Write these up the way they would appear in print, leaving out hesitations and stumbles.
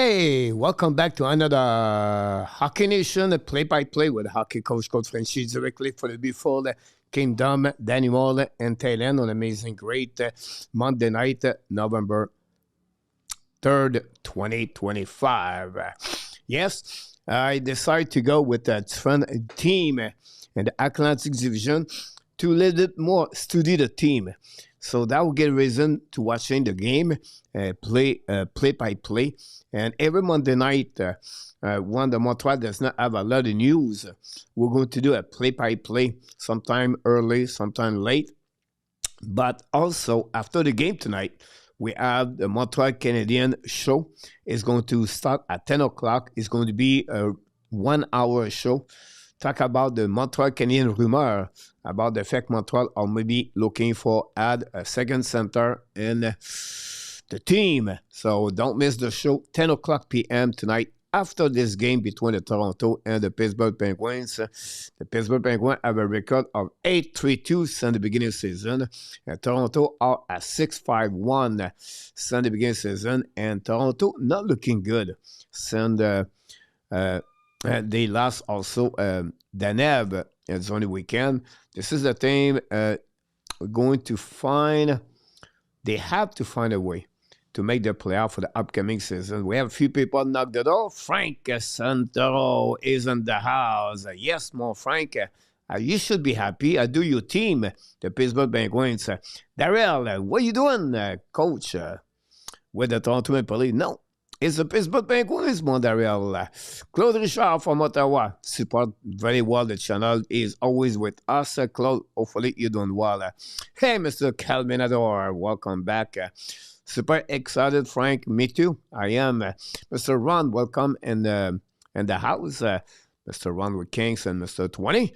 Hey, welcome back to another Hockey Nation play-by-play with hockey coach Coach Frenchy directly for the Before the Kingdom, Danny Moore and Thailand on amazing great Monday night, November 3rd, 2025. Yes, I decided to go with the Trent team in the Atlantic Division to a little bit more study the team. So that will get a reason to watching the game, play by play. And every Monday night, when the Montreal does not have a lot of news, we're going to do a play by play, sometime early, sometime late. But also after the game tonight, we have the Montreal Canadian show. It's going to start at 10 o'clock. It's going to be a 1 hour show. Talk about the Montreal Canadian rumor about the fact Montreal are maybe looking for add a second center in the team. So don't miss the show, 10 o'clock p.m. tonight after this game between the Toronto and the Pittsburgh Penguins. The Pittsburgh Penguins have a record of 8-3-2 since the beginning of the season. And Toronto are at 6-5-1 since the beginning of the season. And Toronto not looking good since they lost also Danev it's only weekend. This is the team going to find, they have to find a way to make the playoff for the upcoming season. We have a few people knock the door. Frank Santoro is in the house. Yes, more Frank. You should be happy. I do your team, the Pittsburgh Penguins. Darrell, what are you doing, coach, with the Toronto Maple Leafs? No. It's the Pittsburgh Penguins, mon Darrell. Claude Richard from Ottawa. Support very well the channel. Is always with us. Claude, hopefully you're doing well. Hey, Mr. Calminador, welcome back. Super excited, Frank. Me too. I am. Mr. Ron, welcome in the house. Mr. Ron with Kings and Mr. 20.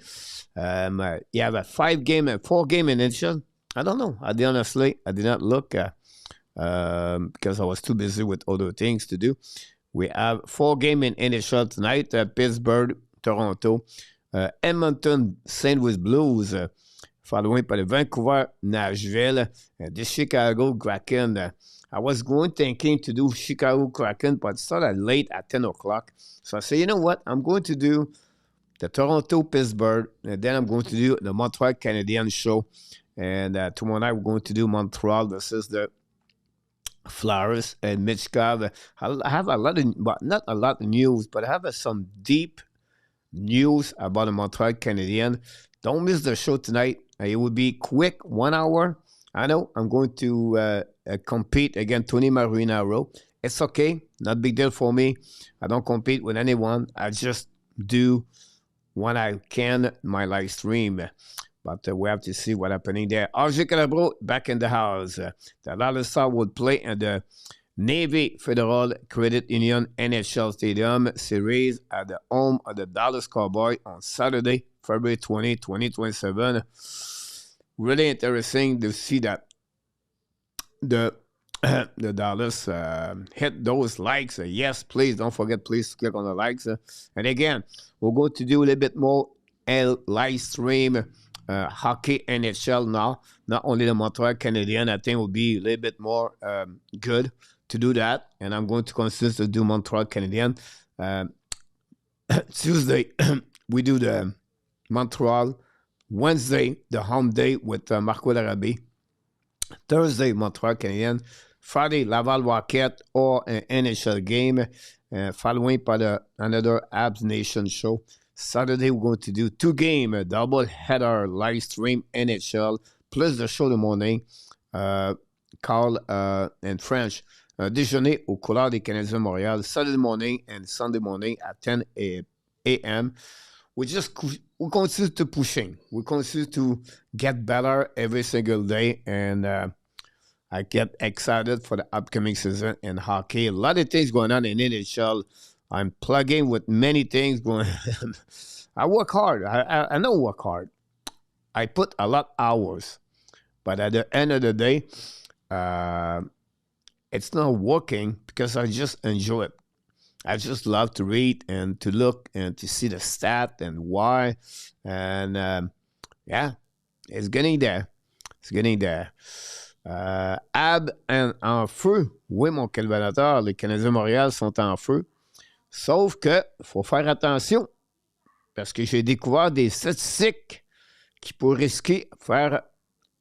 You have a 4-game in NHL. I don't know. I did not look. Because I was too busy with other things to do. We have 4 games in NHL tonight. Pittsburgh, Toronto, Edmonton, St. Louis Blues, following by the Vancouver, Nashville, and the Chicago Kraken. I was thinking to do Chicago Kraken, but it started late at 10 o'clock. So I said, you know what? I'm going to do the Toronto, Pittsburgh, and then I'm going to do the Montreal Canadian show. And tomorrow night, we're going to do Montreal versus the Stolarz and Mitchkov. I have a lot of, but not a lot of news, but I have some deep news about the Montreal Canadian. Don't miss the show tonight. It will be quick, 1 hour. I know I'm going to compete against Tony Marinaro. It's okay, not big deal for me. I don't compete with anyone. I just do when I can my live stream. But we have to see what's happening there. RJ Calabro back in the house. The Dallas Stars would play in the Navy Federal Credit Union NHL Stadium Series at the home of the Dallas Cowboys on Saturday, February 20, 2027. Really interesting to see that the Dallas hit those likes. Yes, please don't forget, please click on the likes. And again, we're going to do a little bit more live stream. Hockey NHL now, not only the Montreal Canadian. I think will be a little bit more good to do that, and I'm going to consider to do Montreal Canadian. Tuesday we do the Montreal. Wednesday the home day with Marco Larrabee. Thursday Montreal Canadian. Friday Laval Rocket or an NHL game, following by another Abs Nation show. Saturday, we're going to do 2-game, a double-header live stream NHL, plus the show in the morning, Carl and French. Déjeuner au Collard des Canadiens de Montréal, Saturday morning and Sunday morning at 10 a.m. We continue to pushing. We continue to get better every single day, and I get excited for the upcoming season in hockey. A lot of things going on in NHL. I'm plugging with many things going on. I work hard. I know work hard. I put a lot of hours. But at the end of the day, it's not working because I just enjoy it. I just love to read and to look and to see the stat and why. And yeah, it's getting there. It's getting there. Ab en feu. Oui, mon calvateur, les Canadiens de Montréal sont en feu. Sauf que faut faire attention parce que j'ai découvert des statistiques qui pourraient risquer de faire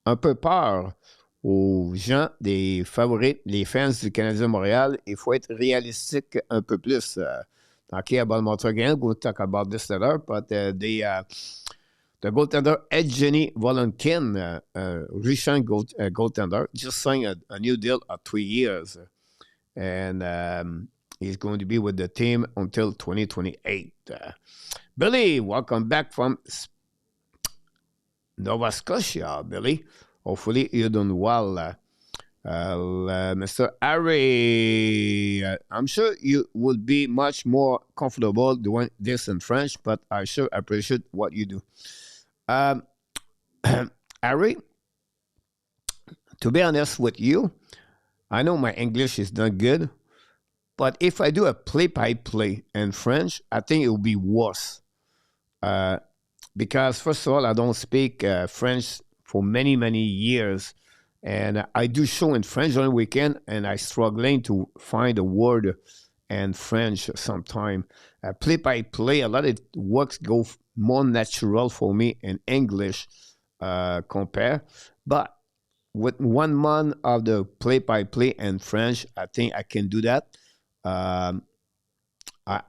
un peu peur aux gens, des favoris, les fans du Canadien de Montréal. Il faut être réalistique un peu plus. Okay, about Montreal again, we'll talk about this later, but the goaltender Evgeni Malkin, recent goaltender, just signed a new deal of 3 years. And he's going to be with the team until 2028. Billy, welcome back from Nova Scotia, Billy. Hopefully you're doing well. Mr. Harry, I'm sure you would be much more comfortable doing this in French, but I sure appreciate what you do. Harry, to be honest with you, I know my English is not good, but if I do a play-by-play in French, I think it will be worse. Because, first of all, I don't speak French for many, many years. And I do show in French on the weekend, and I struggling to find a word in French sometime. Play-by-play, a lot of works go more natural for me in English compare. But with 1 month of the play-by-play in French, I think I can do that. I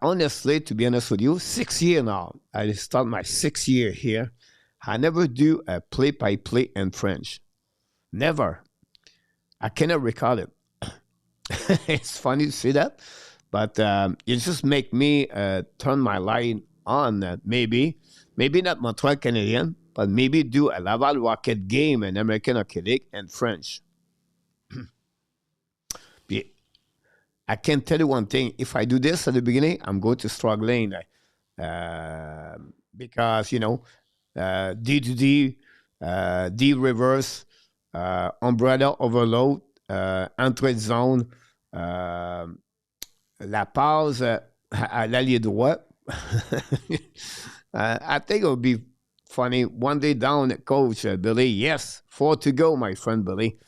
honestly, to be honest with you, 6 years now. I start my 6th year here. I never do a play-by-play in French. Never. I cannot recall it. It's funny to see that, but it just make me turn my light on. Maybe not Montreal Canadian, but maybe do a Laval Rocket game in American Hockey League in French. I can tell you one thing. If I do this at the beginning, I'm going to struggling because, D to D, D reverse, umbrella overload, entrée de zone, la passe à l'allié droit. I think it would be funny. One day down, Coach Billy. Yes, 4 to go, my friend Billy.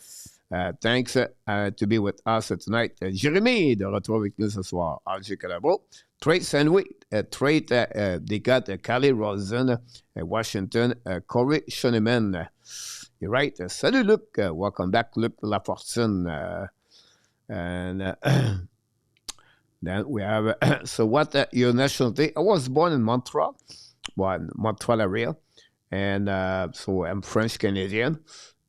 Thanks to be with us tonight. Jérémy, de retour avec nous ce soir. RJ Calabro. Trade Sandwich. Trade, they got Callie Rosen, Washington, Corey Schoenemann. You're right. Salut, Luc. Welcome back, Luc Lafortune. And then we have, so what your nationality? I was born in Montreal, Montreal area. And so I'm French-Canadian.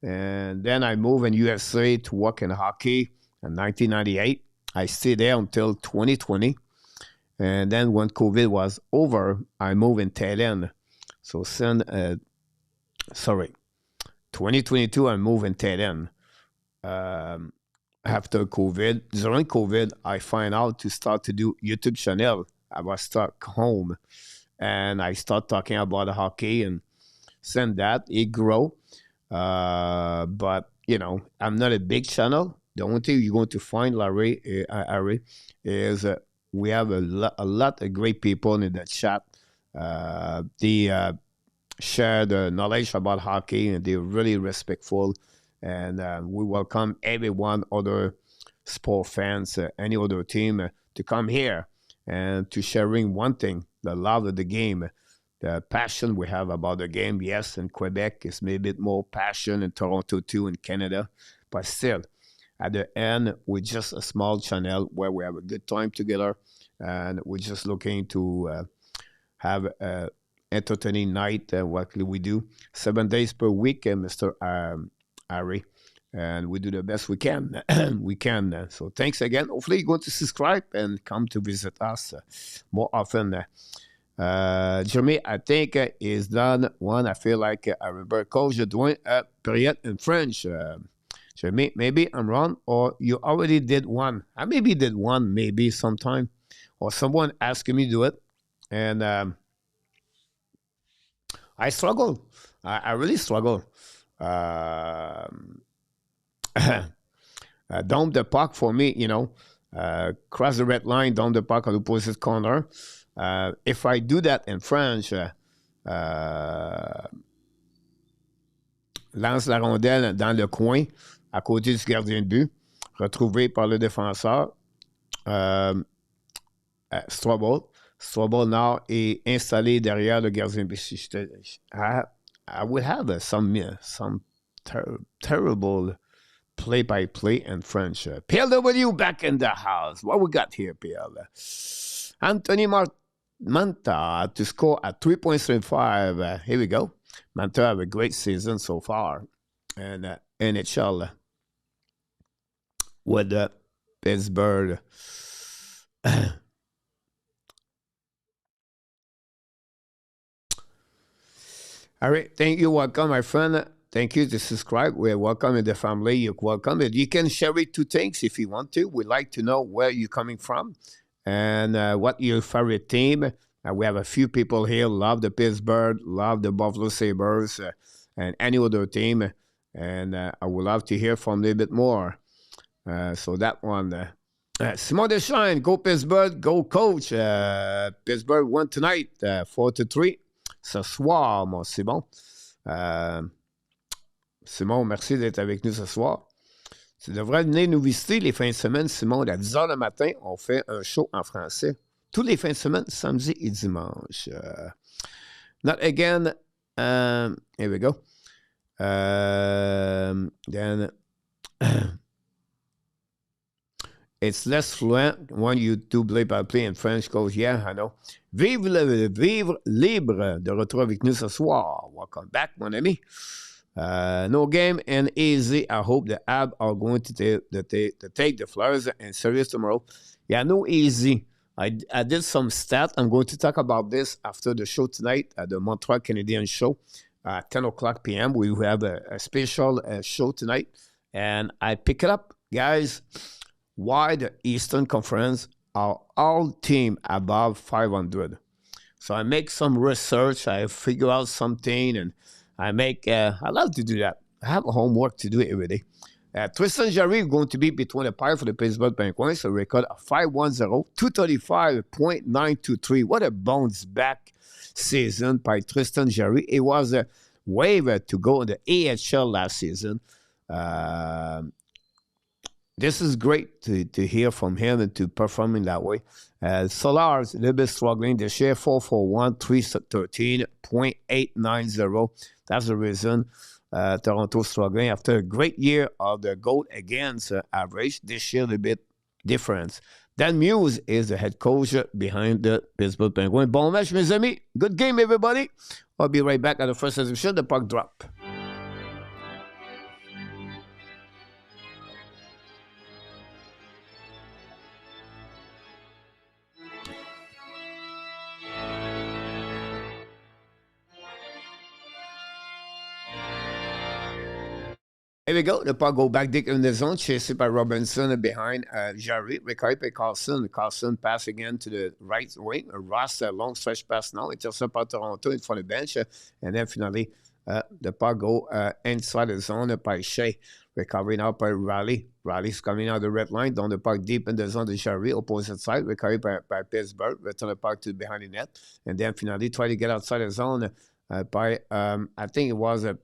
And then I moved in USA to work in hockey in 1998. I stayed there until 2020. And then when COVID was over, I moved in Thailand. So 2022, I moved in Thailand. After COVID, during COVID, I find out to start to do YouTube channel. I was stuck home. And I start talking about hockey and send that. It grow. But, I'm not a big channel. The only thing you're going to find, Larry, is we have a lot of great people in the chat. They share the knowledge about hockey, and they're really respectful. And we welcome everyone, other sport fans, any other team, to come here and to sharing one thing, the love of the game. The passion we have about the game, yes, in Quebec, is maybe a bit more passion in Toronto too, in Canada. But still, at the end, we're just a small channel where we have a good time together. And we're just looking to have an entertaining night. What we do 7 days per week, Mr. Harry. And we do the best we can. So thanks again. Hopefully you're going to subscribe and come to visit us more often. Jeremy, I think is done one. I feel like I remember Coach doing a period in French. Jeremy, maybe I'm wrong, or you already did one. I maybe did one, maybe sometime, or someone asking me to do it, and I struggle. I really struggle. Down the puck for me, cross the red line, down the puck on the opposite corner. If I do that in French, lance la rondelle dans le coin, à côté du gardien de but, retrouvé par le défenseur Stolarz. Stolarz now est installé derrière le gardien de but. I would have some terrible play-by-play in French. PLW back in the house. What we got here, PL? Anthony Manta to score at 3.75. Here we go. Manta have a great season so far. And NHL with the Pittsburgh. All right. Thank you. Welcome, my friend. Thank you to subscribe. We're welcome in the family. You're welcome. And you can share it to things if you want to. We'd like to know where you're coming from and what your favorite team. We have a few people here love the Pittsburgh, love the Buffalo Sabres, and any other team. And I would love to hear from you a bit more. So that one. Simon Deschamps, go Pittsburgh, go coach. Pittsburgh won tonight, 4-3. Ce soir, mon Simon. Simon, merci d'être avec nous ce soir. Tu devrais venir nous visiter les fins de semaine, Simon. À 10h le matin, on fait un show en français. Tous les fins de semaine, samedi et dimanche. Not again. Here we go. Then it's less fluent when you do play-by-play in French. Goes, yeah, I know. Vivre libre de retour avec nous ce soir. Welcome back, mon ami. No game and easy. I hope the Ab are going to take the Flyers and serious tomorrow. Yeah, no easy. I did some stats. I'm going to talk about this after the show tonight at the Montreal Canadiens show at 10 o'clock p.m. We will have a special show tonight. And I pick it up, guys, why the Eastern Conference are all team above 500. So I make some research. I figure out something and I love to do that. I have homework to do every day. Tristan Jarry is going to be between the pile for the Pittsburgh Penguins. A record of 5-1-0, 235.923. What a bounce back season by Tristan Jarry. It was a waiver to go in the AHL last season. This is great to hear from him and to perform in that way. Stolarz, a little bit struggling this year, 441, 313.890. That's the reason Toronto struggling after a great year of the goal against average. This year, a bit different. Dan Muse is the head coach behind the Pittsburgh Penguins. Bon match, mes amis. Good game, everybody. I'll be right back at the first edition, the puck drop. Here we go. The puck go back deep in the zone, chased by Robinson behind Jarry. Recovered by Carlson. Carlson pass again to the right wing. Ross, a long stretch pass now. Intercept by Toronto in front of the bench. And then finally, the puck go inside the zone by Shea. Recovery now by Riley. Riley's coming out of the red line. Down the puck deep in the zone to Jarry. Opposite side. Recovered by Pittsburgh. Return the puck to behind the net. And then finally try to get outside the zone by, I think it was a...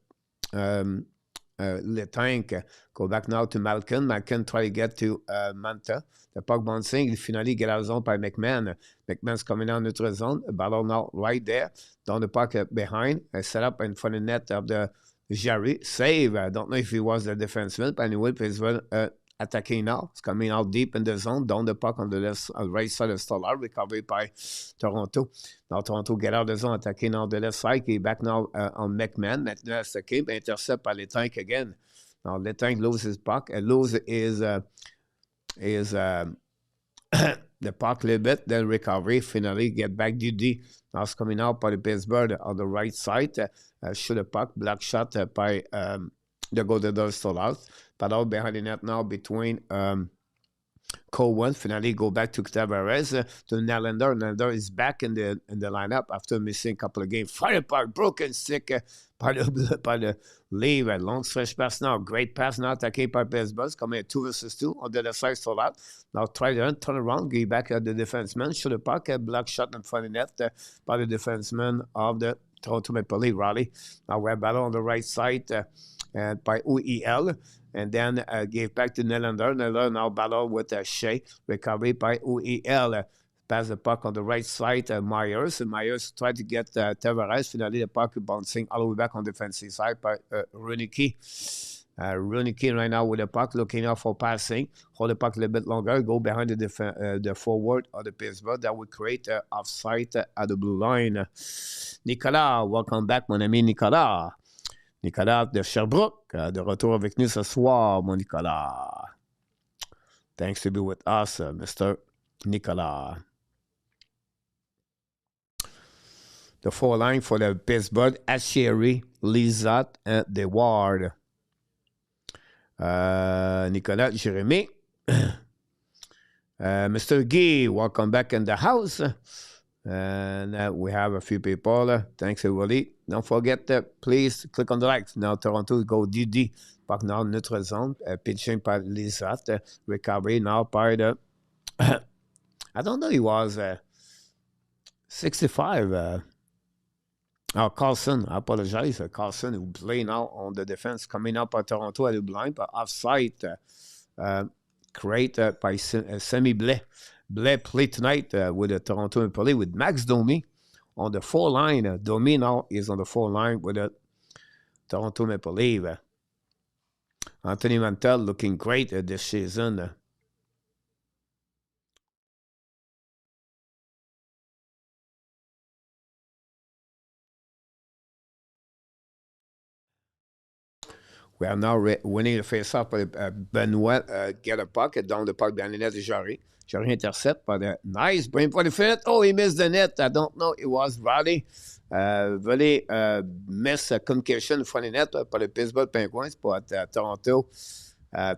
Le Tank, go back now to Malkin. Malkin try to get to Manta. The puck bouncing. Finally get out of zone by McMahon. McMahon's coming out into the zone. The ball now right there. Down the puck behind. Set up in front of the net of the Jarry. Save. I don't know if he was the defenseman, but anyway, he's attacking now. It's coming out deep in the zone. Down the puck on the left, right side of Stolarz. Recovered by Toronto. Now Toronto get out of the zone, attacking on the left side. He's back now on McMahon. Maintenant, that's the game. Intercept by Le Tank again. Now Le Tank loses his puck. And loses the puck a little bit. Then recovery. Finally get back DD. Now it's coming out by the Pittsburgh on the right side. Shoot the puck. Block shot by the golden Stolarz. But out behind the net now between Cohen. Finally go back to Tavares to Nylander. Nylander is back in the lineup after missing a couple of games. Fire puck, broken stick by the leave. A long stretch pass now. Great pass now. Attaqué by Pittsburgh. Coming at 2 versus 2 on the left side. Stolarz. Now try to turn around. Give back at the defenseman. Shoot the puck. A block shot in front of the net by the defenseman of the Toronto Maple Leafs, Raleigh. Now we have battle on the right side and by OEL. And then gave back to Nylander. Nylander now battle with Shea. Recovery by OEL. Pass the puck on the right side, Myers. And Myers tried to get Tavares. Finally, the puck bouncing all the way back on the defensive side by Runicky. Runicky right now with the puck, looking out for passing. Hold the puck a little bit longer. Go behind the forward of the Pittsburgh. That would create offside at the blue line. Nicolas, welcome back, mon ami Nicolas. Nicolas de Sherbrooke, de retour avec nous ce soir, mon Nicolas. Thanks to be with us, Mr. Nicolas. The four line for the Pittsburgh, Jarry, Lizotte, and DeWard. Nicolas, Jérémy. Mr. Guy, welcome back in the house. And we have a few people. Thanks, everybody. Don't forget, please click on the likes. Now, Toronto go DD. Puck now, notre zone. Pitching par Lizotte. Recovery now par the... I don't know, he was 65. Carlson, I apologize. Carlson, who play now on the defense, coming up at Toronto at the blind, but offside, created by Semi Blais. Blais play tonight with the Toronto Maple Leafs with Max Domi on the four line. Domi now is on the four line with the Toronto Maple Leafs. Anthony Mantel looking great this season. We are now winning the face-off by Benoit. Get a puck down the puck behind the net de Jarry. Jarry intercept by the nice brain for the fit. Oh, he missed the net. I don't know. It was Raleigh. Really missed communication from the net by the Pittsburgh Penguins. But Toronto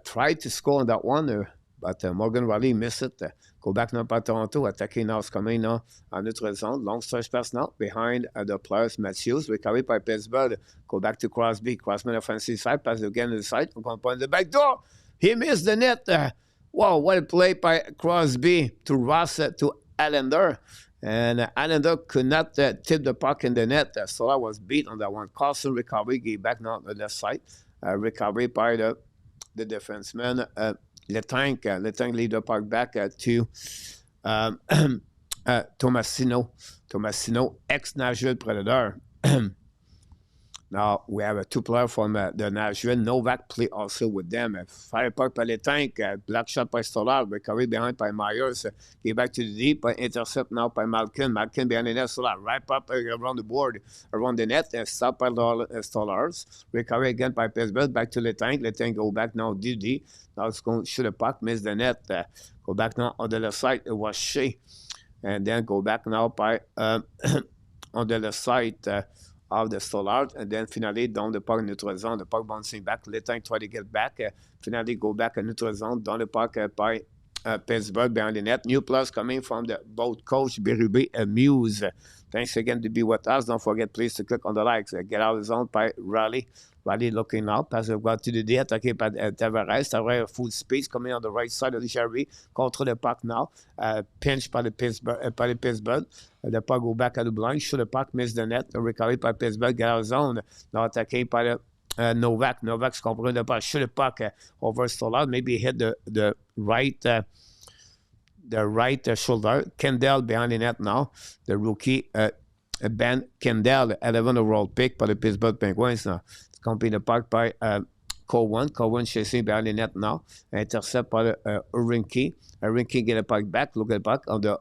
tried to score on that one. But Morgan Raleigh missed it. Go back now by Toronto. Attacking now is coming now en notre zone. Long stretch pass now behind the players. Matthews. Recovery by Pittsburgh. Go back to Crosby. Crosby offensive side. Pass again to the side. On point the back door. He missed the net. Wow, what a play by Crosby to Ross to Allender. And Allender could not tip the puck in the net. Stolarz was beat on that one. Carlson recovery. Gave back now on the left side. Recovery by the defenseman. Letang lead the puck back to Tomasino. Tomasino, ex-Nashville Predator. Now, we have two players from the Nashville. Novak play also with them. Fire puck by Letang. Black shot by Stolarz. Recovery behind by Myers. Get back to the deep. Intercept now by Malkin. Malkin behind the net. Stolarz wrap up around the board, around the net. Stop by Stolarz. Recovery again by Pittsburgh. Back to Letang. Letang go back now. DD. Now it's going to shoot a puck. Miss the net. Go back now on the left side. It was Shea. And then go back now by on the left side. Of the Stolarz, and then finally down the puck in neutral zone, the puck bouncing back. Letang try to get back, finally go back in neutral zone, down the puck by Pittsburgh behind the net. New plus coming from the both Coach Berube and Muse. Thanks again to be with us. Don't forget, please, to click on the likes. Get out of the zone by Raleigh. Raleigh looking out, pass the ball to the D, attaqué par Tavares. Tavares full space coming on the right side of the Jarry. Contre the puck now. Pinch by the Pittsburgh. The puck go back at the blind. Shoot the puck, miss the net. Recovery by Pittsburgh. Get out of the zone. Now attaqué by the Novak. Novak comprend the puck. Shoot the puck over Stolarz. Maybe hit the right shoulder. Kendall behind the net now. The rookie Ben Kendall, 11 overall pick by the Pittsburgh Penguins now. It's coming the puck by Cowan. Cowan chasing behind the net now. Intercept by Rinky. Rinky get the puck back. Look at the puck on the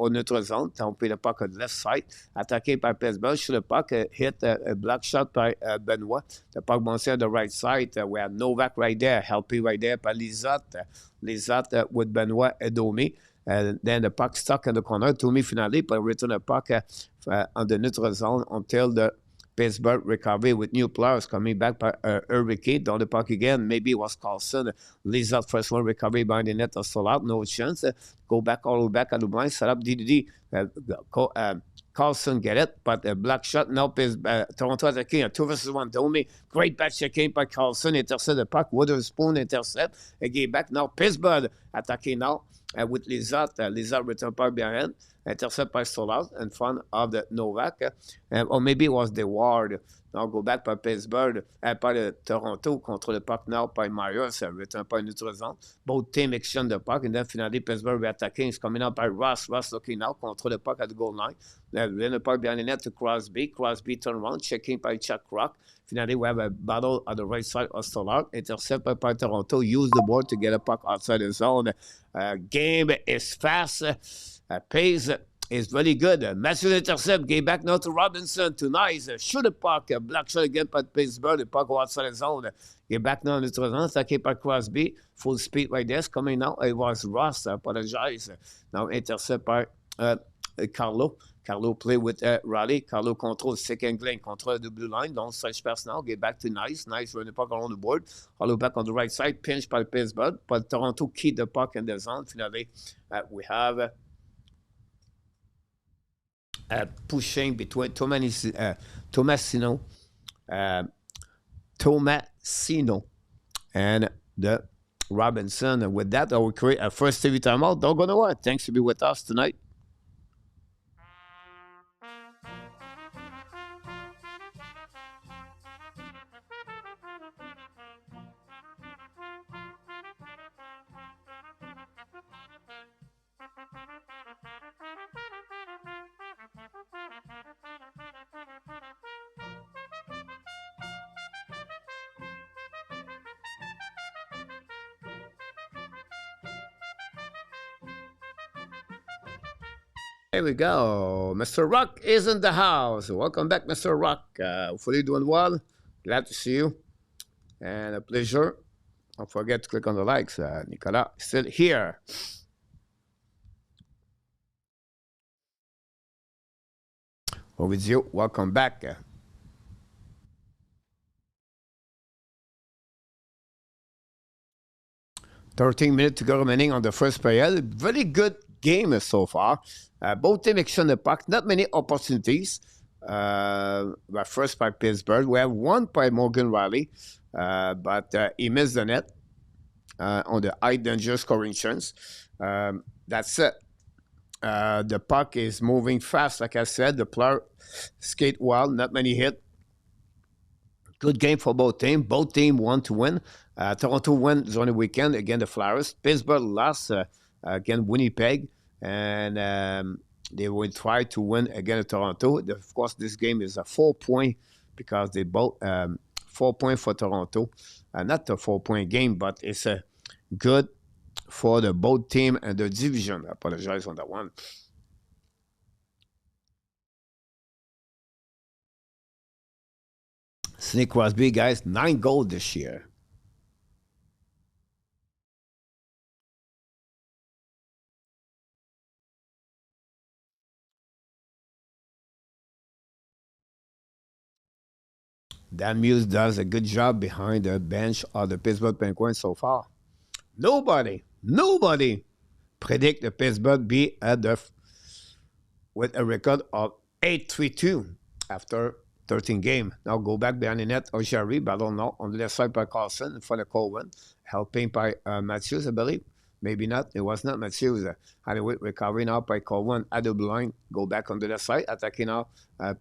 neutral zone. Tampé the puck on the left side. Attaqué by Pittsburgh. Shoot the puck. Hit a black shot by Benoit. The puck bouncing on the right side. We have Novak right there. Helpy right there by Lizotte. Lizotte with Benoit and Domi. And then the puck stuck in the corner. Domi finally, but return the puck on the neutral zone until the Pittsburgh recovery with new players coming back by Ricky down the puck again. Maybe it was Carlson. Lizotte first one recovery behind the net of Stolarz. No chance. Go back all the way back at the blind. Set up DDD. Carlson get it, but a black shot. Now Toronto attacking a 2-1. Domi. Great back checking by Carlson. Intercept the puck. Witherspoon intercept. Again back now. Pittsburgh attacking now. With Lizotte. Lizotte return puck behind. intercept by Stolarz in front of the Novak. Or maybe it was the Ward. Now go back par Pittsburgh, par le Toronto, contre le puck now by Myers, return par neutralisant. Both teams exchange the puck, and then finally Pittsburgh re-attacking. It's coming out by Ross. Ross looking now, contre le puck at the goal line. Then the puck behind the net to Crosby. Crosby turn around, checking by Chuck Rock. Finally, we have a battle on the right side of Stolarz. Intercept by Toronto. Use the board to get a puck outside the zone. Game is fast. Pace is very good. Matthews intercept. Game back now to Robinson. To Nice. Shoot the puck. Black shot again by Pittsburgh. The puck outside the zone. Game back now in the Tristan. Attaqué by Crosby. Full speed right there. It's coming now. It was Ross. I apologize. Now intercept by Carlo. Carlo play with Riley. Carlo control second lane, control the blue line. Don't stretch pass now. Get back to Nice. Nice run the puck along the board. Carlo back on the right side. Pinch by Pittsburgh. But Toronto keep the puck in the zone. Finally, we have pushing between Tomasino and the Robinson. And with that, I will create a first TV timeout. Don't go nowhere. Thanks to be with us tonight. There we go. Mr. Rock is in the house. Welcome back, Mr. Rock. Hopefully doing well. Glad to see you. And a pleasure. Don't forget to click on the likes. Nicolas still here. Ovidio, welcome back. 13 minutes to go remaining on the first period. Very good game so far. Both teams exchange the puck. Not many opportunities. First by Pittsburgh. We have one by Morgan Riley, but he missed the net on the high danger scoring chance. That's it. The puck is moving fast, like I said. The player skate well. Not many hits. Good game for both teams. Both teams want to win. Toronto won on the weekend against the Flyers. Pittsburgh lost against Winnipeg. And they will try to win against Toronto. Of course, this game is a 4-point because they both 4 points for Toronto. Not a 4-point game, but it's a good for the both team and the division. I apologize on that one. Sidney Crosby, guys, 9 goals this year. Dan Muse does a good job behind the bench of the Pittsburgh Penguins so far. Nobody predict the Pittsburgh be with a record of 8-3-2 after 13 games. Now go back behind the net of Jarry, battle now on the left side by Carlson for the Coleman, helping by Matthews, I believe. Maybe not. It was not Matthews. Anyway, recovery now by Coleman at the blue line. Go back on the left side. Attacking now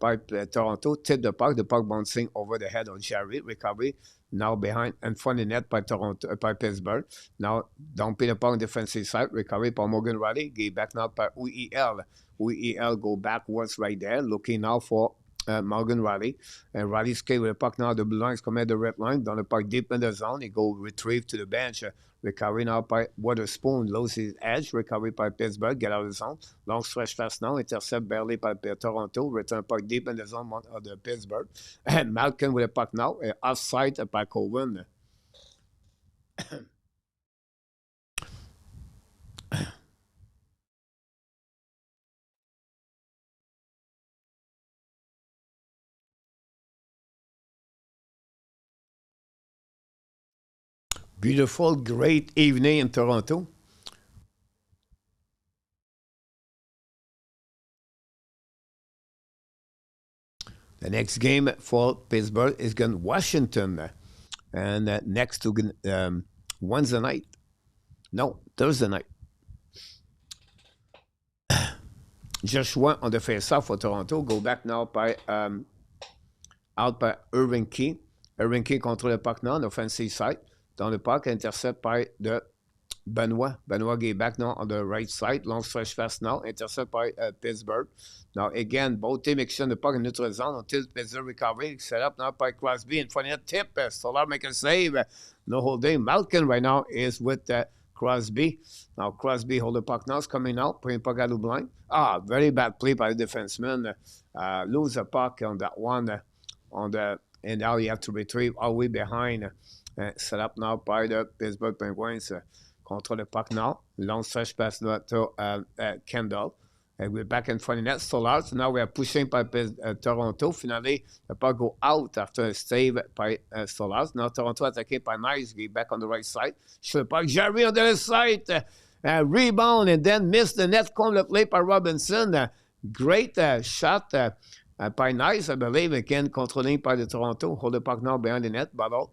by Toronto. Tip the puck bouncing over the head of Jarry. Recovery now behind and front of the net by Toronto, by Pittsburgh. Now dumping the puck on the defensive side. Recovery by Morgan Riley. Give back now by UEL. UEL go backwards right there. Looking now for Morgan Riley. And Riley skate with the puck now. The blue line is coming at the red line. Down the puck deep in the zone. He go retrieve to the bench. Recovery now by Waterspoon. Loses his edge. Recovery by Pittsburgh. Get out of the zone. Long stretch pass now. Intercept barely by Toronto. Return puck deep in the zone of the Pittsburgh. And Malkin with the puck now. Offside by Coleman. Beautiful, great evening in Toronto. The next game for Pittsburgh is against Washington. And next to Wednesday night. No, Thursday night. Joshua on the face-off for Toronto. Go back now by out by Irving Key. Irving Key contrôle le puck now on the offensive side. Dans le puck, intercept by the Benoit. Benoit get back now on the right side. Long stretch pass now. Intercept by Pittsburgh. Now, again, both teams exchange the puck in neutral zone until Pittsburgh recovery. Set up now by Crosby. In front of the tip. Stolarz make a save. No holding. Malkin right now is with Crosby. Now, Crosby hold the puck now. It's coming out. Putting puck out of blind. Very bad play by the defenseman. Lose the puck on that one. And now you have to retrieve all the way behind. Set up now by the Pittsburgh Penguins. Control the puck now. Long stretch pass to Kendall. And we're back in front of net. Stolarz. Now we are pushing by Toronto. Finally, the puck go out after a save by Stolarz. Now Toronto attaqué by Nice. Get back on the right side. Shoot the puck. Jarry on the other side. Rebound and then missed the net. Corner play by Robinson. Great shot by Nice, I believe. Again, controlling by the Toronto. Hold the puck now behind the net. Battle.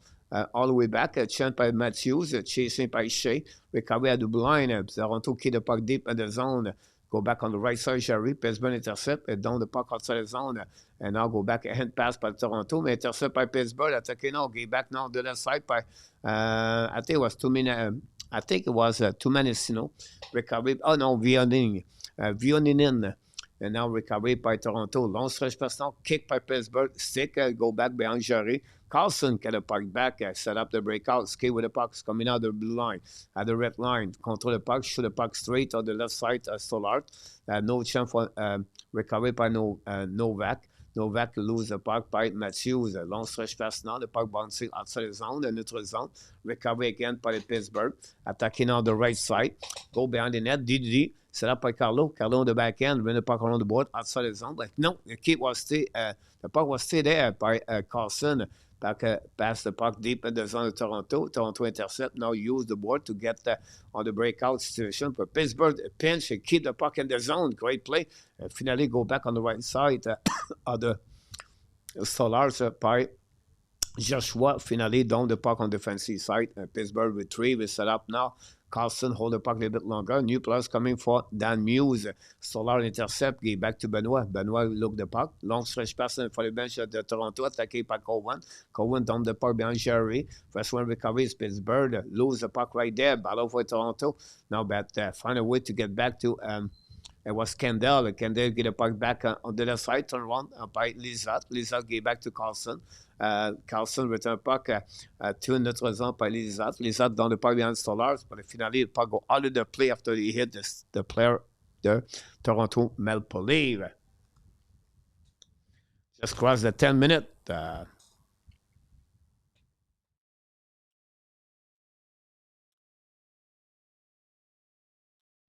All the way back, chant by Matthews, chasing by Shea, recovery at the blind. Toronto keep the puck deep in the zone. Go back on the right side, Jarry. Pittsburgh intercept, and down the puck outside the zone. And now go back, a hand pass by Toronto, mais intercept by Pittsburgh. Attacking now, get back now to the side by, I think it was 2 minutes. I think it was 2 minutes, recovery. Oh no, Vioninen. And now recovery by Toronto. Long stretch pass now, kick by Pittsburgh. Stick, go back behind Jarry. Carlson get the puck back, set up the breakout, skate with the pucks coming out the blue line, at the red line, control the puck, shoot the puck straight on the left side, Stolarz. No chance for recovery by Novak. Novak lose the puck by Matthews. Long stretch pass now, the puck bouncing outside the zone, the neutral zone. Recovery again by the Pittsburgh. Attacking on the right side. Go behind the net, DDD. Set up by Carlo. Carlo on the back end, bring the puck around the board outside the zone. But no, the puck was still there by Carlson. Back pass the puck deep in the zone of Toronto. Toronto intercept. Now use the board to get on the breakout situation. But Pittsburgh pinch and keep the puck in the zone. Great play. Finally go back on the right side of the Stolarz by Joshua. Finally down the puck on the defensive side. Pittsburgh retrieve is set up now. Carlson hold the puck a little bit longer. New plus coming for Dan Muse. Stolarz intercept. Get back to Benoit. Benoit look the puck. Long stretch pass for the bench of the Toronto. Attaqué by Cowan. Cowan down the puck behind Jarry. First one recovery is Pittsburgh. Lose the puck right there. Battle for Toronto. Now but find a way to get back to it was Kendall. Kendall get the puck back on the left side. Turn around by Lizotte. Lizotte get back to Carlson. Carlson return puck to notre zone by Lizotte. Lizotte down the puck behind Stolarz. But finally, the puck go out of the play after he hit the player, the Toronto Maple Leaf. Just crossed the 10-minute.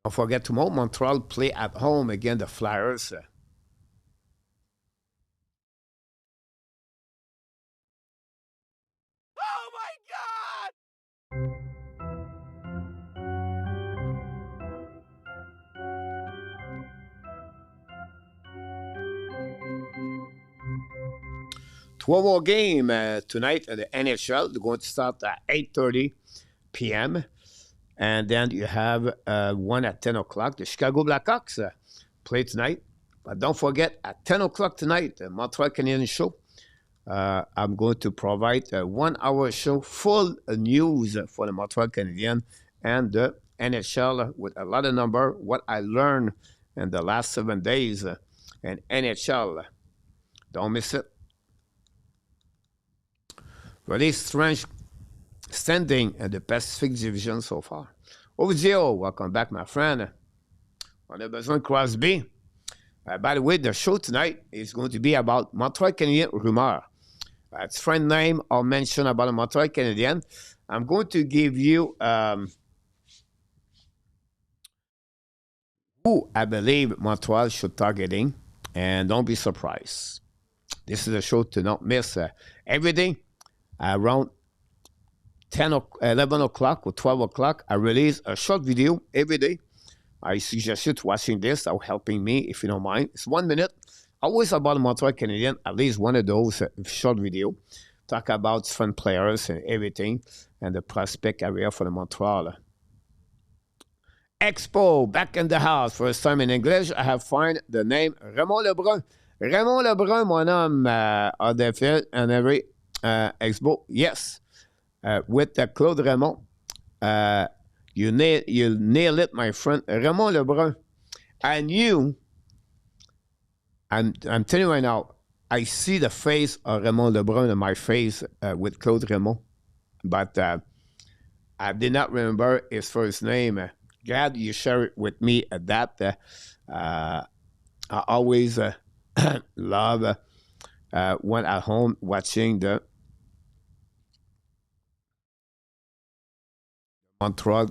Don't forget tomorrow, Montreal play at home against the Flyers. Oh my God! 12 more game tonight at the NHL. They're going to start at 8:30 p.m. And then you have one at 10 o'clock. The Chicago Blackhawks play tonight. But don't forget, at 10 o'clock tonight, the Montreal Canadiens show. I'm going to provide a 1-hour show full news for the Montreal Canadiens and the NHL with a lot of number, what I learned in the last 7 days in NHL. Don't miss it. Really strange standing in the Pacific Division so far. Ovizio, welcome back, my friend. On a besoin de Crosby. By the way, the show tonight is going to be about Montreal Canadiens rumor. It's friend name or mention about the Montreal Canadiens. I'm going to give you who I believe Montreal should targeting, and don't be surprised. This is a show to not miss. Every day around 11 o'clock or 12 o'clock, I release a short video every day. I suggest you to watching this or helping me if you don't mind. It's 1 minute. Always about Montreal Canadiens, at least one of those short video. Talk about fun players and everything and the prospect area for the Montreal. Expo, back in the house. First time in English, I have find the name Raymond Lebrun. Raymond Lebrun, mon homme, a défait en every Expo. Yes. With Claude Raymond. You nail it, my friend. Raymond Lebrun. I knew, I'm telling you right now, I see the face of Raymond Lebrun in my face with Claude Raymond. But I did not remember his first name. Glad you share it with me at that. I always love when at home watching the Montreal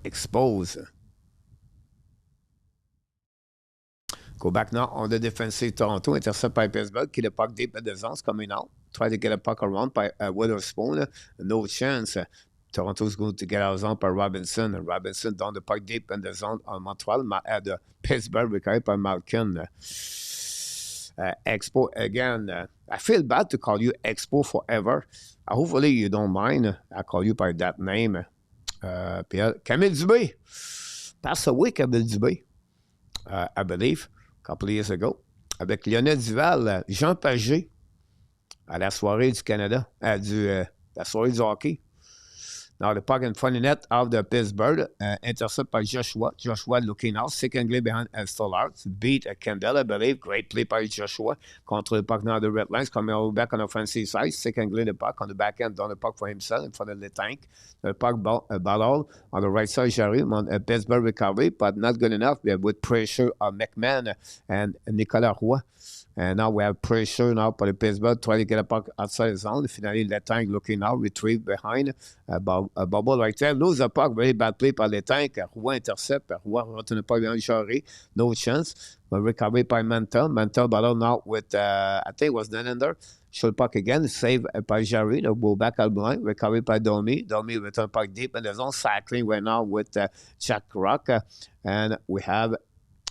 Expose. Go back now on the defensive Toronto, intercept by Pittsburgh, qui est le puck deep at the zone, coming out. Try to get a puck around by Witherspoon. No chance. Toronto's going to get out of zone by Robinson. And Robinson down the puck deep in the zone on Montreal. The Pittsburgh recovered by Malkin. Expo again. I feel bad to call you Expo forever. Hopefully you don't mind. I call you by that name. Camille Dubé. Passed away, Camille Dubé. I believe, a couple of years ago. Avec Lionel Duval, Jean Pagé, à la soirée du Canada, la soirée du hockey. Now the puck in front of net of the Pittsburgh, intercept by Joshua. Joshua looking out, secondly behind Stolarz. Beat Kendall, I believe. Great play by Joshua. Control the puck now the red lines, coming all back on the offensive side. Secondly the puck on the back end, down the puck for himself in front of the tank. The puck ball on the right side, Jarry. Pittsburgh recovery, but not good enough with pressure of McMahon and Nicolas Roy. And now we have pressure now for the Pittsburgh, trying to get a puck outside the zone. Finally, Letang looking out, retrieve behind a bubble right there. Lose the puck, very bad play by Letang. Roy intercept, Roy retourne pas behind Jarry. No chance. But recovery by Mantel. Mantel battle now with, I think it was Nellander. Shoot puck again, save by Jarry. They'll go back out blind. Recovery by Domi. Domi return puck deep in the zone. Cycling right now with Jack Rock. And we have,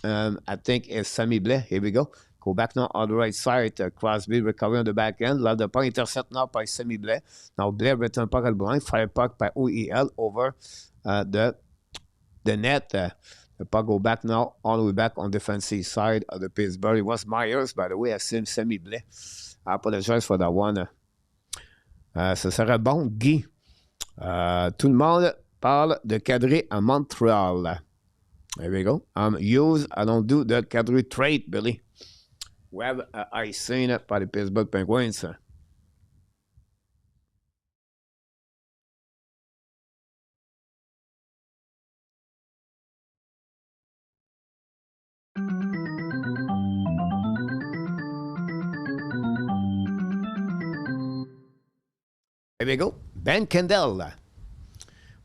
I think it's Sammy Blais. Here we go. Go back now on the right side. Crosby recovery on the back end. Love the puck intercept now by Sammy Blais. Now Blais return puck at blind. Fire puck by OEL over the net. The puck go back now all the way back on the defensive side of the Pittsburgh. It was Myers, by the way. I seen Sammy Blais. I apologize for that one. Ce serait bon, Guy. Tout le monde parle de cadrer à Montréal. There we go. I don't do the cadre trade, Billy. We have I seen it by the Pittsburgh Penguins. There we go. Ben Kendall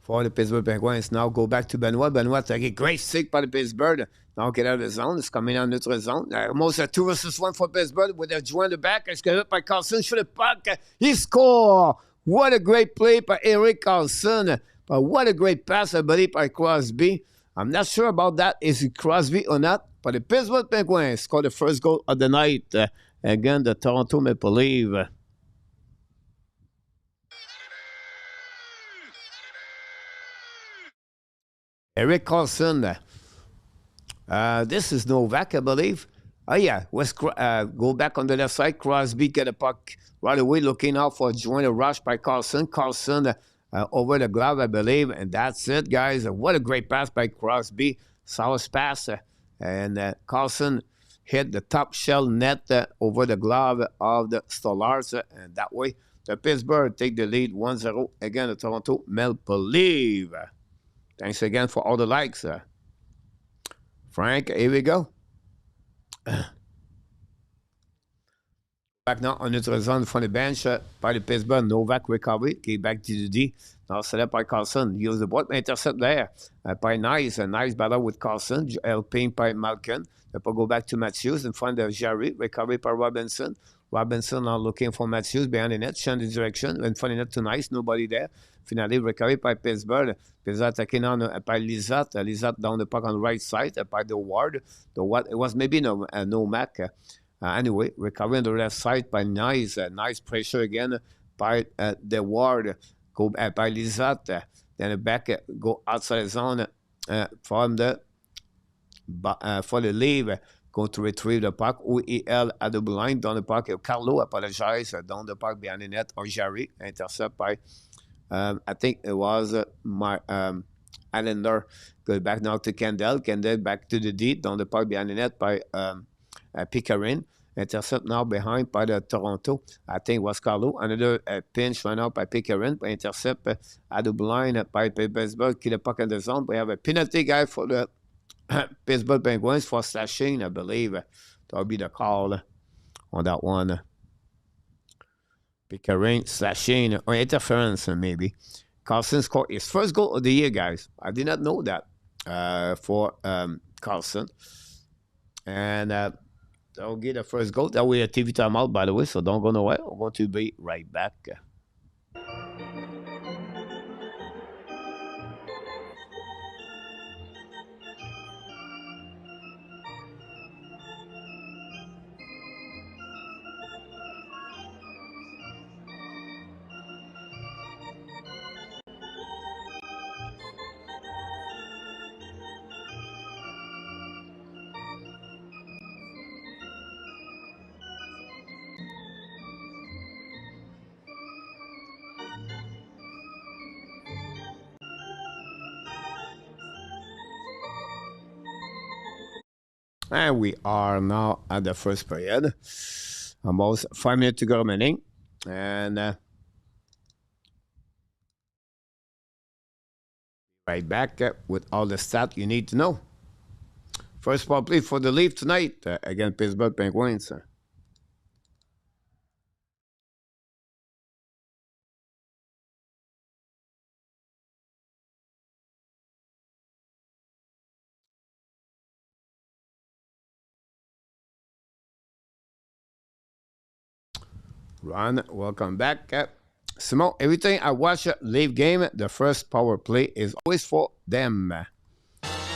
for the Pittsburgh Penguins. Now go back to Benoit. Benoit take a great stick by the Pittsburgh. Now get out of the zone. It's coming out neutral zone. Almost a 2 versus 1 for Pittsburgh with a joint in the back. It's got up by Carlson. Shoot the puck. He scored. What a great play by Eric Carlson. But what a great pass, I believe, by Crosby. I'm not sure about that. Is it Crosby or not? But the Pittsburgh Penguins scored the first goal of the night. Again, the Toronto Maple Leafs. Eric Carlson. This is Novak, I believe. Oh, yeah. Go back on the left side. Crosby get a puck right away, looking out for a joint rush by Carlson. Carlson over the glove, I believe. And that's it, guys. What a great pass by Crosby. Solid pass. And Carlson hit the top shell net over the glove of the Stolarz. And that way, the Pittsburgh take the lead 1-0. Again, the Toronto Maple Leafs. Thanks again for all the likes. Frank, here we go. Back now on neutral zone from the bench by the Pittsburgh. Novak recovery. Okay, back to the D. Now set up by Carlson. Use the ball. Intercept there by Nice. A nice battle with Carlson. Helping by Malkin. The puck go back to Matthews in front of Jarry. Recovery by Robinson. Robinson now looking for Matthews behind the net. Change the direction. In front of the net to Nice. Nobody there. Finally, recovery by Pittsburgh. Pittsburgh attacking on by Lizotte. Lizotte down the puck on the right side by the Ward. The Ward, it was maybe no Mac. Anyway, recovery on the left side by Nice. Nice pressure again by the Ward. Go by Lizotte. Then back, go outside the zone. for the leave, going to retrieve the puck. OEL at the blue line, down the puck. Carlo apologize, down the puck behind the net. Or Jarry, intercept by, I think it was Islander. Go back now to Kendall. Kendall back to the D, down the puck behind the net by Pickering. Intercept now behind by the Toronto. I think it was Carlo. Another pinch run out by Pickering. Intercept at the line by Pittsburgh. Keep the puck in the zone. We have a penalty guy for the Pittsburgh Penguins for slashing, I believe. That'll be the call on that one. Pickering, slashing, or interference, maybe. Carlson scored his first goal of the year, guys. I did not know that for Carlson. And that'll get the first goal. That will be a TV timeout, by the way, so don't go nowhere. We're going to be right back. And we are now at the first period. Almost 5 minutes to go remaining. And right back with all the stats you need to know. First power play for the Leaf tonight against Pittsburgh Penguins. Ron, welcome back. Simon, everything I watch a Leaf game, the first power play is always for them.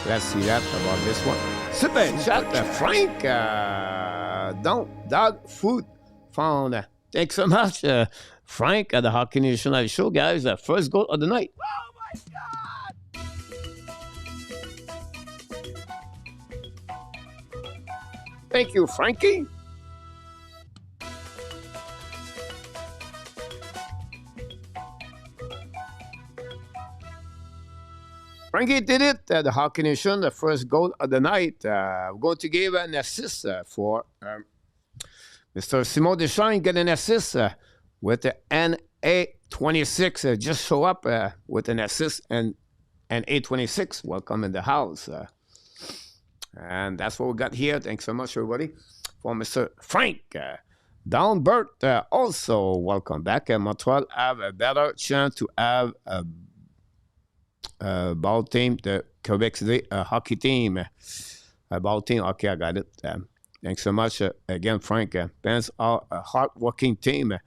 Let's see that about this one. Super chat, Frank. Dog food found. Thanks so much, Frank, at the Hockey Nation Show, guys. First goal of the night. Oh my God! Thank you, Frankie. Frankie did it. The Hockey Nation, the first goal of the night. We're going to give an assist for Mr. Simon Deschamps. Get an assist with the NA26. Just show up with an assist and A26. Welcome in the house. And that's what we got here. Thanks so much, everybody. For Mr. Frank. Downbert, also welcome back. Montreal have a better chance to have a ball team, the Quebec City hockey team. Ball team, okay, I got it. Thanks so much again, Frank. Pens are a hard-working team.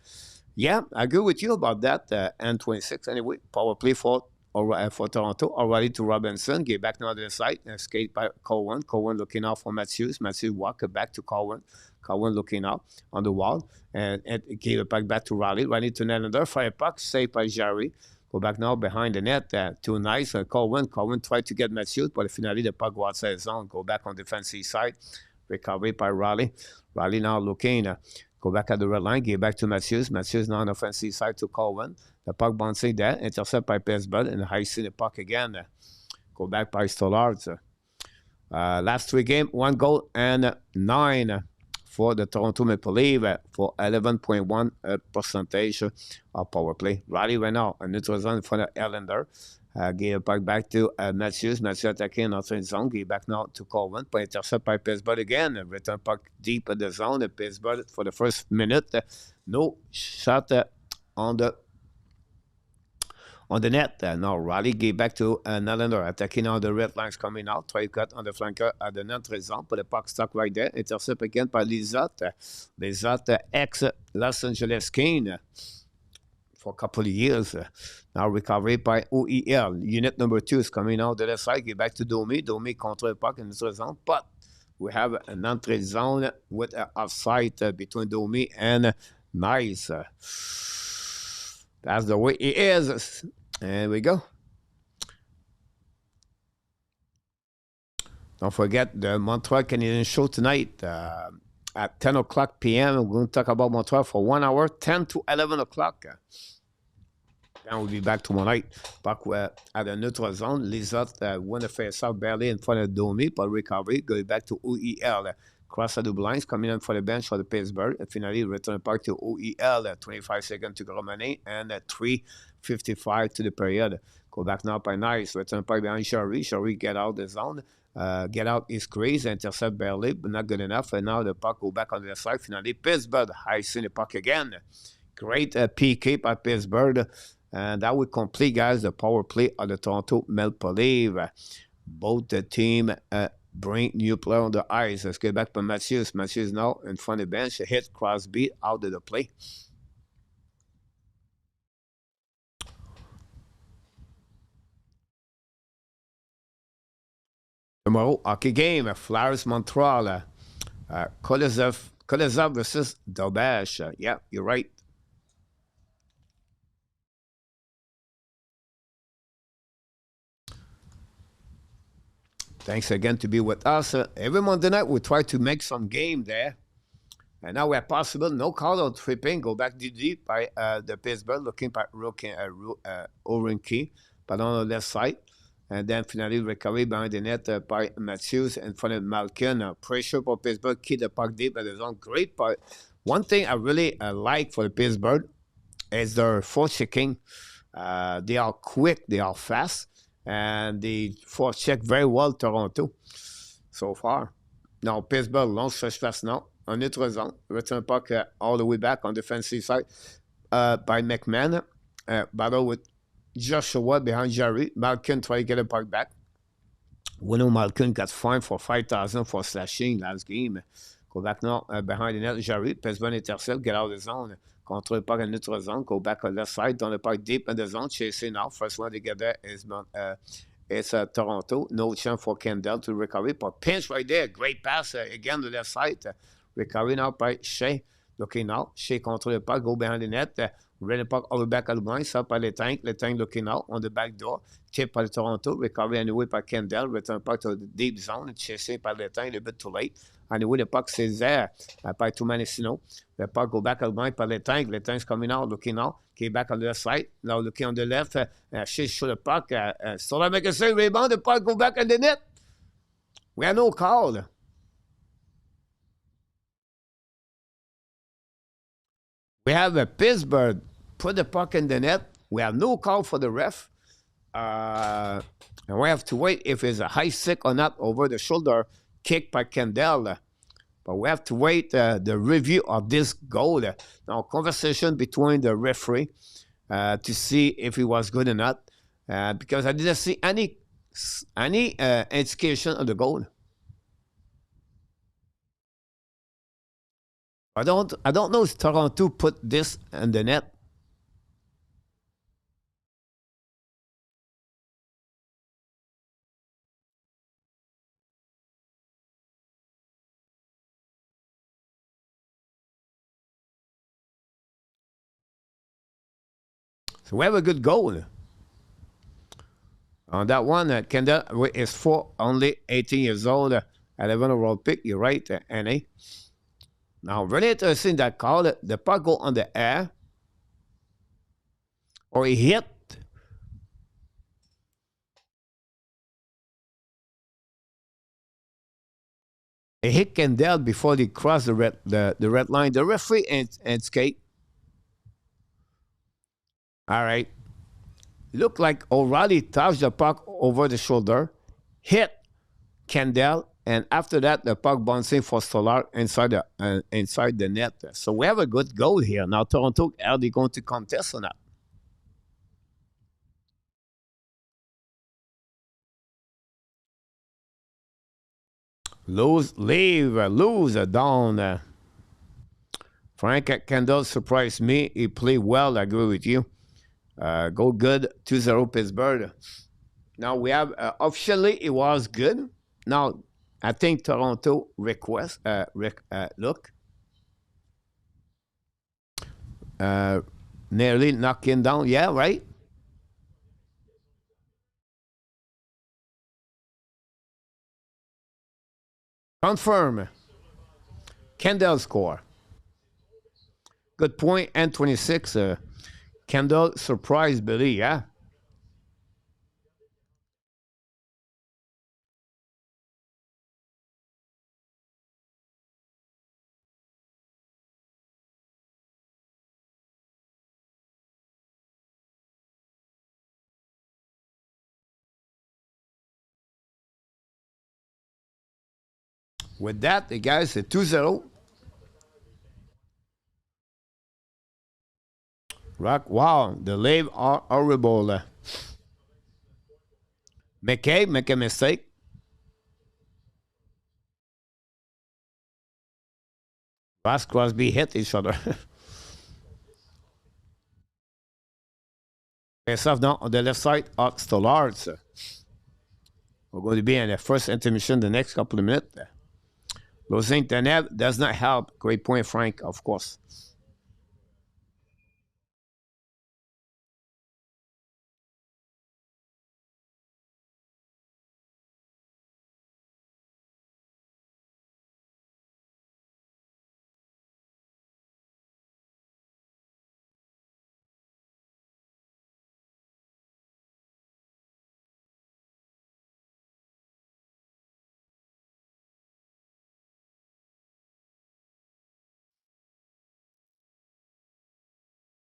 Yeah, I agree with you about that. N26, anyway, power play for Toronto. Already to Robinson. Get back now to the side. Skate by Cowan. Cowan looking out for Matthews. Matthews walk back to Cowan. Cowan looking out on the wall. And gave it back to Riley. Riley to Nylander. Fire puck. Saved by Jarry. Go back now behind the net. Too nice. Cowan tried to get Matthews, but finally the puck go outside the zone. Go back on the defensive side. Recovery by Riley. Riley now looking. Go back at the red line. Give back to Matthews. Matthews now on the offensive side to Cowan. The puck bouncing there. Intercept by Pittsburgh. And I see the puck again. Go back by Stolarz. Last 3 games, 1 goal and 9 for the Toronto Maple Leafs for 11.1 percentage of power play. Riley went out in neutral zone in front of Ellender. Gave it back to Matthews. Matthews attacking outside zone. Gave back now to Cowan. But intercept by Pittsburgh again. Return puck deep in the zone. Pittsburgh for the first minute. No shot on the net. Now Riley gave back to Nylander. Attacking on the red lines coming out. Try cut on the flanker at the net zone. But the puck stuck right there. Intercept again by Lizotte. Lizotte ex-Los Angeles King for a couple of years. Now recovery by OEL. Unit number 2 is coming out the left side. Give back to Domi. Domi control the puck in the zone. But we have an entrée zone with an offside between Domi and Nice. That's the way it is. And we go. Don't forget the Montreal Canadian show tonight at 10 o'clock p.m. We're going to talk about Montreal for 1 hour, 10 to 11 o'clock. Then we'll be back tomorrow night. Back at a neutral zone. Les autres win the face-off barely in front of Domi. Paul recovery. Going back to OEL. Cross the double lines. Coming in for the bench for the Pittsburgh. And finally, return back to OEL. 25 seconds to Gromane. And 3:55 to the period. Go back now by Nice. Return back behind Jarry. Jarry get out the zone. Get out his crease. Intercept barely, but not good enough. And now the puck go back on the side. Finally, Pittsburgh. I see the puck again. Great PK by Pittsburgh. And that would complete, guys, the power play of the Toronto Maple Leafs. Both the team bring new player on the ice. Let's get back to Matthews. Matthews now in front of the bench. Hit Crosby out of the play. Tomorrow, hockey game. Flyers Montreal. Kolesov versus Dobash. Yeah, you're right. Thanks again to be with us. Every Monday night, we try to make some game there. And now we have possible no call out tripping. Go back deep by the Pittsburgh, looking by Orenke, but on the left side. And then finally recovery behind the net by Matthews in front of Malkin. Pressure for Pittsburgh, keep the puck deep at the zone. Great part. One thing I really like for the Pittsburgh is their forechecking. They are quick, they are fast. And they forecheck very well Toronto so far. Now, Pittsburgh, long stretch pass now. On neutral zone. Return puck all the way back on the defensive side by McMahon. Battle with Joshua behind Jarry. Malkin try to get the puck back. We know Malkin got fined for $5,000 for slashing last game. Go back now behind the net. Jarry. Pittsburgh intercept. Get out of the zone. Control the puck in neutral zone. Go back on the left side. Down the puck deep in the zone. Chasing now. First one to get there is Toronto. No chance for Kendall to recover. But pinch right there. Great pass again to the left side. Recovery now by Shea. Looking out. Shea control the puck. Go behind the net. Ready the puck all the way back at the blind. Stop by the tank. The tank looking out on the back door. Tip by the Toronto. Recovery anyway by Kendall. Return puck to the deep zone. Chasing by the tank. A bit too late. Anyway, the puck stays there by Tumanisino. The puck go back at the blind by the tank. The tank's coming out, looking out. Okay, back on the left side. Now looking on the left. Shea shoot the puck. Stolarz make a save. Rebound. The puck go back in the net. We have no call. We have a Pittsburgh put the puck in the net. We have no call for the ref. And we have to wait if it's a high stick or not over the shoulder kick by Kendall. But we have to wait the review of this goal. Now, conversation between the referee to see if it was good or not. Because I didn't see any indication of the goal. I don't know if Toronto put this in the net. So we have a good goal. On that one, Kendall is only 18 years old, 11 overall pick. You're right, NA. Now, really interesting that call. The puck go on the air, or he hit. He hit Kendall before he crossed the red line. The referee and skate. All right. Looked like O'Reilly touched the puck over the shoulder, hit Kendall, and after that, the puck bouncing for Stolarz inside the net. So we have a good goal here. Now, Toronto, are they going to contest or not? Lose down. Frank Kendall surprised me. He played well. I agree with you. Go good. 2-0 Pittsburgh. Now we have officially it was good. Now I think Toronto request look nearly knocking down. Yeah, right. Confirm. Kendall score. Good point. And 26. Kendall surprised Billy, yeah? With that, the guys, it's 2-0. Rock, wow, the leave are horrible. McKay make a mistake. Ross Crosby hit each other. Face off now on the left side of Stolarz. We're going to be in the first intermission the next couple of minutes. Losing the net does not help. Great point, Frank, of course.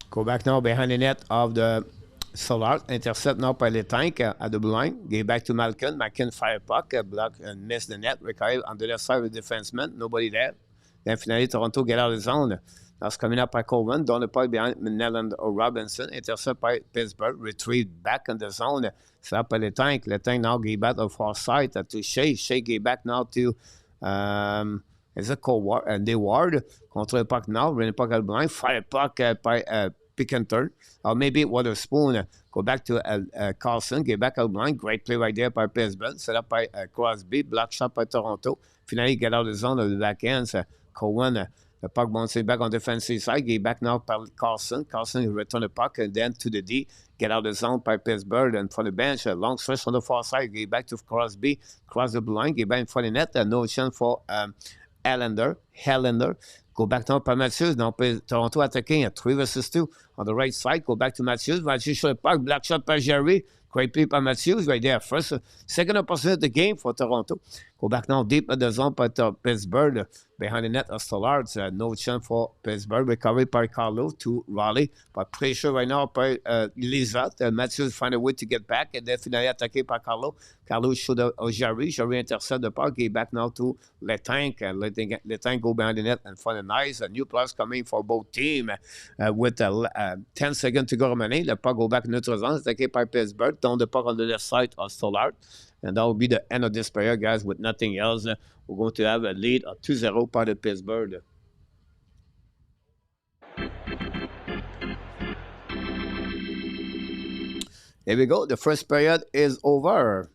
Go back now behind the net of the Stolarz. Intercept now by the tank at the blue line. Get back to Malkin. Malkin fire puck. Block and miss the net. Recoil on the left side of the defenseman. Nobody there. Then finally, Toronto get out of the zone. That's coming up by Coleman. Down the puck behind Nelland or Robinson. Intercept by Pittsburgh. Retrieve back in the zone. Set up by the tank. The tank now get back on far side to Shea. Shea get back now to... is it Cole and they Ward contre le puck now, running puck at the blind, fire puck by pick and turn, or maybe Waterspoon. Go back to Carlson, get back at the blind, great play right there by Pittsburgh, set up by Crosby, block shot by Toronto. Finally, get out of the zone of the back ends. Cohen, the puck bouncing back on the defensive side, get back now by Carlson. Carlson return the puck and then to the D, get out of the zone by Pittsburgh and for the bench, a long stretch on the far side, get back to Crosby, cross the blue line, get back in front of the net, no chance for Helander. Go back now by Matthews. Now Toronto attacking at 3 versus 2 on the right side. Go back to Matthews. Matthews shot the puck. Black shot by Jarry. Great play by Matthews right there. Second opportunity of the game for Toronto. Go back now deep at the zone by Pittsburgh. Behind the net of Stolarz. No chance for Pittsburgh. Recovery by Carlo to Raleigh. But pressure right now by Lisa. Matthews find a way to get back. And then finally attacked by Carlo. Carlo shoot Jarry. Jarry intercept the puck. Get back now to Letank. Letank go behind the net and find a nice new plus coming for both teams. With 10 seconds to go remaining. The puck go back in neutral zone. Attacked by Pittsburgh. Down the puck on the left side of Stolarz. And that will be the end of this period, guys, with nothing else. We're going to have a lead of 2-0 by the Pittsburgh. Here we go. The first period is over.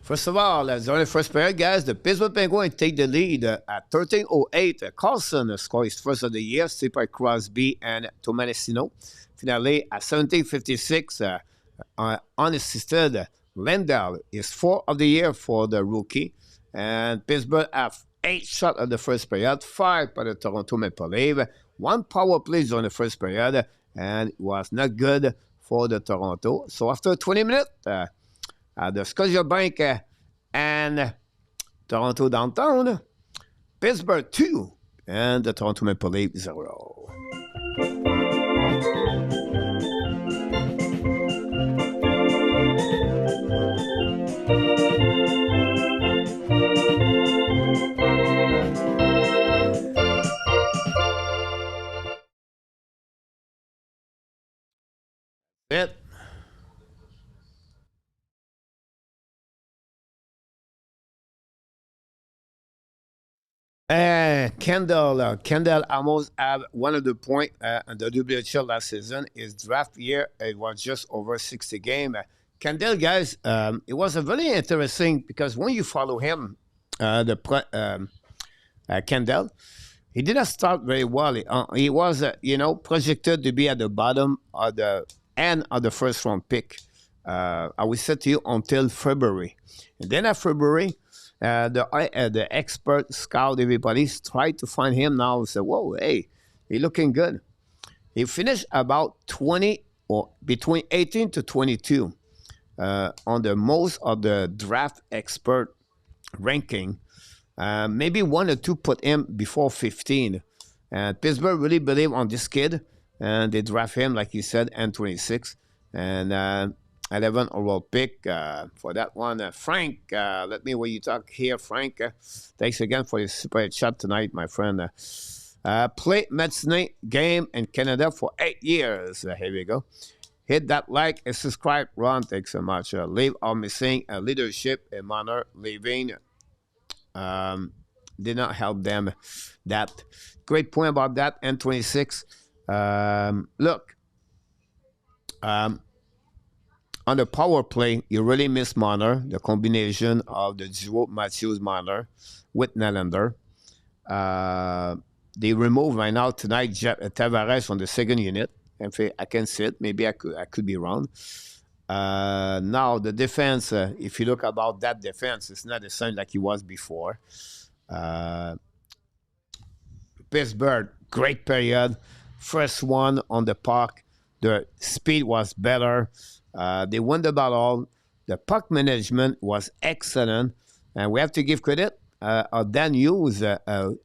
First of all, during the first period, guys, the Pittsburgh Penguins take the lead at 13:08. Carlson scores his first of the year, saved by Crosby and Tomasino. Finally, at 17:56, unassisted, Lendl is 4 of the year for the rookie. And Pittsburgh have 8 shots of the first period, 5 by the Toronto Maple Leafs. 1 power play during the first period, and it was not good for the Toronto. So after 20 minutes, the Scotiabank and Toronto downtown, Pittsburgh 2, and the Toronto Maple Leafs 0. It. Kendall almost have one of the points in the WHL last season. His draft year, it was just over 60 games. Kendall, guys, it was a very interesting because when you follow him, Kendall, he didn't start very well. He was, projected to be at the bottom of the end of the first round pick. I will say to you until February. And then at February, the expert scout, everybody tried to find him now and said, whoa, hey, he's looking good. He finished about 20 or between 18 to 22 on the most of the draft expert ranking. Maybe one or two put him before 15. And Pittsburgh really believe on this kid, and they draft him, like you said, N26. And 11 overall pick for that one. Frank, let me what you talk here, Frank. Thanks again for your super chat tonight, my friend. Play medicine game in Canada for 8 years. Here we go. Hit that like and subscribe. Ron, thanks so much. Leave or missing leadership and manner leaving. Did not help them. That great point about that. N26. Look, on the power play, you really miss Marner, the combination of the duo Matthews-Marner with Nylander. They remove right now tonight Tavares from the second unit. In fact, I can see it. Maybe I could be wrong. Now the defense, if you look about that defense, it's not the same like it was before. Pittsburgh, great period. First one on the puck. The speed was better. They won the battle. The puck management was excellent. And we have to give credit. Dan Hughes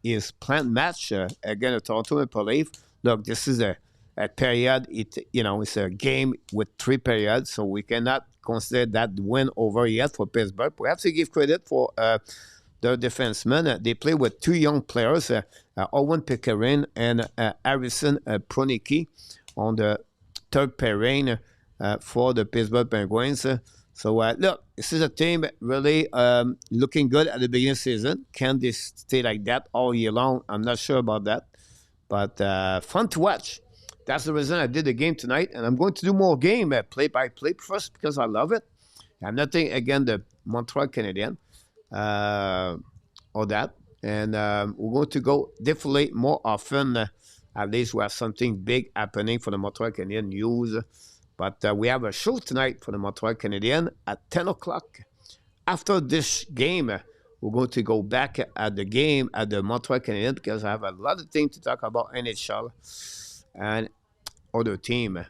is planned match against Toronto Maple Leafs. Look, this is a period. It's a game with 3 periods, so we cannot consider that win over yet for Pittsburgh. We have to give credit for their defensemen. They play with 2 young players, Owen Pickering and Harrison Pronicki on the third pairing for the Pittsburgh Penguins. So, look, this is a team really looking good at the beginning of the season. Can they stay like that all year long? I'm not sure about that. But fun to watch. That's the reason I did the game tonight. And I'm going to do more game play-by-play first because I love it. I have nothing against the Montreal Canadiens or that. And we're going to go definitely more often. At least we have something big happening for the Montreal Canadiens news. But we have a show tonight for the Montreal Canadiens at 10 o'clock. After this game, we're going to go back at the game at the Montreal Canadiens because I have a lot of things to talk about NHL and other team.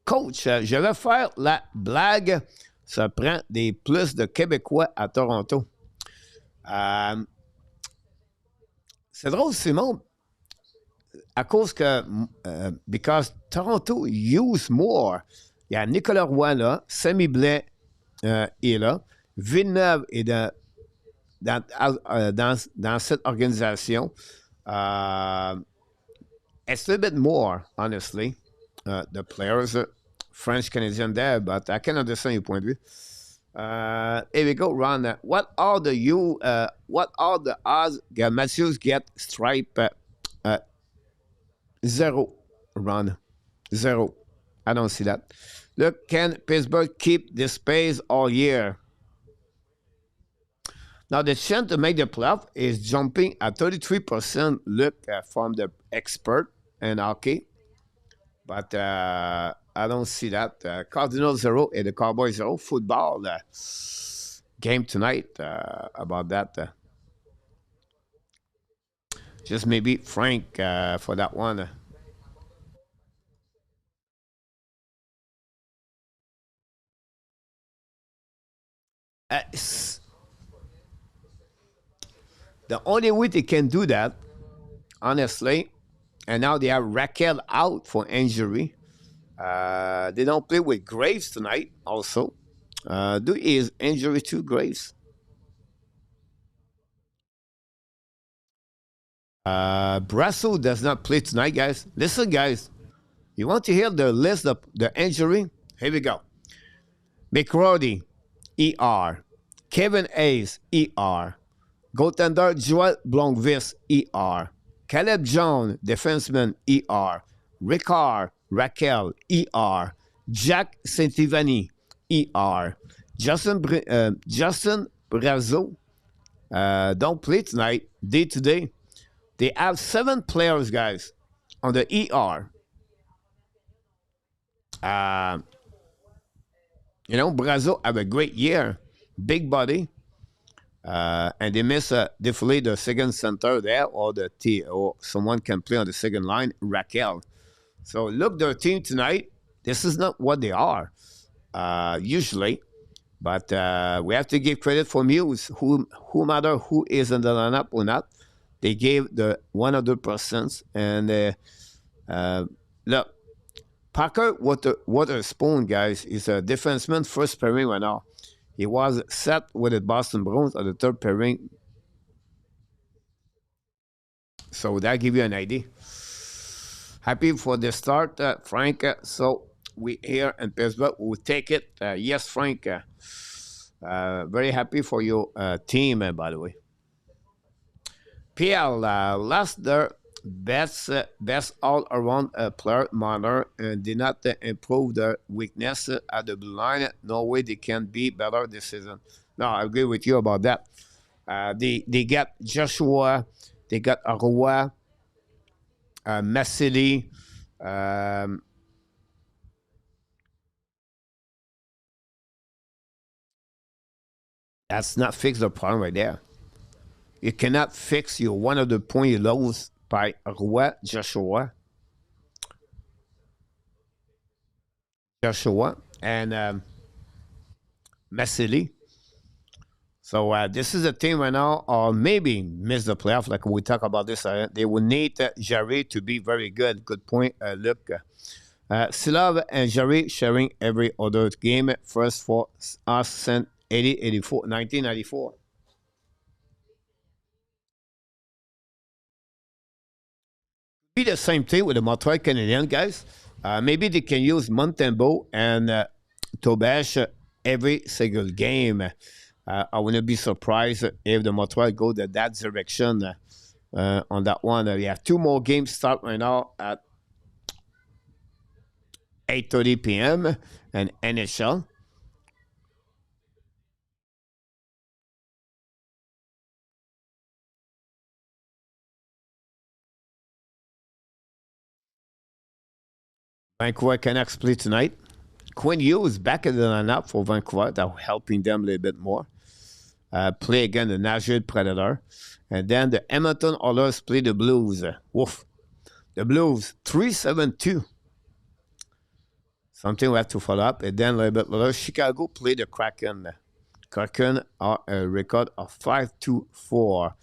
Coach, je vais faire la blague. Ça prend des plus de Québécois à Toronto. C'est drôle, Simon. À cause que, because Toronto use more. Il y a Nicolas Roy là, Samy Blais est là, Villeneuve est dans cette organisation. It's a little bit more, honestly. The players are French-Canadian there, but I can understand your point of view. Here we go, Ron. What are the odds that Matthews get stripe? 0, Ron. 0. I don't see that. Look, can Pittsburgh keep this pace all year? Now, the chance to make the playoff is jumping at 33%. Look from the expert in hockey. But I don't see that. Cardinals 0 and the Cowboys 0. Football game tonight about that. Just maybe Frank for that one. The only way they can do that, honestly, and now they have Raquel out for injury. They don't play with Graves tonight also. Is injury to Graves? Brasso does not play tonight, guys. Listen, guys. You want to hear the list of the injury? Here we go. McCrory, ER. Kevin Hayes, ER. Goaltender Joel Blomqvist, ER. Caleb Jones, defenseman, ER. Ricard, Raquel, ER. Jack Saint-Ivany, ER. Justin Brazo don't play tonight, day to day. They have 7 players, guys, on the ER. Brazo have a great year, big body, and they miss definitely the second center there, or or someone can play on the second line, Raquel. So look, their team tonight. This is not what they are usually, but we have to give credit for Muse. Who matter who is in the lineup or not, they gave the 100%. And look, Parker Waterspoon, guys, is a defenseman, first pairing right now. He was set with the Boston Bruins at the third pairing. So that give you an idea. Happy for the start, Frank. So we here in Pittsburgh will take it. Yes, Frank. Very happy for your team, by the way. PL lost their best all-around player manner and did not improve their weakness at the blue line. No way they can be better this season. No, I agree with you about that. They got Joshua, they got Aroa, Massili. That's not fix the problem right there. You cannot fix your one of the point you lose by Roy Joshua, and Massili. So this is a team right now, or maybe miss the playoff. Like we talk about this, they will need Jarry to be very good. Good point, Luke. Stolarz and Jarry sharing every other game. First for us since 1994. Be the same thing with the Montreal Canadiens, guys. Maybe they can use Montembeault and Tobash every single game. I wouldn't be surprised if the Montreal go that direction on that one. We have 2 more games start right now at 8:30 p.m. and NHL. Vancouver Canucks play tonight. Quinn Hughes back in the lineup for Vancouver. That helping them a little bit more. Play again the Nashville Predator. And then the Edmonton Oilers play the Blues. Woof. The Blues, 3-7-2. Something we have to follow up. And then a little bit later, Chicago play the Kraken. Kraken are a record of 5-2-4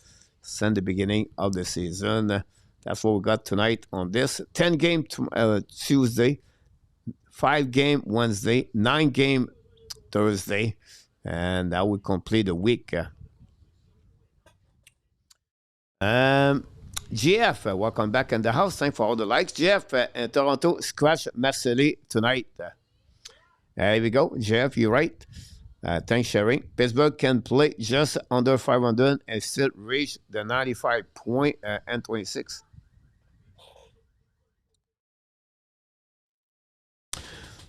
since the beginning of the season. That's what we got tonight on this. 10 game Tuesday, 5 game Wednesday, 9 game Thursday, and that will complete the week. GF, welcome back in the house. Thanks for all the likes. GF and Toronto scratch Massili tonight. There we go. GF, you're right. Thanks, sharing. Pittsburgh can play just under 500 and still reach the 95 point and 26.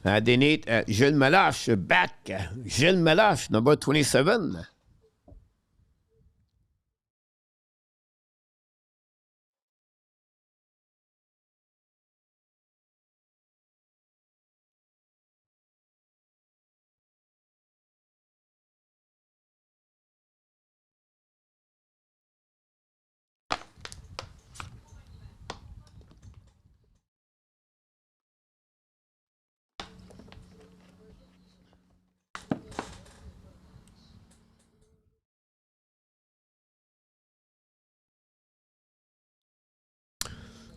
They need Gilles Melache back. Gilles Melache, number 27.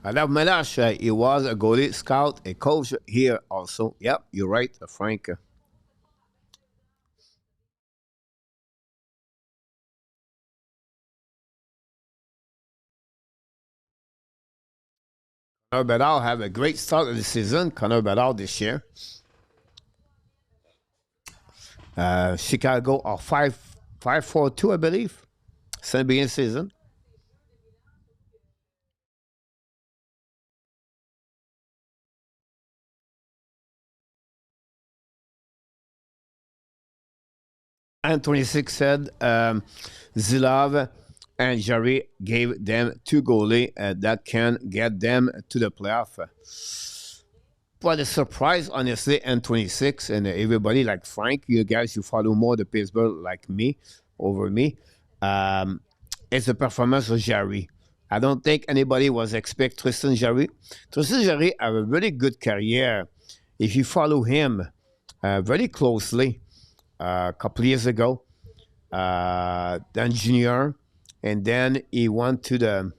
I love Melache. He was a goalie scout, a coach here also. Yep, you're right, Frank. Connor Bedard have a great start of the season. Connor Bedard this year. Chicago are 5-4-2, I believe, since the beginning of the season. And 26 said Zilov and Jarry gave them two goalies that can get them to the playoff. What a surprise, honestly, and 26 and everybody like Frank, you guys, you follow more the Pittsburgh like me, over me. Um, it's the performance of Jarry. I don't think anybody was expect Tristan Jarry. Tristan Jarry have a really good career. If you follow him very closely, a couple years ago, then junior, and then he went to the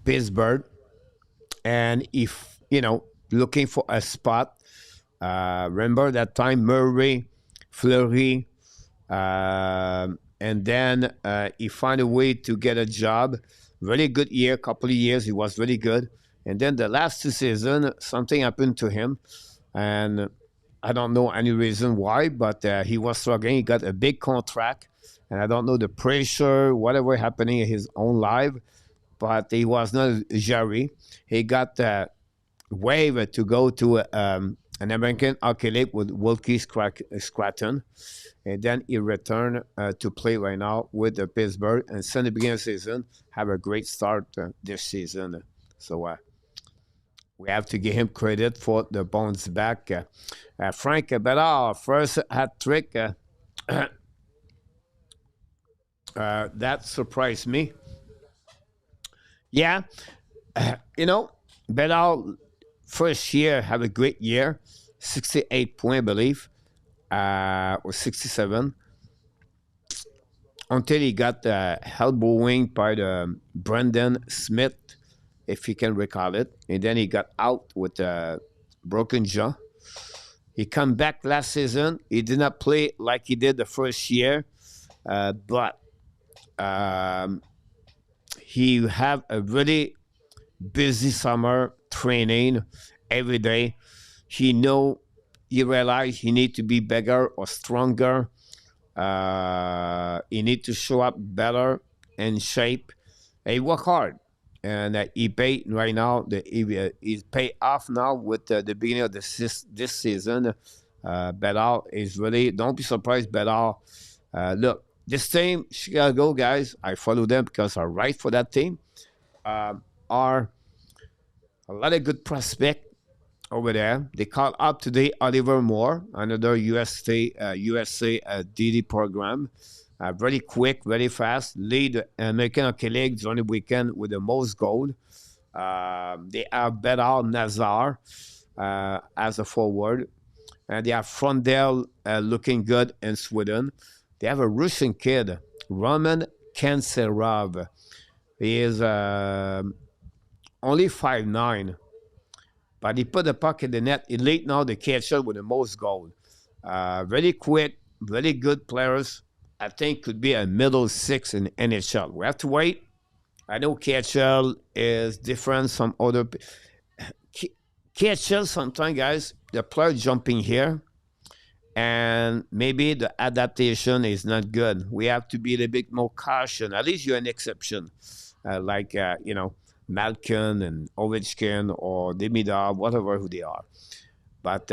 Pittsburgh, and if looking for a spot. Remember that time Murray, Fleury, and then he found a way to get a job. Really good year, couple of years, he was really good. And then the last two seasons, something happened to him, and I don't know any reason why, but he was struggling. He got a big contract, and I don't know the pressure, whatever happening in his own life, but he was not Jarry. He got waived to go to an American Hockey League with Wilkie Scranton, and then he returned to play right now with the Pittsburgh. And since the beginning of the season, have a great start this season. So we have to give him credit for the bounce back. Frank Bedard, first hat trick. That surprised me. Yeah, Bedard first year have a great year, 68 points, I believe, or 67, until he got elbowing by the Brendan Smith, if you can recall it, and then he got out with a broken jaw. He come back last season. He did not play like he did the first year, but he have a really busy summer training every day. He realized he need to be bigger or stronger. He need to show up better in shape. He work hard, and he pay right now. He's pay off now with the beginning of this season. Bedard is really, don't be surprised. Bedard, look, this team, Chicago guys, I follow them because I write for that team. Are a lot of good prospect over there. They call up today Oliver Moore, another USA DD program. Very quick, very fast. Lead the American Hockey League during the weekend with the most goal. They have Bedard Nazar as a forward. And they have Frondell looking good in Sweden. They have a Russian kid, Roman Kanserov. He is only 5'9", but he put the puck in the net. He lead now the KHL with the most goal. Very quick, very good players. I think could be a middle six in NHL. We have to wait. I know KHL is different from other. KHL sometimes, guys, the player jumping here, and maybe the adaptation is not good. We have to be a little bit more cautious. At least you're an exception, like Malkin and Ovechkin or Demidov, whatever who they are. But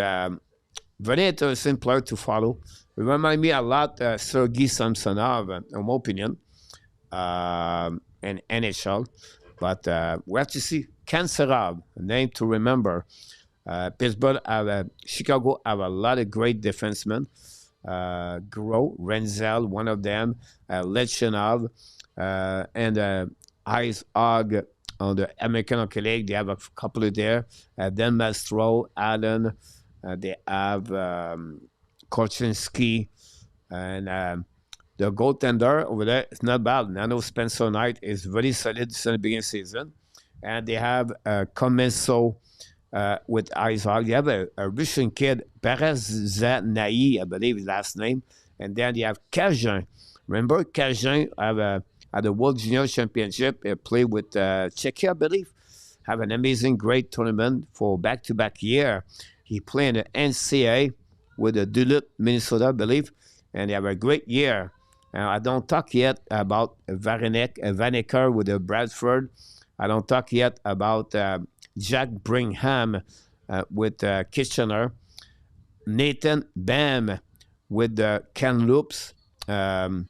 very interesting player to follow. Remind me a lot Sergei Samsonov, in my opinion, in NHL. But we have to see. Kanserov, a name to remember. Pittsburgh Chicago have a lot of great defensemen. Gros, Renzel, one of them, Lechenov, and Ice Hog on the American Hockey League. They have a couple of there. Then Mastro, Allen. They have Korchinski, and the goaltender over there is not bad. I know Spencer Knight is very solid since the beginning of the season. And they have Comenso with Isaac. They have a Russian kid, Berezanayi, I believe his last name. And then they have Cajun. Remember, Cajun at the World Junior Championship, played with Czechia, I believe. Have an amazing, great tournament for back-to-back year. He played in the NCAA with the Duluth, Minnesota, I believe. And they have a great year. I don't talk yet about Vaneker with the Bradford. I don't talk yet about Jack Brigham with Kitchener. Nathan Bam with the Kamloops. Have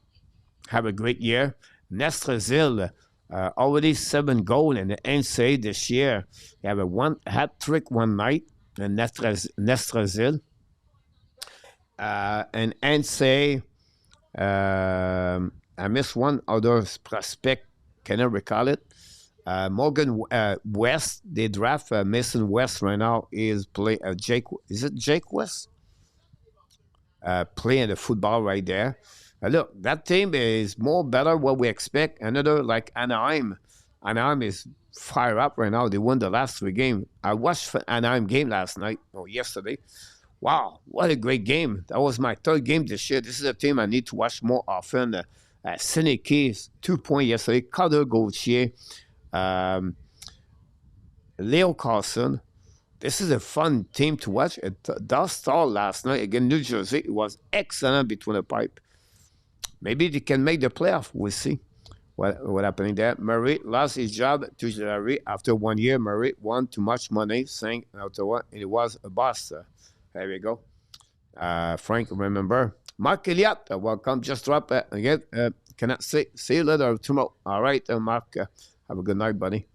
a great year. Nestrezil, already 7 goals in the NCAA this year. He have a one hat trick one night. And Nestrezil. And NCAA, I missed one other prospect. Cannot recall it. Morgan West, they draft Mason West right now. Is play Jake? Is it Jake West? Playing the football right there. Look, that team is more better what we expect. Another like Anaheim. Anaheim is fire up right now. They won the last 3 games. I watched Anaheim game last night or yesterday. Wow, what a great game. That was my 3rd game this year. This is a team I need to watch more often. Sidney Keys, 2 points yesterday. Cutter Gauthier. Leo Carlson. This is a fun team to watch. Dallas Star last night against New Jersey. It was excellent between the pipe. Maybe they can make the playoff. We'll see what happening there. Murray lost his job to Jarry after 1 year. Murray won too much money, saying Ottawa it was a bust. There we go. Frank, remember. Mark Elliott, welcome. Just drop again. Cannot see you later tomorrow. All right, Mark. Have a good night, buddy.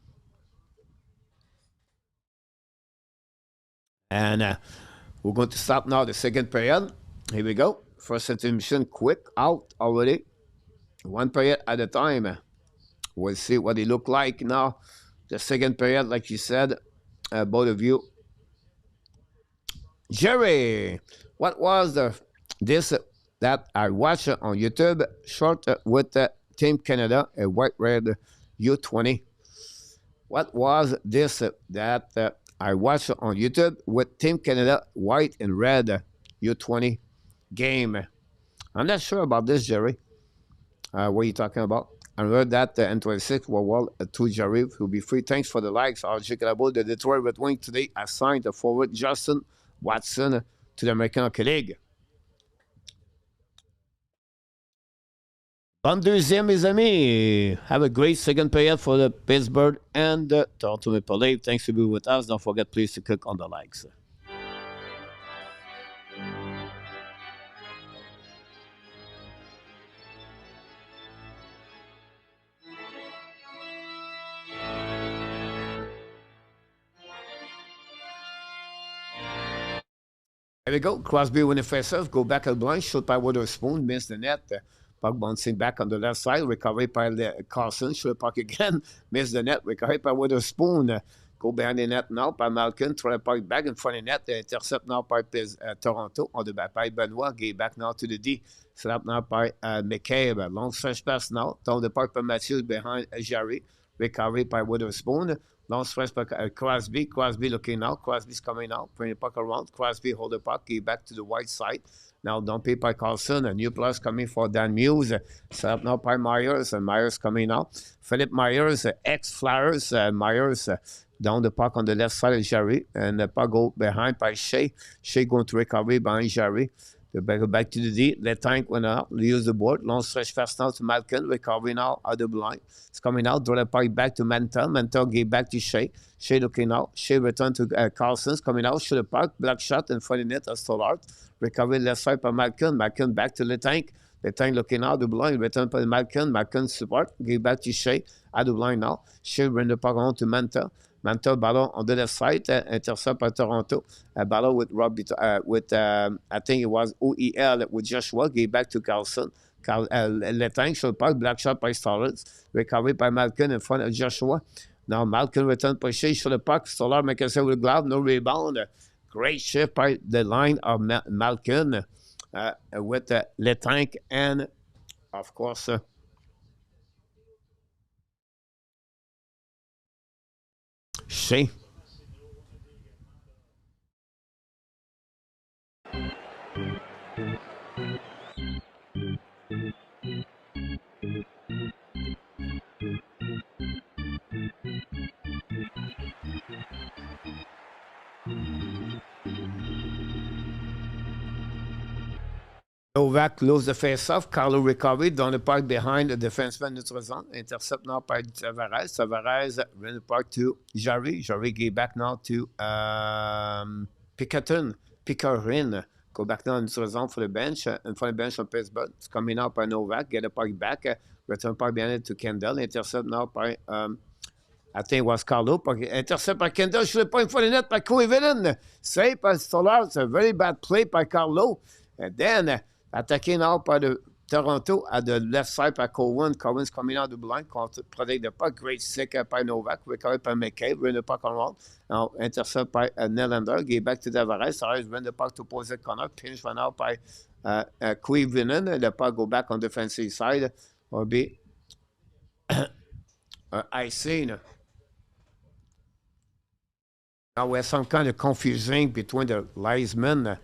And we're going to stop now the 2nd period. Here we go. First intermission, quick out already. 1 period at a time. We'll see what it look like now. The 2nd period, like you said, both of you. Jarry, what was this that I watched on YouTube? Short with Team Canada, a white red U20. What was this that I watched on YouTube with Team Canada, white and red U20 game? I'm not sure about this, Jarry. What are you talking about? I heard that N26 well to Jarry will be free. Thanks for the likes. I'll check it about the Detroit Red Wings today. Assigned the forward Justin Watson to the American Hockey League. Bonne deuxième, mes amis. Have a great 2nd period for the Pittsburgh and the Toronto Maple Leafs. Thanks for being with us. Don't forget, please, to click on the likes. There we go. Crosby winning face-off. Go back at the blind. Shot by Witherspoon. Missed the net. Puck bouncing back on the left side. Recovery by Carlson. Shoot the puck again. Missed the net. Recovery by Witherspoon. Go behind the net now by Malkin. Throw the puck back in front of the net. Intercept now by Toronto. On the back by Benoit. Get back now to the D. Set up now by McCabe. Long stretch pass now. Down the puck by Matthews behind Jarry. Recovery by Witherspoon. Long stretch by Crosby. Crosby looking out. Crosby's coming out. Bring the puck around. Crosby hold the puck. Get back to the white side. Now dumped by Carlson. A new plus coming for Dan Muse. Set up now by Myers. And Myers coming out. Philip Myers, ex-Flyers. Myers down the puck on the left side of Jarry. And the puck go behind by Shea. Shea going to recovery behind Jarry. They back to the D. The tank went out. Use the board. Long stretch fast now to Malkin. Recovery now out of the line. It's coming out. Draw the puck back to Mantel. Mantel gave back to Shea. Shea looking out. Shea return to Carlson's coming out. Shoot the puck. Black shot in front of the net of Stolarz. Recovery left side by Malkin. Malkin back to the tank. The tank looking out of the blind. Return by Malkin. Malkin support. Give back to Shea. Out of the line now. Shea bring the puck on to Mantel. Mantel ballon on the left side, intercept by Toronto. Ballon with Robbie, I think it was OEL with Joshua. Gave back to Carlson. Letang shot puck, black shot by Stolarz. Recovery by Malkin in front of Joshua. Now Malkin return by Shea, shot the puck. Stolarz make a save with glove, no rebound. Great shift by the line of Malkin with Letang and, of course, Shea. Novak lose the face-off. Carlo recovery down the park behind the defenseman neutral zone. Intercept now by Tavares. Tavares run the park to Jarry. Jarry get back now to Picarin. Go back now in neutral zone for the bench. In front of the bench on Pittsburgh. It's coming out by Novak. Get the park back. Return park behind it to Kendall. Intercept now by I think it was Carlo. Intercept by Kendall. Should have point for the net by Koivunen. Save by Stolarz. It's a very bad play by Carlo. And then attaqué now par de Toronto à the left side par Cowan. Cowan's coming out of the blind, protect the puck. Great stick by Novak, recovered by McCabe, run the puck around. Now intercept by Nylander, get back to Tavares. Tavares run the puck to opposite corner. Pinch run out by Koivunen. The puck go back on defensive side. Will be icing. Now we have some kind of confusion between the linesmen.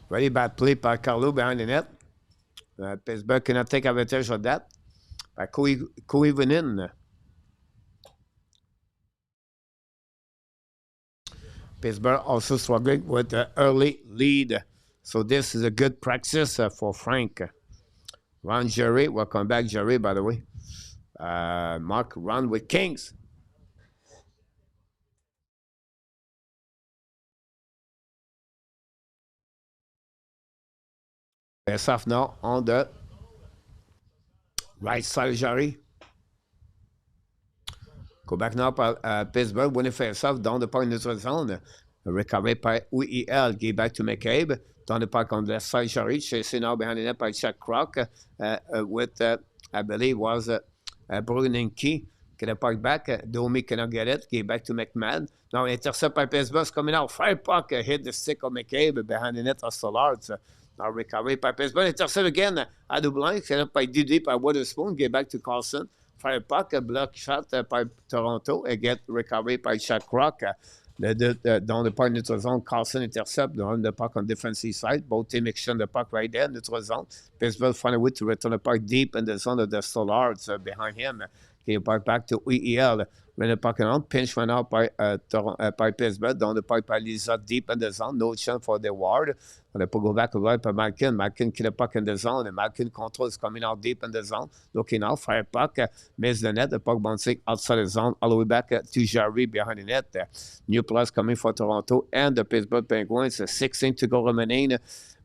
Very bad play by Carlo behind the net. Pittsburgh cannot take advantage of that. By Koivunen. Pittsburgh also struggling with the early lead. So this is a good practice for Frank. Run Jarry. Welcome back, Jarry, by the way. Mark run with Kings. Face off now on the right side of Jarry. Go back now by Pittsburgh. Winning face off down the park neutral zone. Recovered by UEL. Get back to McCabe. Down the park on the left side, Jarry. Chasing now behind the net by Chuck Croc. With, I believe, was Bruninki. Get the puck back. Domi cannot get it. Get back to McMahon. Now intercept by Pittsburgh coming out. Fire puck. Hit the stick of McCabe behind the net of Stolarz. Now recovery by Pittsburgh. Intercept again. À Dublin. Set up by Didi by Witherspoon. Get back to Carlson. Fire puck. Block shot by Toronto. And get recovery by Chuck Croc. Dans le parc neutral zone, Carlson intercept dans the puck on defensive side. Both teams exchange the puck right there, neutral zone. Pittsburgh find a way to return the puck deep in the zone of the Stolarz behind him. Get the puck back to EEL. When the puck around, pinch went out by Pittsburgh. Down the puck by Lisa deep in the zone. No chance for the Ward. On the puck go back right by Malkin. Malkin kill the puck in the zone. And Malkin control is coming out deep in the zone. Looking out, fire puck. Miss the net. The puck bouncing outside the zone. All the way back to Jarry behind the net. New plus coming for Toronto and the Pittsburgh Penguins. 16 to go remaining.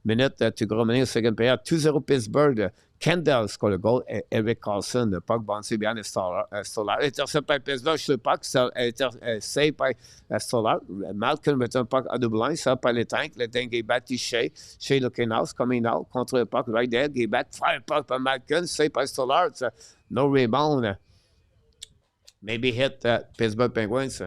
Minute to go remaining. Second period. 2-0 Pittsburgh. Kendall scored a goal. Eric Carlson, the puck bouncing behind the Stolarz. Intercept by Pittsburgh. Le puck, saved by Stolarz. Malkin return puck à Dublin. Saved by Le Tank. Le Tank get back to Shea. Shea looking out, coming out. Contre the puck right there. Get back. Fire puck by Malkin. Saved by Stolarz. No rebound. Maybe hit Pittsburgh Penguins.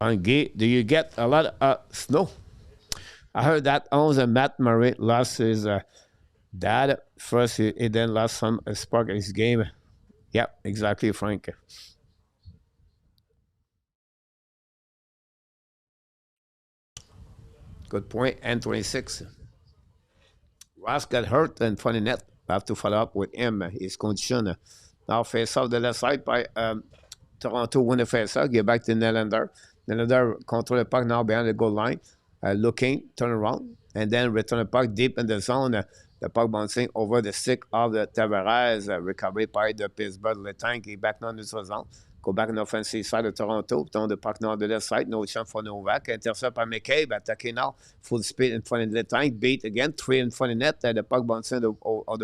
Do you get a lot of snow? I heard that owns Matt Murray lost his dad first. He then lost some spark in his game. Yeah, exactly, Frank. Good point. And 26. Ross got hurt in front of net. I have to follow up with him. His condition. Now face off the left side by Toronto win the face off. Get back to Nylander. Nylander control the puck now behind the goal line. Looking, turn around, and then return the puck deep in the zone. The puck bouncing over the stick of the Tavares. Recovery by the Pittsburgh. Le Tank is back now in the zone. Go back on the offensive side of Toronto. Down the puck now on the left side. No chance for Novak. Intercept by McCabe. Attacking now. Full speed in front of the tank. Beat again. 3 in front of net. The puck bouncing on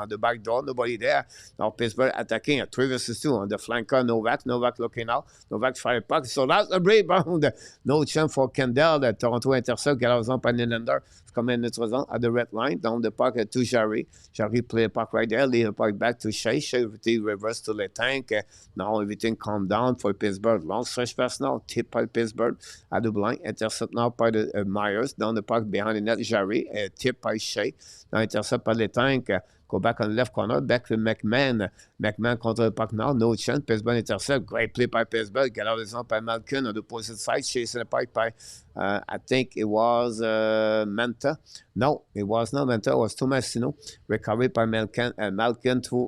the back door. Nobody there. Now Pittsburgh attacking. 3 versus 2 on the flanker. Novak. Novak looking out. Novak fire puck. So that's a rebound. No chance for Kendall. Toronto intercept. Galazon by Nylander. Coming in the zone at the red line. Down the puck to Jarry. Jarry play the puck right there. Lead the puck back to Shea. Shea reverse to the tank. Now everything calm down for Pittsburgh. Long stretch pass now. Tip by Pittsburgh. À Dublin. Intercept now by the Myers. Down the puck behind the net. Jarry. Tip by Shea. Now intercept by the tank. Go back on the left corner. Back to McMahon. McMahon contre le puck now. No chance. Pittsburgh intercept. Great play by Pittsburgh. Get out of the zone by Malkin on the opposite side. Chasing the puck by, I think it was Manta. No, it was not Manta. It was Tomasino. Recovered by Malkin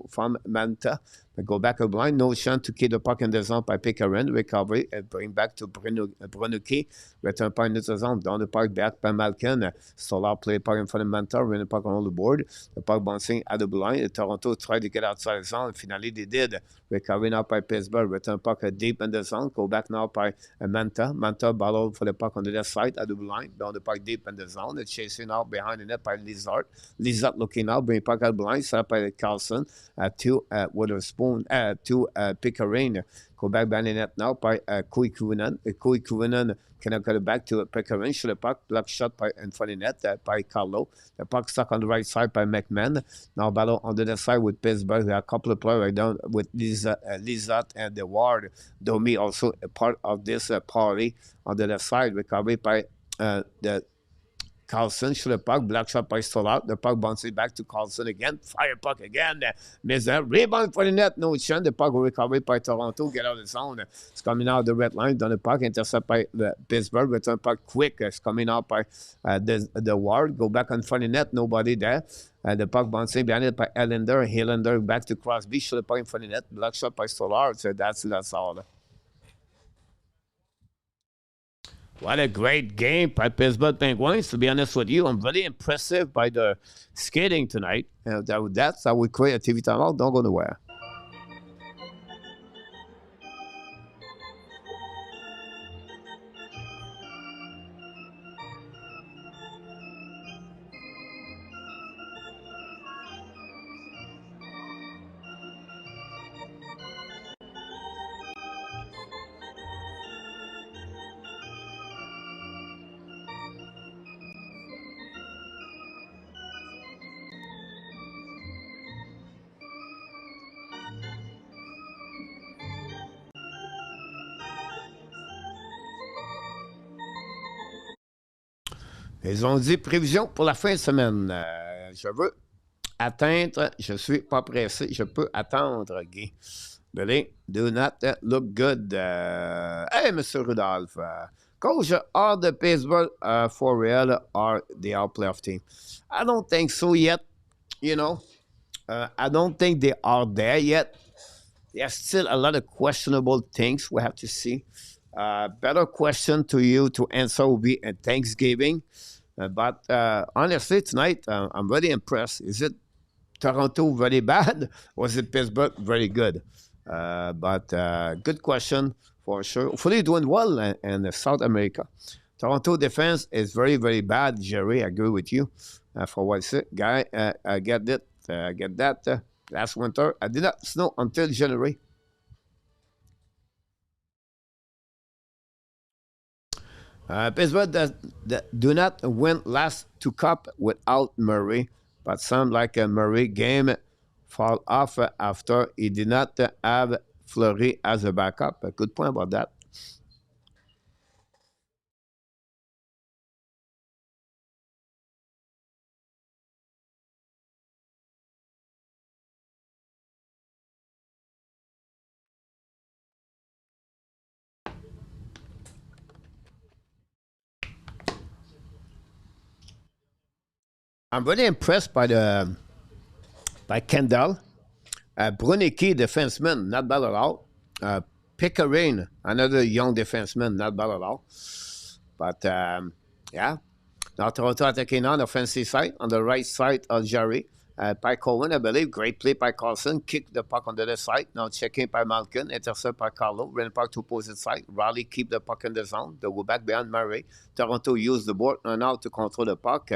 from Manta. Go back a blind. No chance to keep the puck in the zone by Pickering. Recovery. And bring back to Brunuki. Return puck in the zone. Down the puck back by Malkin. Stolarz play puck in front of Manta. Win the puck on the board. The puck bouncing at the blind. Toronto tried to get outside the zone. Finally, they did. Recovery now by Pittsburgh. Return puck deep in the zone. Go back now by Manta. Manta battle for the puck on the left side at the blind. Down the puck deep in the zone. It's chasing out behind the net by Lizard. Lizard looking out. Bring puck at the blind. Set up by Carlson. To Witherspoon. To Pickering. Go back behind the net now by Koivunen. Koivunen cannot get it back to Pickering. Shoot the puck. Block shot by in front of the net by Carlo. The puck stuck on the right side by McMahon. Now battle on the left side with Pittsburgh. There are a couple of players right down with Lizard and the Ward. Domi also a part of this party on the left side. Recovery by the Carlson. Shoot the puck. Black shot by Stolarz. The puck bounces back to Carlson again. Fire puck again. Miss that. Rebound for the net. No chance. The puck will recover by Toronto. Get out of the zone. It's coming out of the red line. Down the puck. Intercept by Pittsburgh. Return puck quick. It's coming out by the Ward. Go back in front of the net. Nobody there. The puck bouncing behind it by Ellender. Helander back to Crosby. Shoot the puck in front of the net. Black shot by Stolarz. So that's all. What a great game by Pittsburgh Penguins. To be honest with you, I'm really impressive by the skating tonight. That's how we create a TV timeout. Don't go nowhere. Ils ont dit prévision pour la fin de semaine. Je veux atteindre, je suis pas pressé, je peux attendre, Guy. Billy, do not look good. Hey, Mr. Rudolph. Coach, are the Pittsburgh for real or they are playoff team? I don't think so yet. You know, I don't think they are there yet. There's still a lot of questionable things we have to see. Better question to you to answer will be at Thanksgiving. But honestly, tonight, I'm really impressed. Is it Toronto very bad or is it Pittsburgh very good? But good question for sure. Hopefully doing well in South America. Toronto defense is very, very bad, Jarry. I agree with you. For what's it, guy, I get it. I get that. Last winter, I did not snow until January. Pittsburgh do not win last two cup without Murray, but some like a Murray game fall off after he did not have Fleury as a backup. A good point about that. I'm really impressed by Kendall. Brunicki, defenseman, not bad at all. Pickering, another young defenseman, not bad at all. But, yeah. Now Toronto attacking on the offensive side, on the right side of Jarry. By Cohen, I believe. Great play by Carlson. Kick the puck on the left side. Now checking by Malkin. Intercept by Carlo. Run puck to opposite side. Raleigh keep the puck in the zone. They go back behind Murray. Toronto use the board now to control the puck.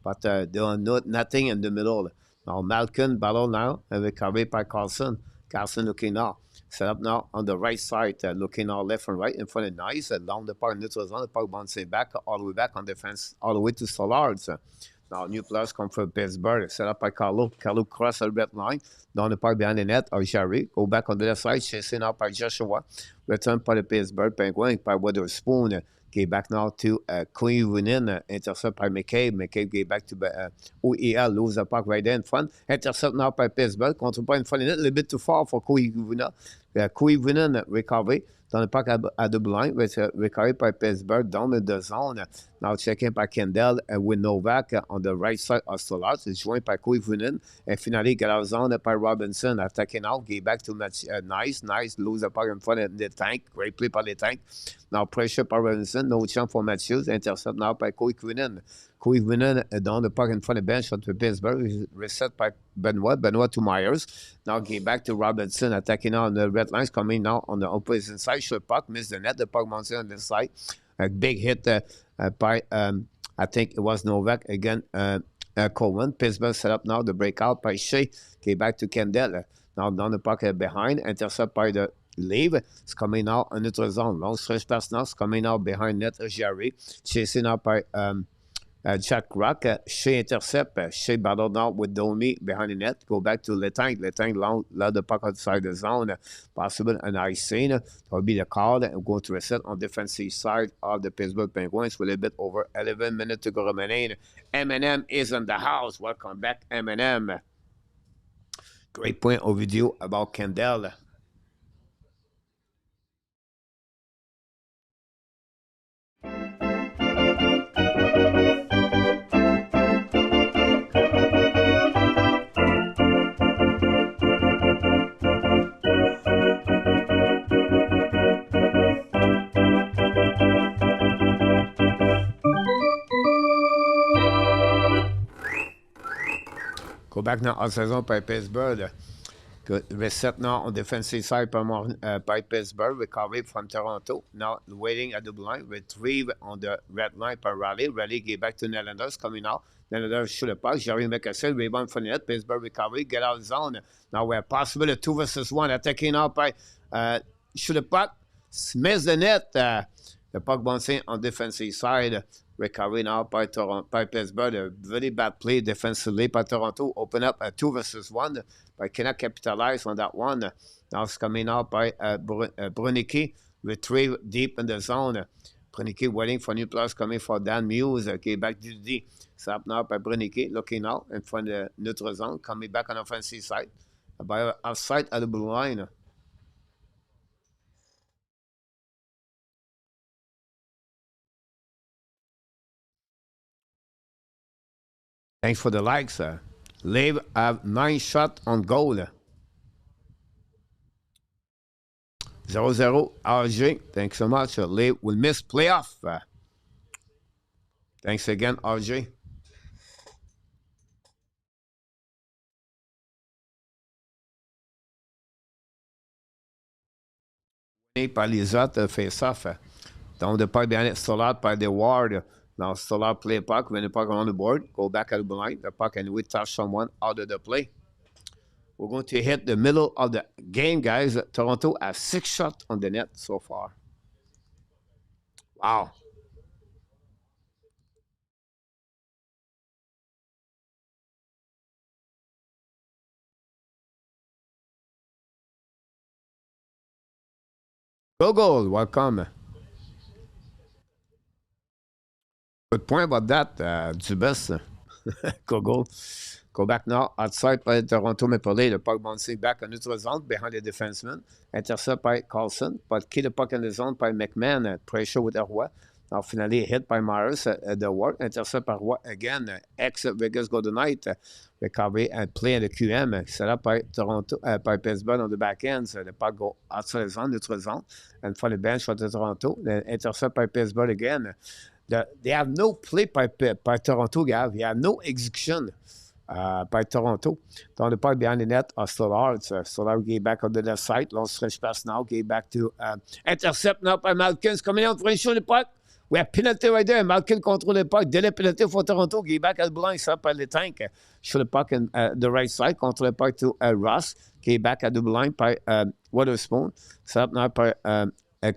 But they are nothing in the middle. Now Malkin battle now. Recovered by Carlson. Carlson looking now. Set up now on the right side. Looking now left and right in front of Nice. Down the puck. Neutral zone. The puck bouncing back. All the way back on defense. All the way to Stolarz. Now, new players come from Pittsburgh. Set up by Carlo. Carlo cross the red line. Down the park behind the net. Or Jarry. Go back on the left side. Chasing out by Joshua. Return by the Pittsburgh Penguins by Witherspoon. Get back now to Koivunen, intercept by McCabe. McCabe get back to OEL, lose the puck right there in front. Intercept now by Pittsburgh. Control pas in front of it, a little bit too far for Koivunen. Koivunen recovery. Dans le puck à double line, recovery by Pittsburgh down in the zone. Now checking by Kendall with Novak on the right side of Stolarz. It's joined by Koivunen. And finally, get out of zone by Robinson. Attacking out, get back to nice, lose the puck in front of the tank. Great play by the tank. Now pressure by Robinson. No chance for Matthews. Intercept now by Koivunen. Koivunen down the puck in front of the bench shot to Pittsburgh. Reset by Benoit. Benoit to Myers. Now get back to Robinson. Attacking on the red lines. Coming now on the opposite side. Short puck. Miss the net. The puck mounts on the side. A big hit by, I think it was Novak. Again, Coleman. Pittsburgh set up now the breakout by Shea. Get back to Kendall. Now down the puck behind. Intercept by the leave. It's coming out in neutral zone. Long stretch pass now. It's coming out behind net. Jarry. Chasing out by Jack Rock. Shea intercept. Shea battled out with Domi behind the net. Go back to Letang. Letang let the puck outside the zone. Possible an ice scene. That will be the call. And go to reset on defensive side of the Pittsburgh Penguins with a bit over 11 minutes to go remaining. M&M is in the house. Welcome back, M&M. Great point of video about Kendall. Go back now en saison par Pittsburgh. Reset now on defensive side by Pittsburgh. Recovery from Toronto. Now waiting at the line. Retrieve on the red line by Raleigh. Raleigh get back to Netherlands coming out. Netherlands shoot the puck. Jarry make a save. Rebound from the net. Pittsburgh recovery. Get out of zone. Now we're possible a 2 versus 1. Attacking out by shoot the puck. Miss the net. The puck bouncing on defensive side. Recovery now by Pittsburgh. A very bad play defensively by Toronto. Open up a 2 versus 1. But cannot capitalize on that one. Now it's coming out by Brunicki. Retrieve deep in the zone. Brunicki waiting for new players coming for Dan Muse. Okay, back to the D. Set up now by Brunicki. Looking out in front of the neutral zone. Coming back on offensive side. By outside at the blue line. Thanks for the likes. Live have 9 shots on goal. 0-0 RJ. Thanks so much. Live will miss playoff. Thanks again, RJ. Par les autres face-off. Donc, the puck behind it, Stolarz by the Ward. Now, Stolarz play puck. When the puck on the board, go back at the line. The puck and we touch someone out of the play. We're going to hit the middle of the game, guys. Toronto has 6 shots on the net so far. Wow. Go goal, welcome. Good point about that, Dubas. Go goal. Go back now, outside by Toronto Maple Leafs. The puck bouncing back on neutral zone behind the defenseman. Intercept by Carlson, but keep the puck in the zone by McMahon. Pressure with Roy. Now finally hit by Myers at the work. Intercept by Roy again. Exit Vegas Golden Knight. Recovery and play in the QM. Set up by Toronto, by Pittsburgh on the back end. So the puck go outside the zone, neutral zone. And for the bench for the Toronto. Then intercept by Pittsburgh again. They have no play by Toronto, guys. They have no execution. By Toronto. Dans le puck behind the net of Stolarz. Stolarz get back on the left side. Long stretch pass now. Get back to intercept now by Malkin. It's coming out. Frenchy the puck. We have penalty right there. Malkin control the puck. Délai penalty for Toronto. Get back at the blind. Set up by the tank. Shoot the puck on the right side. Control the puck to Ross. Get back at the blind by Witherspoon. Set up now by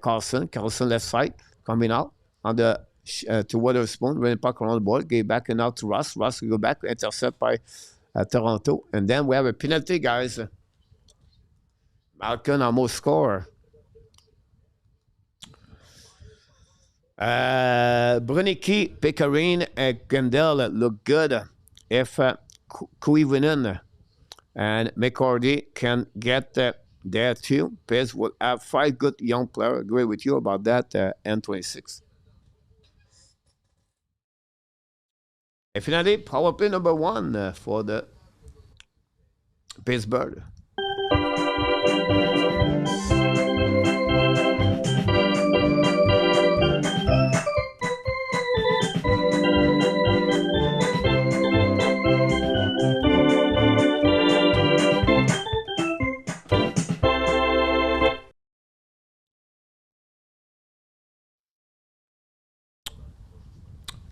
Carlson. Carlson left side. Coming out on the to Witherspoon, when the puck around the board, get back and out to Ross. Ross will go back, intercept by Toronto. And then we have a penalty, guys. Malkin almost score. Brunicky, Pickering, and Kendall look good. If Kuivinen and McCarty can get there too, Piz will have 5 good young players. Agree with you about that, N26. And finally, power play number 1 for the Pittsburgh.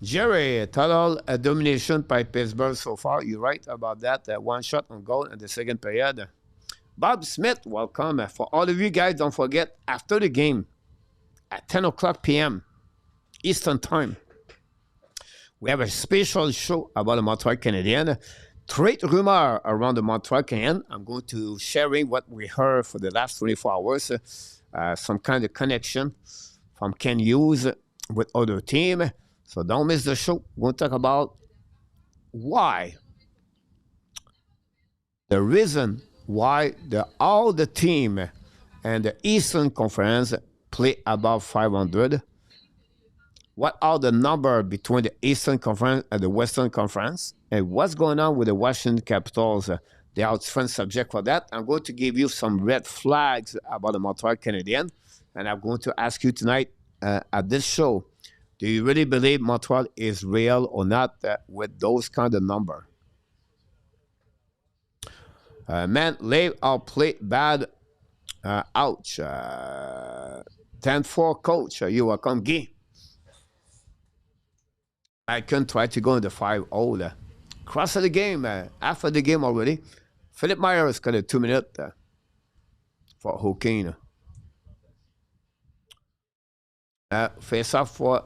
Jarry, total domination by Pittsburgh so far. You're right about that. 1 shot on goal in the second period. Bob Smith, welcome. For all of you guys, don't forget, after the game, at 10 o'clock p.m. Eastern Time, we have a special show about the Montreal Canadiens. Trade rumor around the Montreal Canadiens. I'm going to sharing what we heard for the last 24 hours. Some kind of connection from Ken Hughes with other team. So don't miss the show. We're going to talk about why. The reason why all the team and the Eastern Conference play above 500. What are the numbers between the Eastern Conference and the Western Conference? And what's going on with the Washington Capitals? They are different subject for that. I'm going to give you some red flags about the Montreal Canadiens. And I'm going to ask you tonight at this show, do you really believe Montreal is real or not with those kind of numbers? Man, Lave or play bad. Ouch. 10-4 coach. You welcome, Guy. I can try to go in the 5-0. Cross of the game. After the game already. Philip Myers got a 2 minute for Hawking. Face off for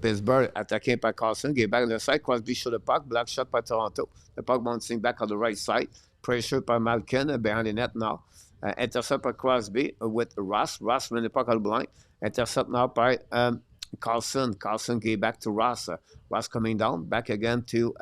Pittsburgh, attacking by Carlson. Get back on the side. Crosby shot the puck. Black shot by Toronto. The puck bouncing back on the right side. Pressure by Malkin behind the net now. Intercept by Crosby with Ross. Ross running the puck out of the line. Intercept now by Carlson. Carlson gave back to Ross. Ross coming down. Back again to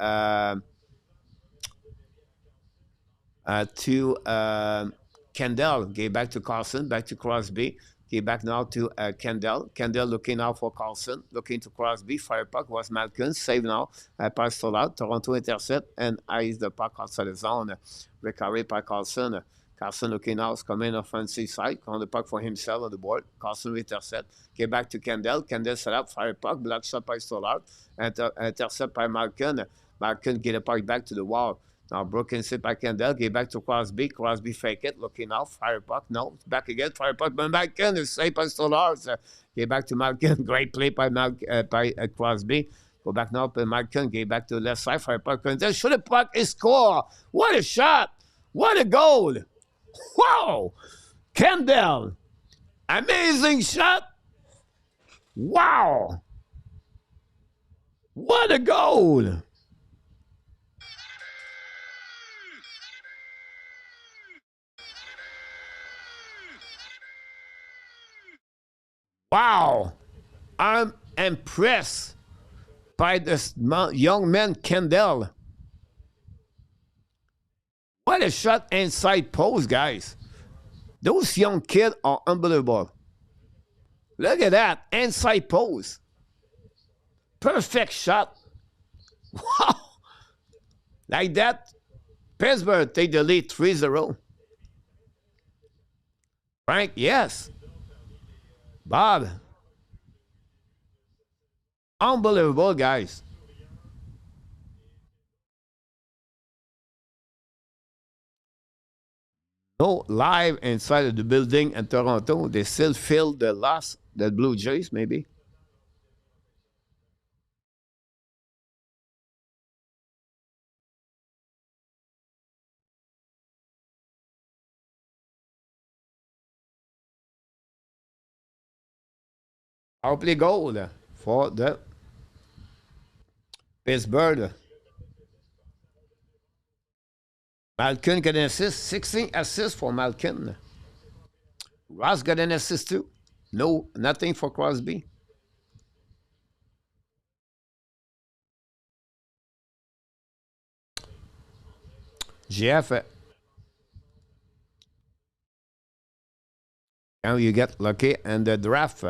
Kendall. Gave back to Carlson. Back to Crosby. Gave back now to Kendall. Kendall looking now for Carlson. Looking to Crosby. Fire puck was Malkin. Save now by Stolarz. Toronto intercept and ice the puck outside the zone. Recovery by Carlson. Carlson looking now is coming offensive side. On the puck for himself on the board. Carlson intercept. Get back to Kendall. Kendall set up. Fire puck. Block shot by Stolarz. Intercept by Malkin. Malkin get the puck back to the wall. Now broken sit by Kendall. Get back to Crosby. Crosby fake it. Looking out. Fire puck. No. Back again. Fire puck by Malkin. It's saved by Stolarz. Get back to Malkin. Great play by Crosby. Go back now to Malkin. Get back to the left side. Fire puck. Kendall. Shoot the puck. Is score. What a shot. What a goal. Wow. Kendall. Amazing shot. Wow. What a goal. Wow, I'm impressed by this young man, Kendall. What a shot inside post, guys. Those young kids are unbelievable. Look at that, inside post. Perfect shot. Wow. Like that, Pittsburgh take the lead 3-0. Frank, yes. Bob. Unbelievable, guys. No live inside of the building in Toronto. They still feel the loss, the Blue Jays, maybe. Power play goal for the Pittsburgh. Malkin got an assist, 16 assists for Malkin. Ross got an assist too. No, nothing for Crosby. GF, and you get lucky and the draft.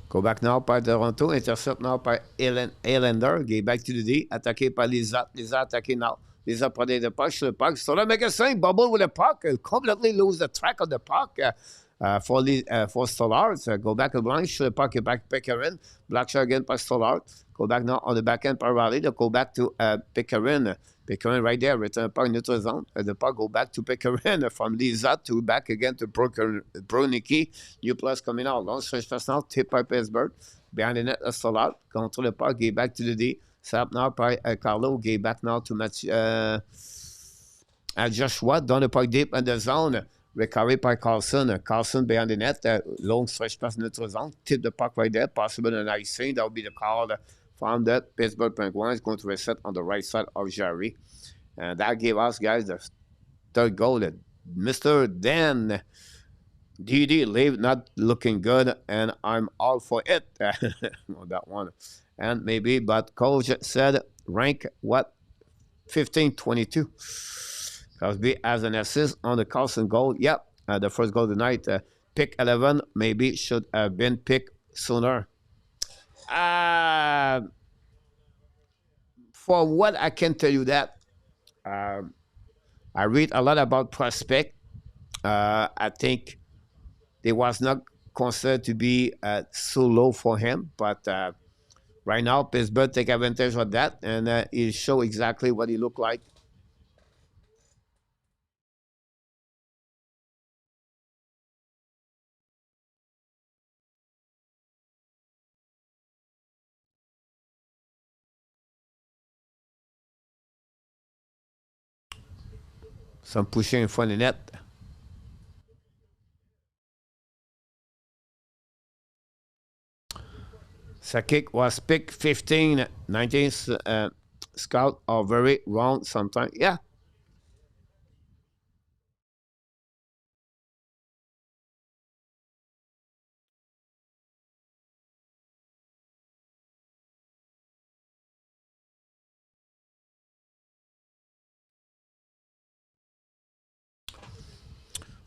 Go back now par Toronto, intercept now par Elander, qui est back to the D, attaqué par Lisa attaqué now. Lisa prenait the puck sur le puck. Stolarz make a save, bubble with the puck, completely lose the track of the puck. For Stolarz, go back a blind, sur le puck, back Pickering, black shot again by Stolarz. Go back now on the back end by Riley, go back to Pickering. Pickering right there, return puck neutral zone. The puck go back to Pickering from Lisa to back again to Bronicky. New plus coming out. Long stretch pass now, tip by Pittsburgh. Behind the net, Stolarz. Control the puck, get back to the D. Set up now by Carlo, get back now to match Joshua. Down the puck deep in the zone. Recovery by Carlson. Carlson behind the net. Long stretch pass neutral zone. Tip the puck right there. Possible an icing. That would be the call from the Pittsburgh Penguins. Going to reset on the right side of Jarry. And that gave us, guys, the third goal. That Mr. Dan DD leave not looking good, and I'm all for it on that one. And maybe, but coach said rank what 15-22. Crosby has an assist on the Carlson goal. Yep, the first goal tonight. Pick 11 maybe should have been picked sooner. For what I can tell you that I read a lot about prospect. I think they was not considered to be so low for him, but right now Pittsburgh take advantage of that, and he show exactly what he looked like. Some pushing in front of the net. Sakic was picked 15, 19 scout are very wrong sometimes. Yeah.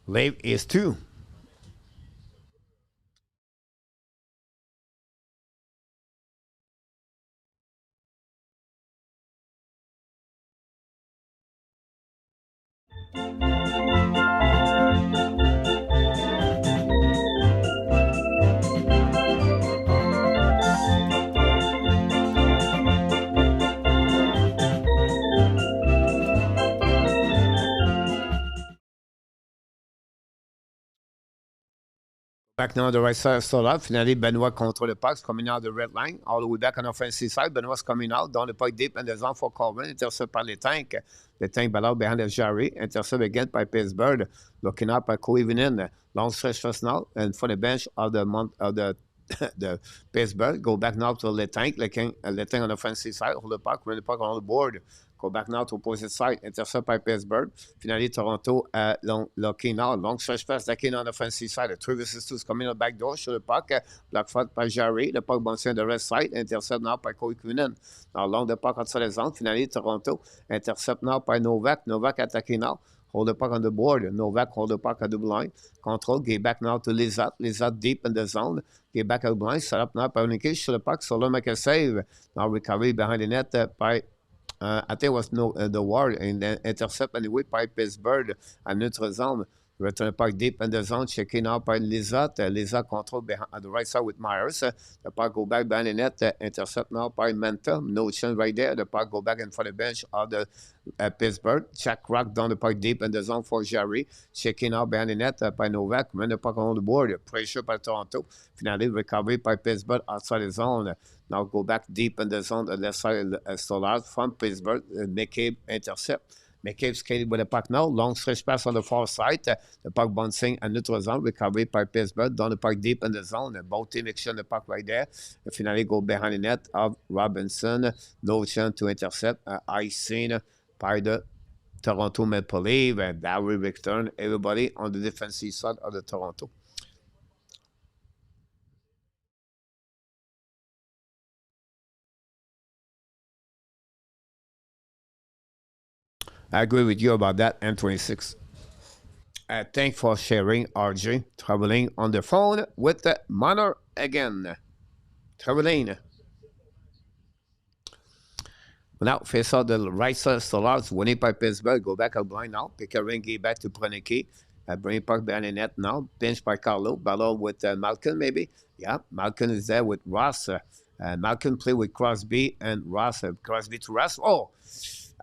Lave is 2. Back now on the right side of Stolarz. Finally, Benoit control the puck, coming out the red line. All the way back on the offensive side. Benoit's coming out. Down the puck deep in the zone for Colvin. Intercept by the tank. The tank ball out behind the Jarry. Intercept again by Pittsburgh. Looking up by Koivunen. Long stretch first now. And for the bench of the the Pittsburgh. Go back now to the tank. Letting on the offensive side. Hold the puck. Run the puck on the board. Go back now to opposite side. Intercept by Pittsburgh. Finally, Toronto looking now. Long stretch pass. Looking on the offensive side. The 3 versus 2 is coming out back door. Show the puck. Block foot by Jarry. The puck bouncing on the right side. Intercept now by Koivunen. Now, long the puck outside the zone. Finally, Toronto. Intercept now by Novak. Novak attacking now. Hold the puck on the board. Novak hold the puck at the blind. Control. Get back now to Lizat. Lizat deep in the zone. Get back at the blind. Set up now by Unique. Show the puck. Stolarz make a save. Now recovery behind the net by I think it was the war and then intercept anyway by Pittsburgh à neutral zone. Return puck deep in the zone, checking out by Lizat. Lizat control behind, at the right side with Myers. The puck go back behind the net, intercept now by Manta. No chance right there. The puck go back in for the bench of the Pittsburgh. Jack Rock down the puck deep in the zone for Jarry. Checking out behind the net by Novak. Run the puck on the board. Pressure by Toronto. Finally, recovery by Pittsburgh outside the zone. Now go back deep in the zone, the left side of Stolarz from Pittsburgh. McCabe intercept. McCabe skated with the puck now. Long stretch pass on the far side. The puck bouncing at neutral zone. Recovery by Pittsburgh. Down the puck deep in the zone. Both teams exchange the puck right there. And finally go behind the net of Robinson. No chance to intercept. Icing by the Toronto Maple Leafs. And that will return everybody on the defensive side of the Toronto. I agree with you about that, M26. Thanks for sharing, RJ. Traveling on the phone with the Manor again. Traveling. Now, face out the right side of Stolarz, winning by Pittsburgh. Go back out blind now. Pickering get back to Pronicki. Bring Park behind the net now. Pinch by Carlo. Battle with Malkin, maybe. Yeah, Malkin is there with Ross. Malkin play with Crosby and Ross. Crosby to Ross. Oh!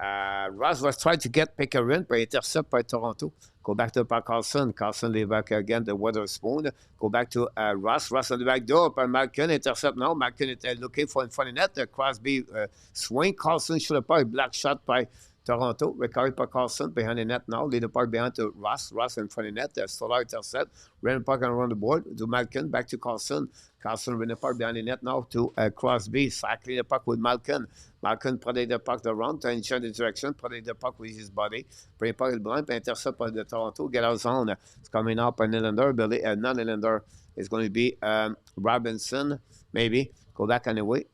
Ross was trying to get Pickering, but intercept by Toronto. Go back to Carlson. Carlson lay back again, the Witherspoon. Go back to Ross. Ross on the back door. By Malkin, intercept now. Malkin is looking for in front of net. Crosby swing. Carlson should have probably black shot by Toronto. Recovery by Carlson behind the net now. Lead the park behind to Ross. Ross in front of net. Stolarz intercept. Ran the park around the board. To Malkin. Back to Carlson. Carlson ran the park behind the net now to Crosby. Cycling the puck with Malkin. Malkin protect the puck around. Turn change the direction. Protect the puck with his body. Bring the puck in blind. Intercept by the Toronto. Get out zone. It's coming up by Nylander. Non-Nylander is going to be Robinson. Maybe. Go back anyway.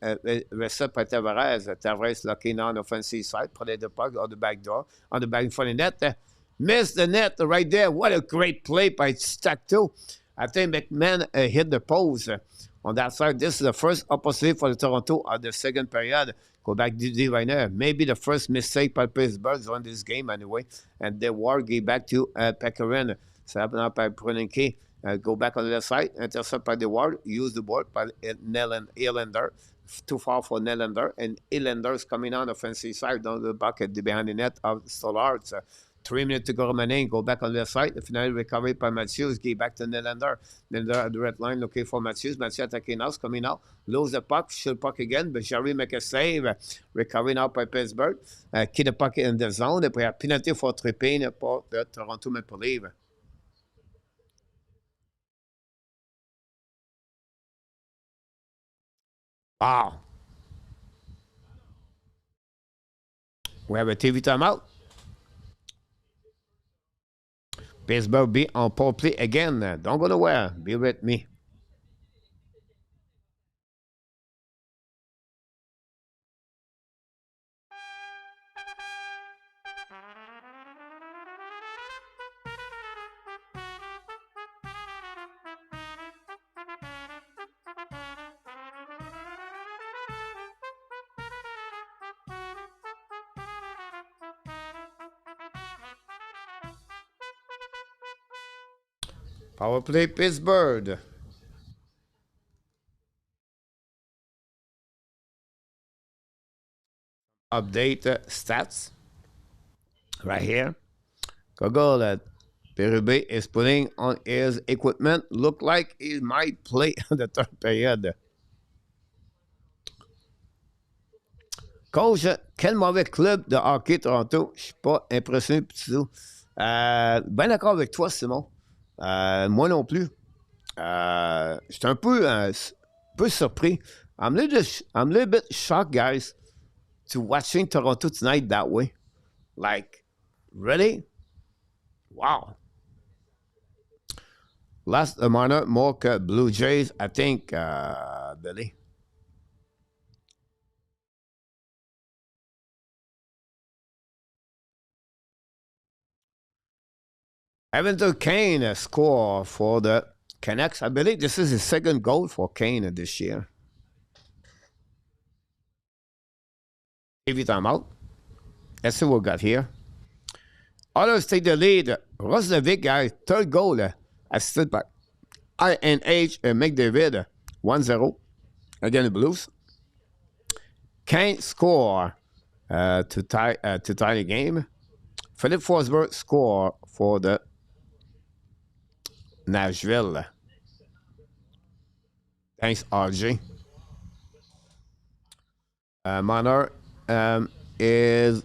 Reset by Tavares. Tavares looking on the offensive side. Protect the puck on the back door. On the back in front of the net. Missed the net right there. What a great play by Stack-2. I think McMahon hit the post on that side. This is the first opportunity for the Toronto at the second period. Go back to right now. Maybe the first mistake by Pittsburgh on this game anyway. And the war gave back to Pickering. Set up by Pronicki. Go back on the left side. Intercept by the ward. Use the board by Nylander. Too far for Nylander. And Nylander is coming on the offensive side down the bucket behind the net of Stolarz. 3 minutes to go remaining. Go back on the left side. Finally recovery by Matthews. Give back to Nylander. Nylander at the red line looking for Matthews. Matthews attacking now. Coming out. Lose the puck. Shoot puck again. But Jarry make a save. Recovery now by Pittsburgh. Keep the puck in the zone. Et puis a penalty for tripping pour the Toronto Maple Leafs. Wow. We have a TV timeout. Pittsburgh be on power play again. Don't go nowhere. Be with me. Power play Pittsburgh. Update stats right here. Google that Berube is putting on his equipment. Look like he might play the third period. Coach, quel mauvais club de hockey Toronto. Je suis pas impressionné du tout. Ben d'accord avec toi, Simon. Moi non plus. J'étais un peu surpris. I'm a little bit shocked, guys, to watching Toronto tonight that way. Like, really? Wow. Last minor, more que Blue Jays, I think, Billy. Evander Kane score for the Canucks. I believe this is his second goal for Kane this year. Every time out. Let's see what we got here. Others take the lead. Roslovic, guys, third goal assisted by INH McDavid 1-0 against the Blues. Kane score to tie the game. Philip Forsberg score for the Nashville. Thanks, RJ. Manor is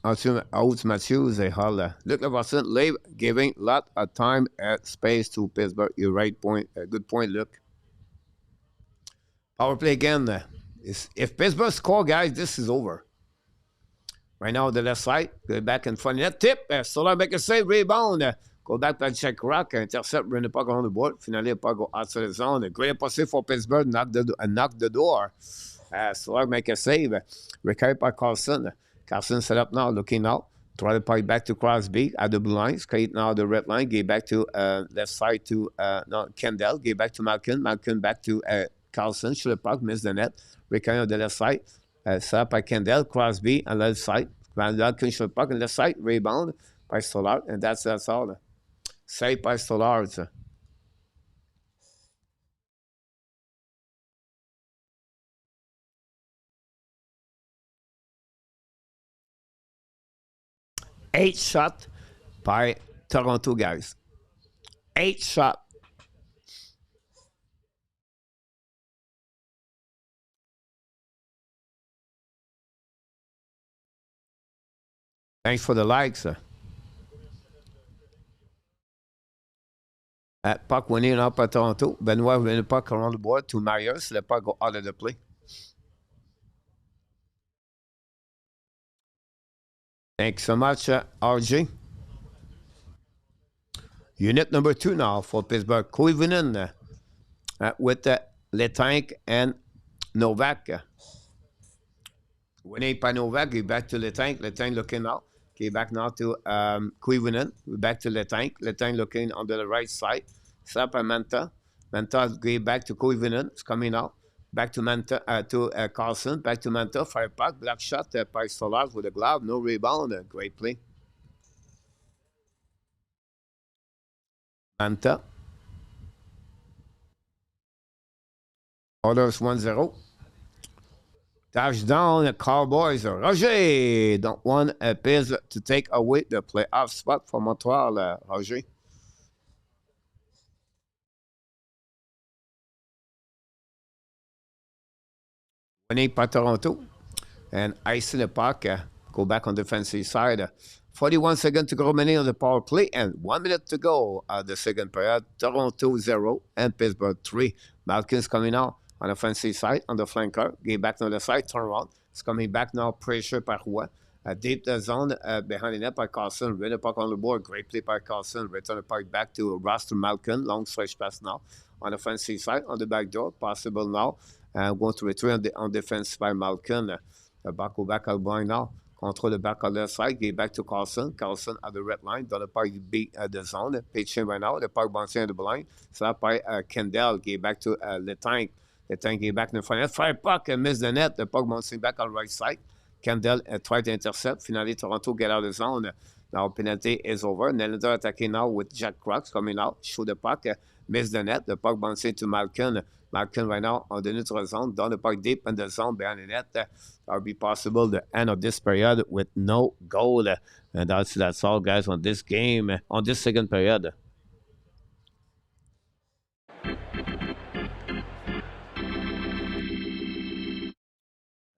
Auston Matthews a holler. Look at Watson, leave giving lot of time and space to Pittsburgh. You're right point. Good point, Luke. Power play again. If Pittsburgh score, guys, this is over. Right now, the left side, go back in front of that tip. Stolarz make a save, rebound. Go back by check rock, intercept, bring the puck on the board. Finally, the puck go outside the zone. A great opportunity for Pittsburgh, knock the door. Stolarz make a save. Recovered by Carlson. Carlson set up now, looking out. Try to play back to Crosby at the blue line. Skate now the red line. Get back to left side to Kendall. Get back to Malkin. Malkin back to Carlson. Should have puck, missed the net. Reconnect on the left side. Set up by Kendall. Crosby on the left side. Malkin should have puck on the left side. Rebound by Stolarz. And that's all. Saved by Stolarz. Eight shot by Toronto, guys. 8 shot. Thanks for the likes. Puck winning up at Toronto. Benoit winning the puck around the board to Marius. The puck go out of the play. Thanks so much, RJ. Unit number 2 now for Pittsburgh. Koivunen with Letank and Novak. Winning by Novak, get back to Letank. Letank looking out. Get back now to Koivunen. Back to Letank. Letank looking on the right side. Slap by Manta. Manta get back to Koivunen. It's coming out. Back to Manta, to Carlson. Back to Manta. Fire puck. Black shot by Stolarz with a glove. No rebound. Great play. Manta. Orders 1-0. Touchdown, the Cowboys. Roger don't want a Piz to take away the playoff spot for Montreal, Roger. Winning by Toronto. And icing the puck. Go back on the defensive side. 41 seconds to go remaining on the power play. And 1 minute to go at the second period. Toronto 0 and Pittsburgh 3. Malkin's coming out on the offensive side, on the flanker. Get back on the side, turn around. It's coming back now, pressure by Roy. Deep the zone behind the net by Carlson. Win the puck on the board. Great play by Carlson. Return the puck back to Roster Malkin. Long stretch pass now on the offensive side, on the back door. Possible now. Going to return on defense by Malkin. Back go back out blind now. Control the back on the side. Get back to Carlson. Carlson at the red line. Down the puck beat the zone. Pitching right now. The puck bouncing on the blind. Slap by Kendall. Get back to Letank. Letank get back in the front. Fire puck and miss the net. The puck bouncing back on the right side. Kendall tried to intercept. Finally, Toronto get out of the zone. Now, penalty is over. Nylander attacking now with Jack Crooks coming out. Shoot the puck. Miss the net. The puck bouncing to Malkin. Malkin right now on the neutral zone. Down the puck deep in the zone behind the net. That will be possible the end of this period with no goal. And that's all, guys, on this game, on this second period.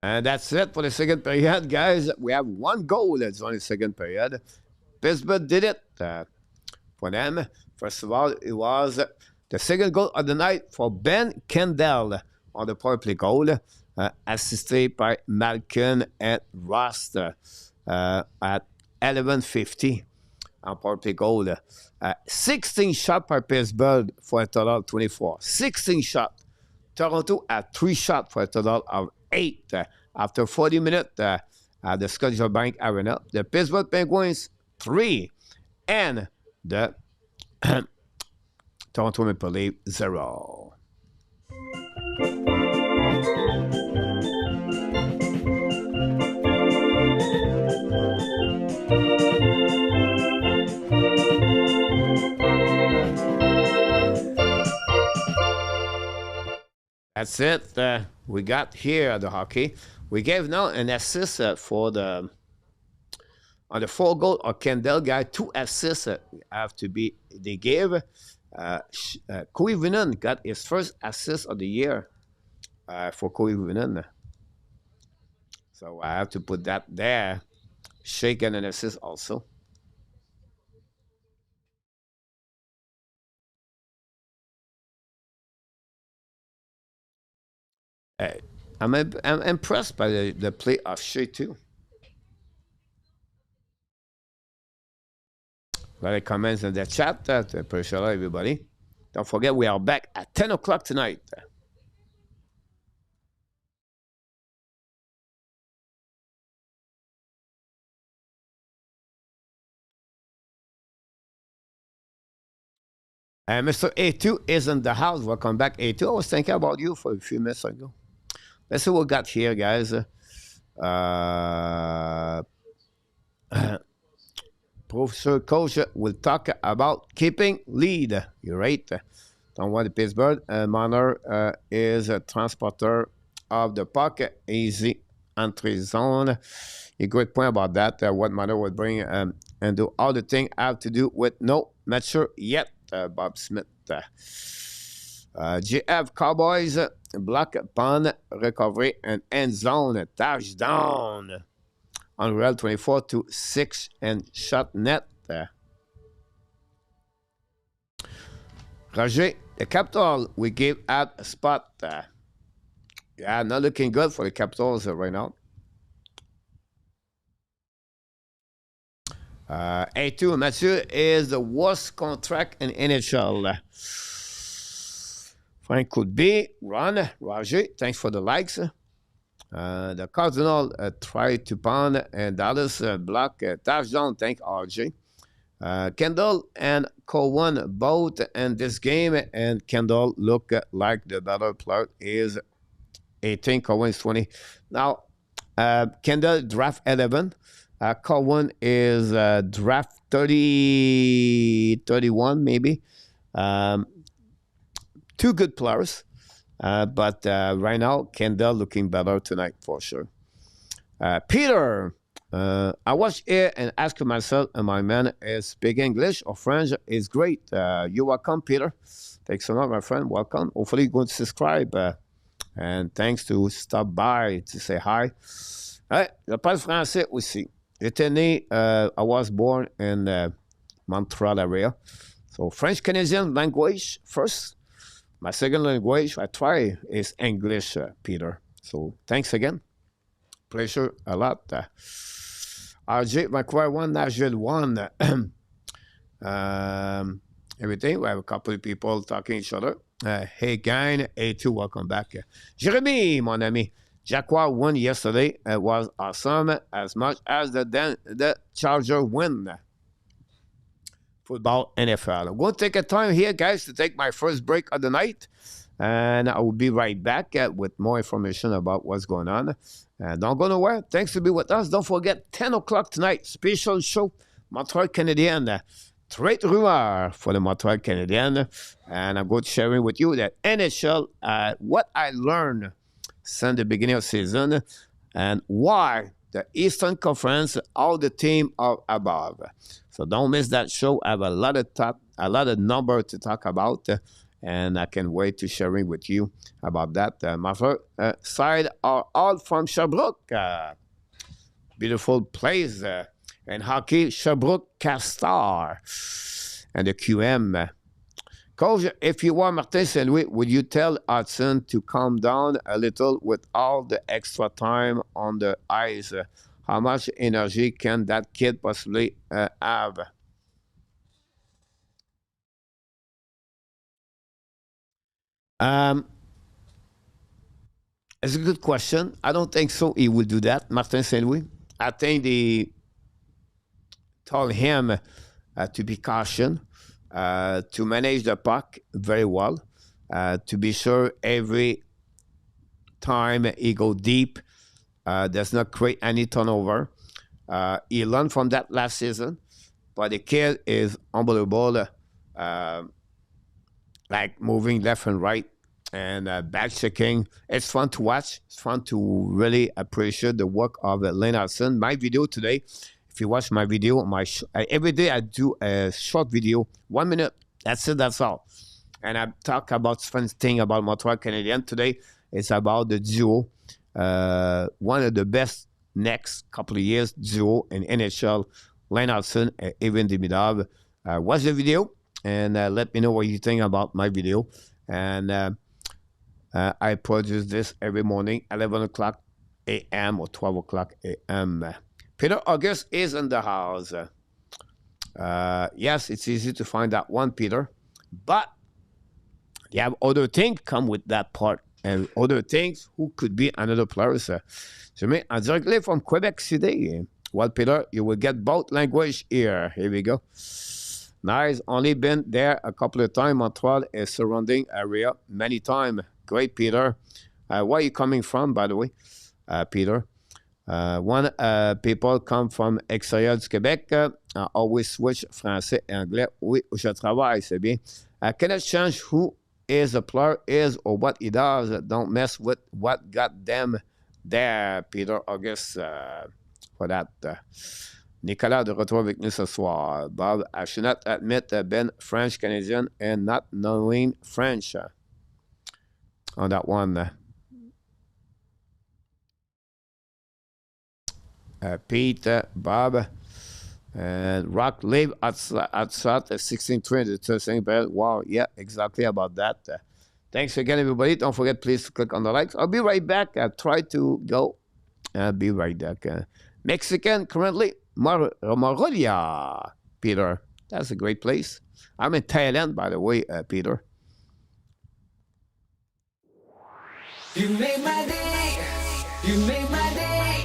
And that's it for the second period, guys. We have 1 goal that's on the second period. Pittsburgh did it for them. First of all, it was the second goal of the night for Ben Kendall on the power play goal, assisted by Malkin and Rost at 11:50 on power play goal. 16 shots by Pittsburgh for a total of 24. 16 shots. Toronto at 3 shots for a total of 8. After 40 minutes at the Scotiabank Arena, the Pittsburgh Penguins 3 and the Toronto Maple Leafs 0. That's it. We got here the hockey. We gave now an assist for the on the 4 goal of Kendall guy. 2 assists have to be they gave. Koivunen got his first assist of the year for Koivunen. So I have to put that there. Shea got an assist also. I'm impressed by the play of Shea too. A lot of comments in the chat. Appreciate everybody. Don't forget we are back at 10 o'clock tonight. And Mr. A2 is in the house. Welcome back, A2. I was thinking about you for a few minutes ago. Let's see what we got here, guys. Professor Coach will talk about keeping lead. You're right. Don't want the Pittsburgh. Manor is a transporter of the puck. Easy entry zone. A great point about that. What Manor would bring and do all the things have to do with no mature yet. Bob Smith. GF Cowboys block punt recovery and end zone touchdown. Unreal 24-6 and shot net. Roger, the Capitals we gave out a spot. Yeah, not looking good for the Capitals right now. A2 Mathieu is the worst contract in NHL. Frank could be. Ron, Roger, thanks for the likes. The Cardinal tried to punt and Dallas block touchdown. Thank RJ. Kendall and Cowan both in this game, and Kendall look like the better player is 18. Cowan is 20. Now, Kendall draft 11. Cowan is draft 30, 31 maybe. Two good players. But right now, Kendall looking better tonight for sure. Peter, I watch here and ask myself, my man is speak English or French is great. You're welcome, Peter. Thanks a lot, my friend. Welcome. Hopefully, you're going to subscribe. And thanks to stop by to say hi. Je parle français aussi. J'étais né, I was born in Montreal area. So French-Canadian language first. My second language I try is English, Peter. So thanks again. Pleasure a lot. RJ, Macquarie 1, Nashville 1. Everything. We have a couple of people talking each other. Hey, gang. A2, welcome back. Jeremy, mon ami. Jacquard won yesterday. It was awesome as much as the Charger win. Football, NFL. I'm going to take a time here, guys, to take my first break of the night. And I will be right back with more information about what's going on. Don't go nowhere. Thanks to be with us. Don't forget, 10 o'clock tonight, special show, Montreal Canadien. Trade rumor for the Montreal Canadien. And I'm going to share with you that NHL, what I learned since the beginning of the season and why the Eastern Conference, all the team are above. So don't miss that show. I have a lot of number to talk about, and I can't wait to sharing with you about that. My first side are all from Sherbrooke. Beautiful place in hockey, Sherbrooke Castar and the QM. Coach, if you were Martin St. Louis, would you tell Hudson to calm down a little with all the extra time on the ice? How much energy can that kid possibly have? It's a good question. I don't think so. He will do that, Martin St. Louis. I think they told him to be cautious, to manage the puck very well, to be sure every time he go deep, does not create any turnover. He learned from that last season, but the kid is unbelievable, like moving left and right and back checking. It's fun to watch. It's fun to really appreciate the work of Lane Hudson. My video today, if you watch my video, every day I do a short video, 1 minute. That's it. That's all. And I talk about fun thing about Montreal Canadien. Today, it's about the duo. One of the best next couple of years duo in NHL, Lane Hudson and Evan Demidov. Watch the video and let me know what you think about my video. And I produce this every morning, 11 o'clock a.m. or 12 o'clock a.m. Peter August is in the house. Yes, it's easy to find that one, Peter. But you have other things come with that part. And other things, who could be another player. Je mets en direct from Quebec City. Well, Peter, you will get both language here. Here we go. Nice. Only been there a couple of times. Montreal is surrounding area many times. Great, Peter. Where are you coming from, by the way, Peter? When people come from extérieur du Québec, I always switch français et anglais. Oui, je travaille, c'est bien. Cannot change who is a player is or what he does. Don't mess with what got them there, Peter August, for that. Nicolas de retour avec nous ce soir. Bob, I should not admit Ben French Canadian and not knowing French on that one. Pete, Bob, and Rock live outside 1620 to saying, wow, yeah, exactly about that. Thanks again, everybody. Don't forget, please click on the likes. I'll be right back. I try to go. I'll be right back. Mexican currently. Mongolia, Peter. That's a great place. I'm in Thailand, by the way, Peter. You made my day. You made my day.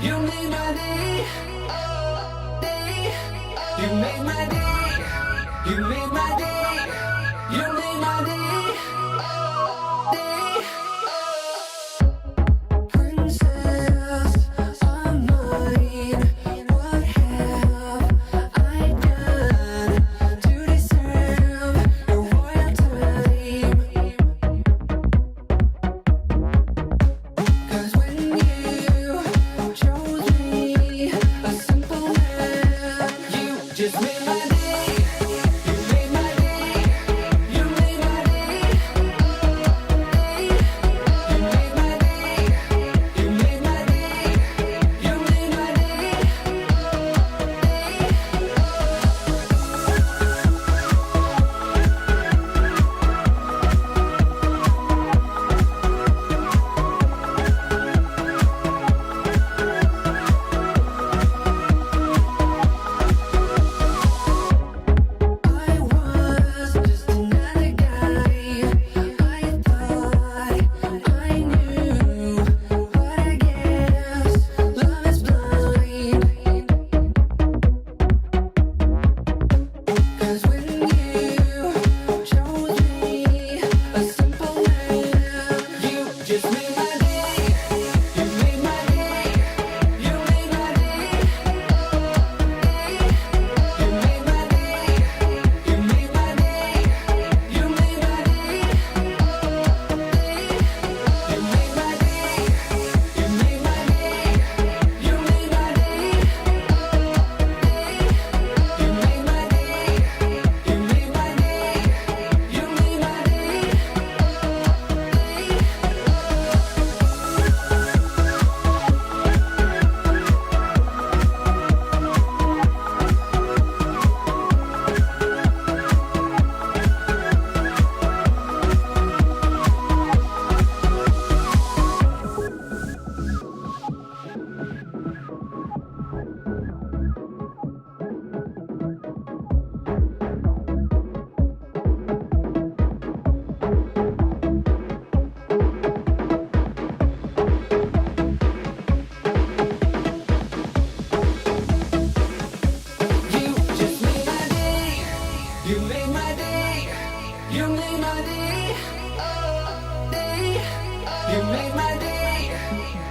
You made my day. Oh, day. You made my day. You made my day. You made my day. Oh, day. Oh. Princess of mine.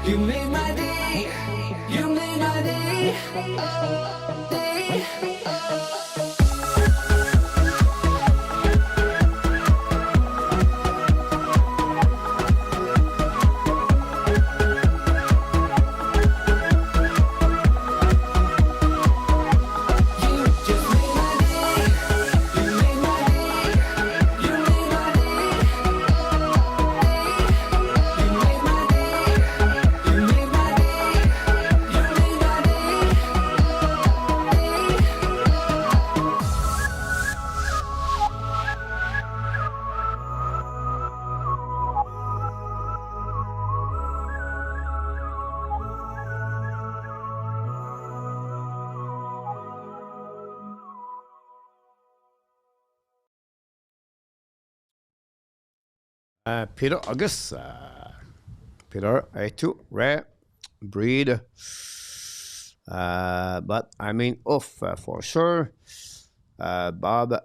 You made my day. You made my day. Oh, day. Peter August. Peter A2 rare breed. But I mean, for sure. Bob,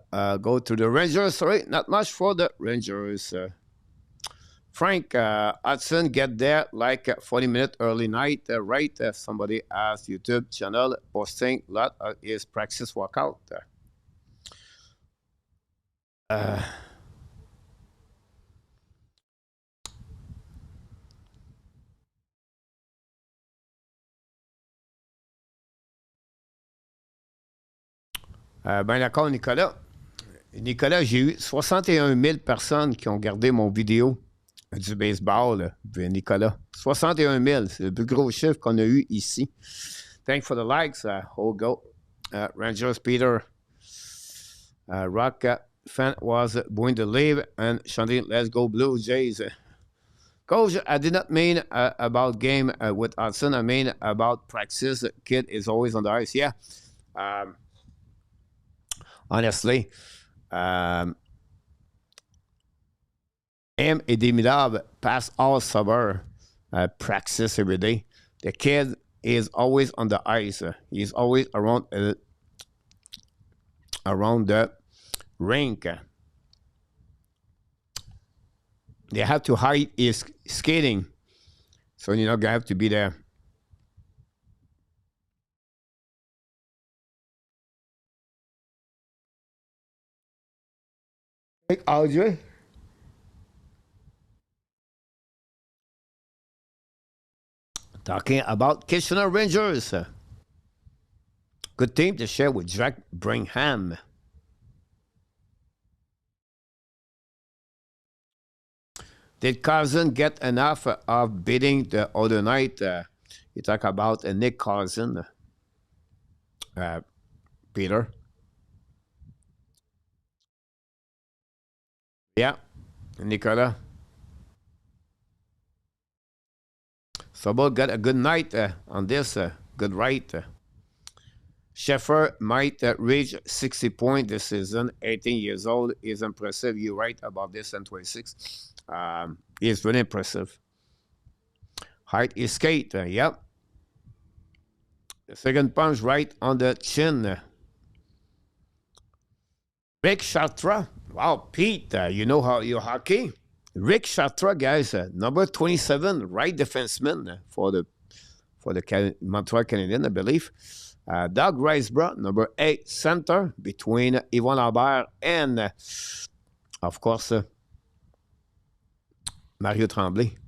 go to the Rangers. Sorry, not much for the Rangers. Frank Hudson get there like 40 minutes early night, right? Somebody asked YouTube channel posting a lot of his practice workout. Ben d'accord, Nicolas. Nicolas, j'ai eu 61 000 personnes qui ont regardé mon vidéo du baseball, Nicolas. 61 000, c'est le plus gros chiffre qu'on a eu ici. Thanks for the likes, go. Rangers Peter. Rock fan was going to leave and chanting Let's Go Blue Jays. Coach, I did not mean about game with Hudson. I mean about practice. Kid is always on the ice. Yeah. Honestly, him et Demidov pass all summer practice every day. The kid is always on the ice. He's always around the rink. They have to hide his skating, so you're not gonna have to be there. Hey, Audrey. Talking about Kitchener Rangers. Good team to share with Jack Bringham. Did Carson get enough of beating the other night? You talk about Nick Carson, Peter. Yeah, Nicolas. Sobel got a good night on this, good right. Sheffer might reach 60 points this season. 18 years old is impressive. You're right about this, and 26. He is really impressive. Height is skate, yep. The second punch right on the chin. Rick Chatra. Wow, Pete, you know how your hockey? Rick Chatra, guys, number 27, right defenseman for the Montreal Canadiens, I believe. Doug Riceborough, number 8, center between Yvon Lambert and, of course, Mario Tremblay.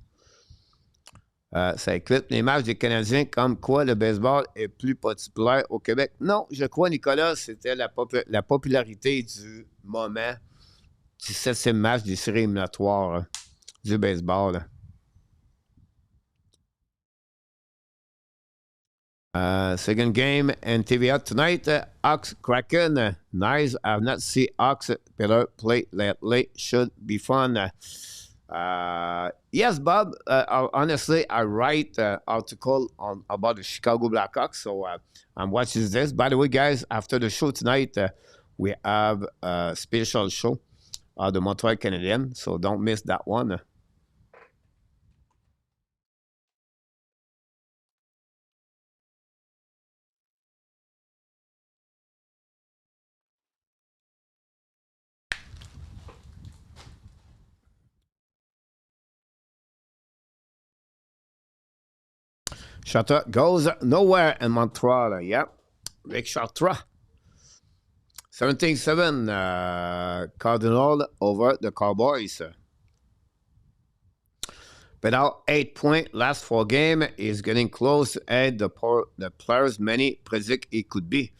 Ça éclipse les matchs des Canadiens comme quoi le baseball est plus populaire au Québec. Non, je crois, Nicolas, c'était la popularité du moment du 7e match des séries éliminatoires du baseball. Second game and TVA tonight. Ox Kraken. Nice. I have not seen Ox better play lately. Should be fun. Yes, Bob. Honestly, I write article about the Chicago Blackhawks, so I'm watching this. By the way, guys, after the show tonight, we have a special show the Montreal Canadiens, so don't miss that one. Chatra goes nowhere in Montreal. Yep. Rick Chatra. 17-7 Cardinal over the Cowboys. Without 8 points last 4 games, is getting close to add the players many predict it could be.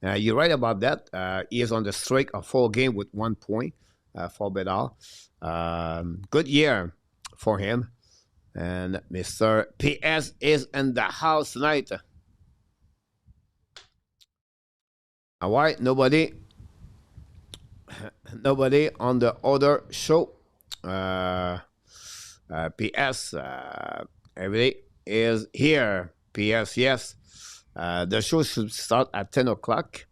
You're right about that. He is on the streak of 4 games with 1 point for Bedard. Good year for him. And Mr. PS is in the house tonight. All right, nobody on the other show. PS, everybody is here. PS, yes. The show should start at 10 o'clock.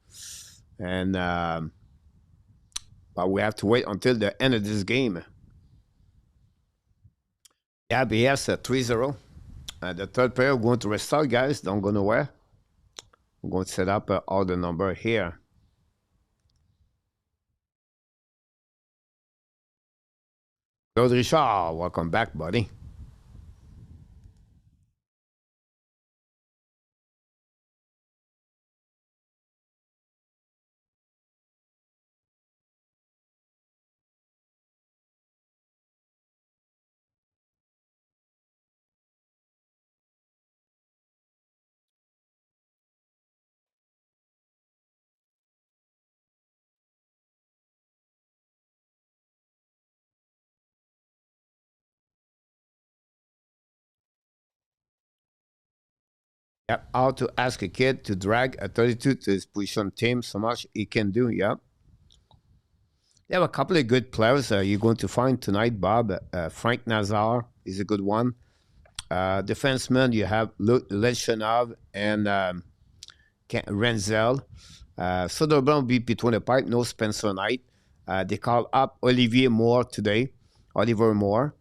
And but we have to wait until the end of this game. Yeah, BS 3-0. The third player, we're going to restart, guys. Don't go nowhere. We're going to set up all the number here. Claude Richard, welcome back, buddy. Yep. How to ask a kid to drag a 32 to his position team so much he can do. Yep. They have a couple of good players you're going to find tonight, Bob. Frank Nazar is a good one. Defenseman, you have Lechenov and Renzel. Soderblom will be between the pipe, no Spencer Knight. They call up Olivier Moore today. Oliver Moore.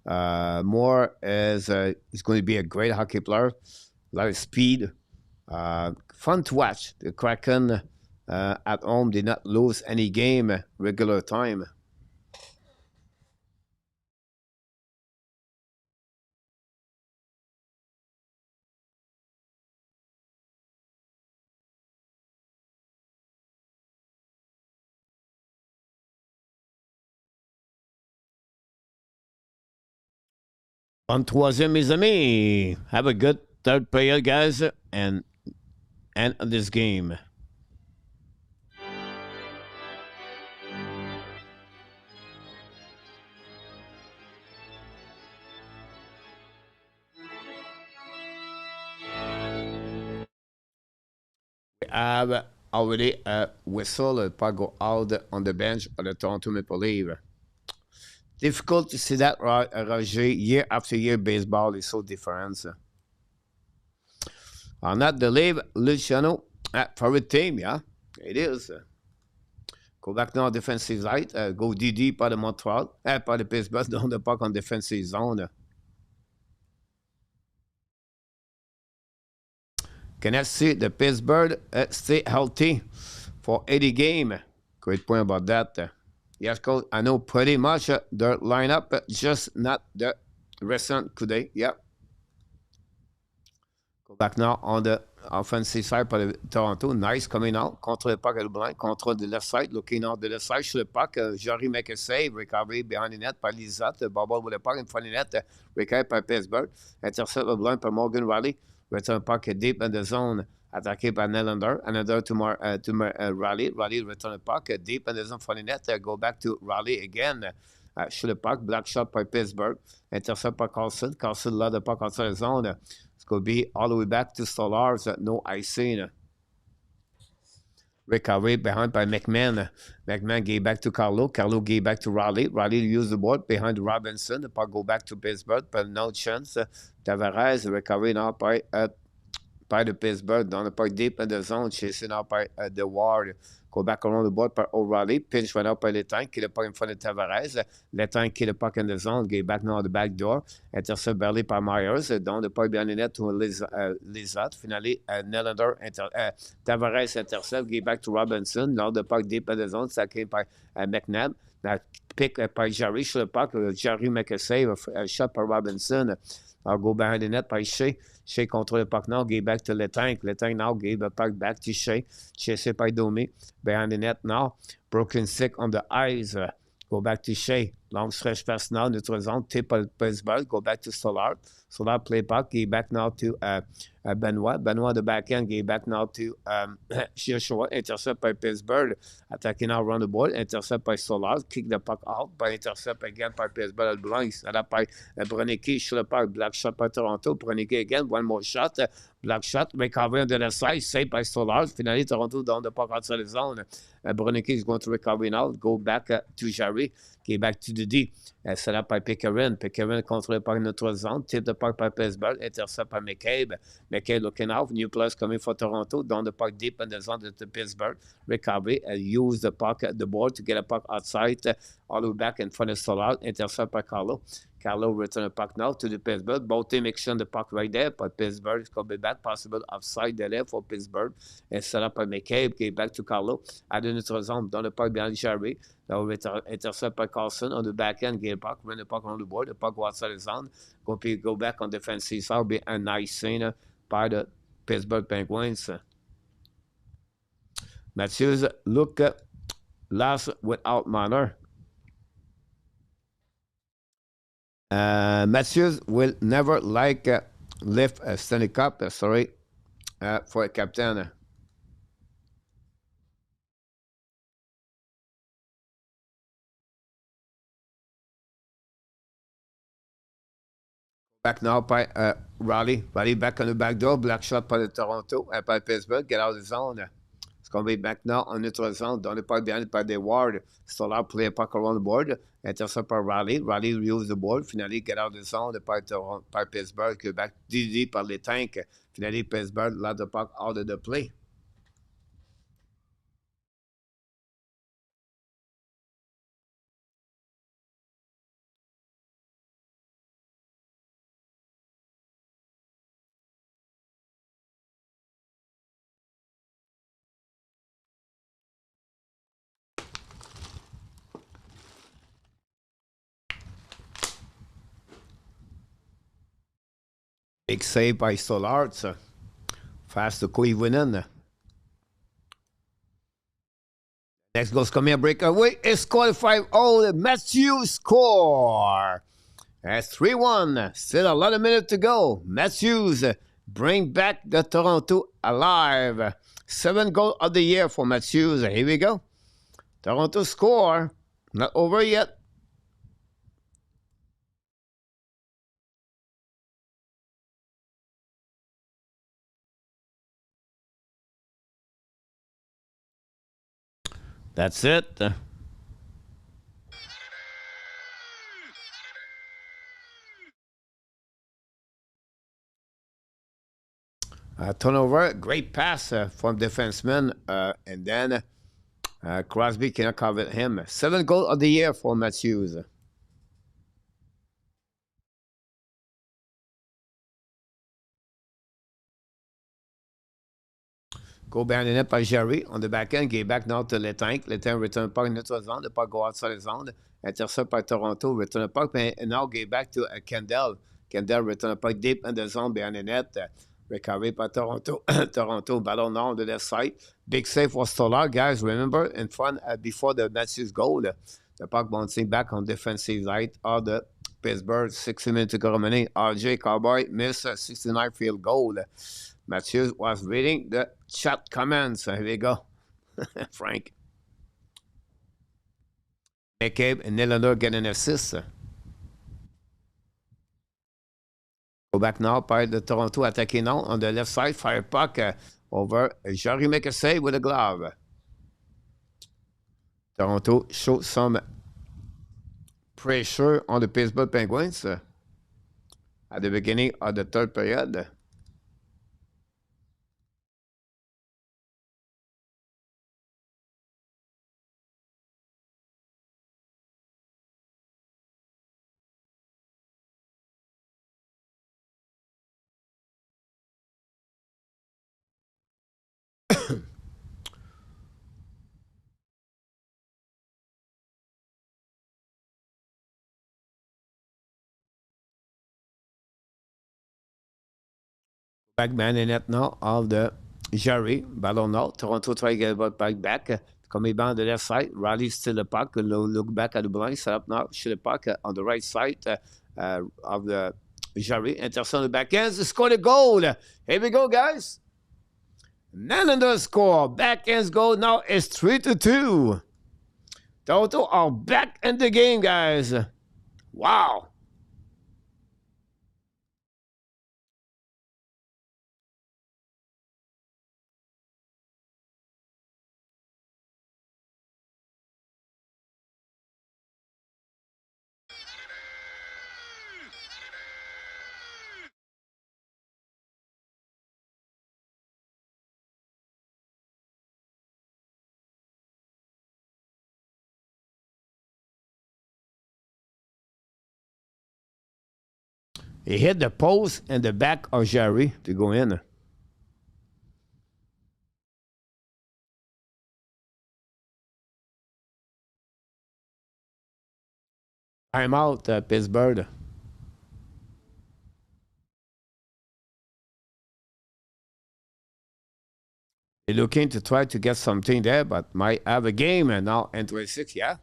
Moore is going to be a great hockey player. A lot of speed. Fun to watch. The Kraken at home did not lose any game regular time. On troisième, mes amis. Have a good third period, guys, and end this game. We have already a whistle, puck go out on the bench of the Toronto Maple Leafs. Difficult to see that, Roger. Year after year, baseball is so different. On that, the Leaf, Luciano, favorite team, yeah, it is. Go back now, defensive side. Go DD par de Montreal, par de Pittsburgh, dans le puck en defensive zone. Can I see the Pittsburgh stay healthy for 80 game? Great point about that. Yes, Coach, I know pretty much their lineup, just not the recent today. Yeah. Go back now on the offensive side for the Toronto. Nice coming out. Control the puck at the blind. Control the left side. Looking out the left side. Shoot the puck. Jarry make a save. Recovery behind the net by Lizotte. Bubble with the puck in front of the net. Recovery by Pittsburgh. Intercept the blind by Morgan Riley. Return puck deep in the zone. Attaqué par Nylander. Another to Riley. Riley return the puck deep in the zone for the net. Go back to Riley again. Shoot the puck. Black shot by Pittsburgh. Intercept by Carlson. Carlson load the puck outside the zone. It's going to be all the way back to Stolarz. No icing. Recovery behind by McMahon. McMahon gave back to Carlo. Carlo gave back to Riley. Riley used the board behind Robinson. The puck go back to Pittsburgh, but no chance. Tavares recovery now by the Pittsburgh. Dans le puck deep in the zone. Chasing out by the Ward. Go back around the board by O'Reilly. Pinch went out by Letang. Qui le puck in front of Tavares. Letang qui le puck in the zone. Gave back now on the back door. Intercept barely by Myers. Dans le puck behind the net to Lizotte. Finally, Nylander. Tavares intercept. Gave back to Robinson. Now the puck deep in the zone. Sacked by McNabb. Now pick by Jarry. Shoot the puck. Jarry make a save. A shot by Robinson. I'll go behind the net by Shea. Shea control the puck now. Gave back to Letang. Letang now gave the puck back to Shea. Chased by Domi. Behind the net now. Broken stick on the eyes. Go back to Shea. Long stretch pass now. Neutral zone. Tip by Pittsburgh. Go back to Stolarz. Stolarz play puck. Gave back now to Benoit. Benoit the backhand. Gave back now to Joshua. Intercept by Pittsburgh. Attacking now around the board. Intercept by Stolarz. Kick the puck out. By intercept again by Pittsburgh. Blanks. Là by Bronicky. Shoot the puck. Black shot by Toronto. Bronicky again. One more shot. Black shot. Recovery on the left side. Saved by Stolarz. Finally, Toronto down the puck outside the zone. Bronicky is going to recover now. Go back to Jarry. Get back to the D. Set up by Pickering. Pickering control the puck in the zone. Tip the puck by Pittsburgh. Intercept by McCabe. McCabe looking out. New players coming for Toronto. Down the puck deep in the zone to Pittsburgh. Recovery. Use the puck at the board to get a puck outside. All the way back in front of Stolarz. Intercept by Carlo. Carlo return the puck now to the Pittsburgh. Both teams exchange the puck right there, but Pittsburgh is coming back. Possible offside there for Pittsburgh. Et set up by McCabe, qui est back to Carlo. À de notre zone, dans le puck behind Jarry. Now intercept by Carlson on the back end. Get the puck, run the puck on the board. The puck go outside the zone. Go back on defensive side. Be a nice scene by the Pittsburgh Penguins. Matthews look last without manner. Matthews will never lift a Stanley Cup, for a captain. Back now by Raleigh. Raleigh back on the back door. Black shot by the Toronto, by Pittsburgh. Get out of the zone. It's going to be back now on neutral zone. Down the puck behind by the Ward. Stolarz play a puck around the board. Intercept by Raleigh. Raleigh use the board. Finally, get out of the zone by Pittsburgh. Back deep par les tanks. Finally, Pittsburgh let the puck out of the play. Big save by Stolarz. Fast to Cleveland. Next goes coming a breakaway. It's qualified. Oh, Matthews score. That's 3-1. Still a lot of minutes to go. Matthews bring back the Toronto alive. 7 goals of the year for Matthews. Here we go. Toronto score. Not over yet. That's it. Turnover, great pass from defenseman, and then Crosby cannot cover him. 7 goals of the year for Matthews. Go behind the net by Jarry on the back end. Get back now to Letank. Letank return puck in neutral zone. The puck go outside the zone. Intercept by Toronto. Return the puck. And now get back to Kendall. Kendall return the puck deep in the zone behind the net. Recovery by Toronto. Toronto battle now on the left side. Big save for Stolarz, guys. Remember, in front before the Matthews goal. The puck bouncing back on defensive side of the Pittsburgh. 60 minutes to go remaining. RJ Cowboy missed a 69 field goal. Matthews was reading the chat comments. Here we go. Frank. McCabe and Nylander get an assist. Go back now by the Toronto attacking now on the left side. Fire puck over. Jarry make a save with a glove. Toronto show some pressure on the Pittsburgh Penguins at the beginning of the third period. Back man in net now of the Jarry. Ballon now. Toronto try to get the puck back. Coming down the left side. Raleigh still the puck. Look back at the blind. Set up now. Shoot the puck on the right side of the Jarry. Intercept on the back end. Score the goal. Here we go, guys. Nylander score. Back ends goal. Now it's 3-2. Toronto are back in the game, guys. Wow. He hit the post and the back of Jarry to go in. Time out, Pittsburgh. They're looking to try to get something there, but might have a game and now enter 6, yeah?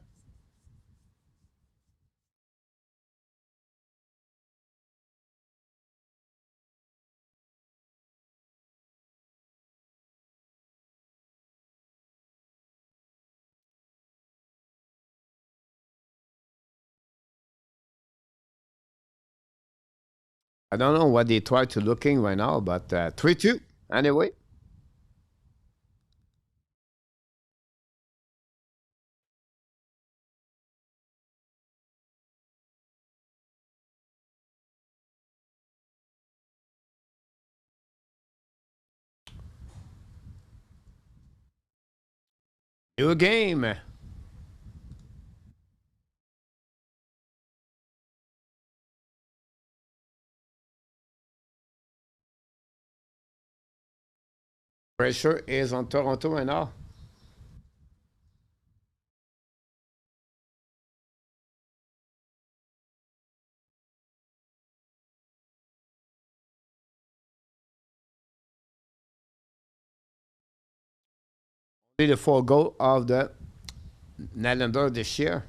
I don't know what they try to looking right now, but 3-2 anyway. New game. Pressure is on Toronto right now. Only the 4 goal of the Nylander this year.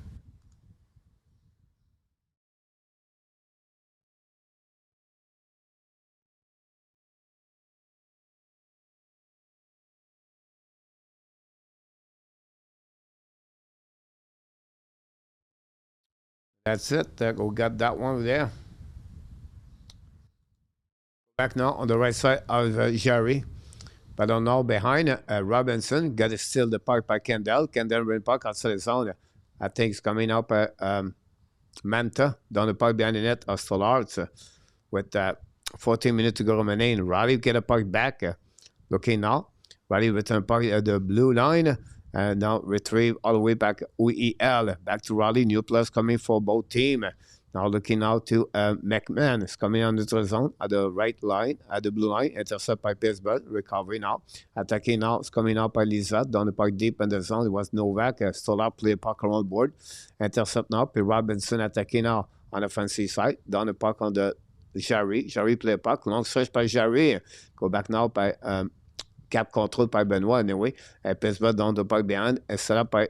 That's it. We got that one there. Back now on the right side of Jarry. But on now behind Robinson, got to steal the puck by Kendall. Kendall win puck outside the zone. I think it's coming up Manta down the puck behind the net of Stolarz with 14 minutes to go remaining. Riley get a puck back. Looking now. Riley return puck at the blue line. And now retrieve all the way back UEL. Back to Riley. New plus coming for both teams. Now looking now to McMahon. It's coming on the zone at the right line, at the blue line. Intercept by Pittsburgh. Recovery now. Attacking now. It's coming out by Lisa. Down the puck deep in the zone. It was Novak. Stolarz play puck around board. Intercept now. Puis Robinson attacking now on the offensive side. Down the puck on the Jarry. Jarry play puck. Long stretch by Jarry. Go back now by cap control by Benoit anyway. Pittsburgh down the puck behind. And set up by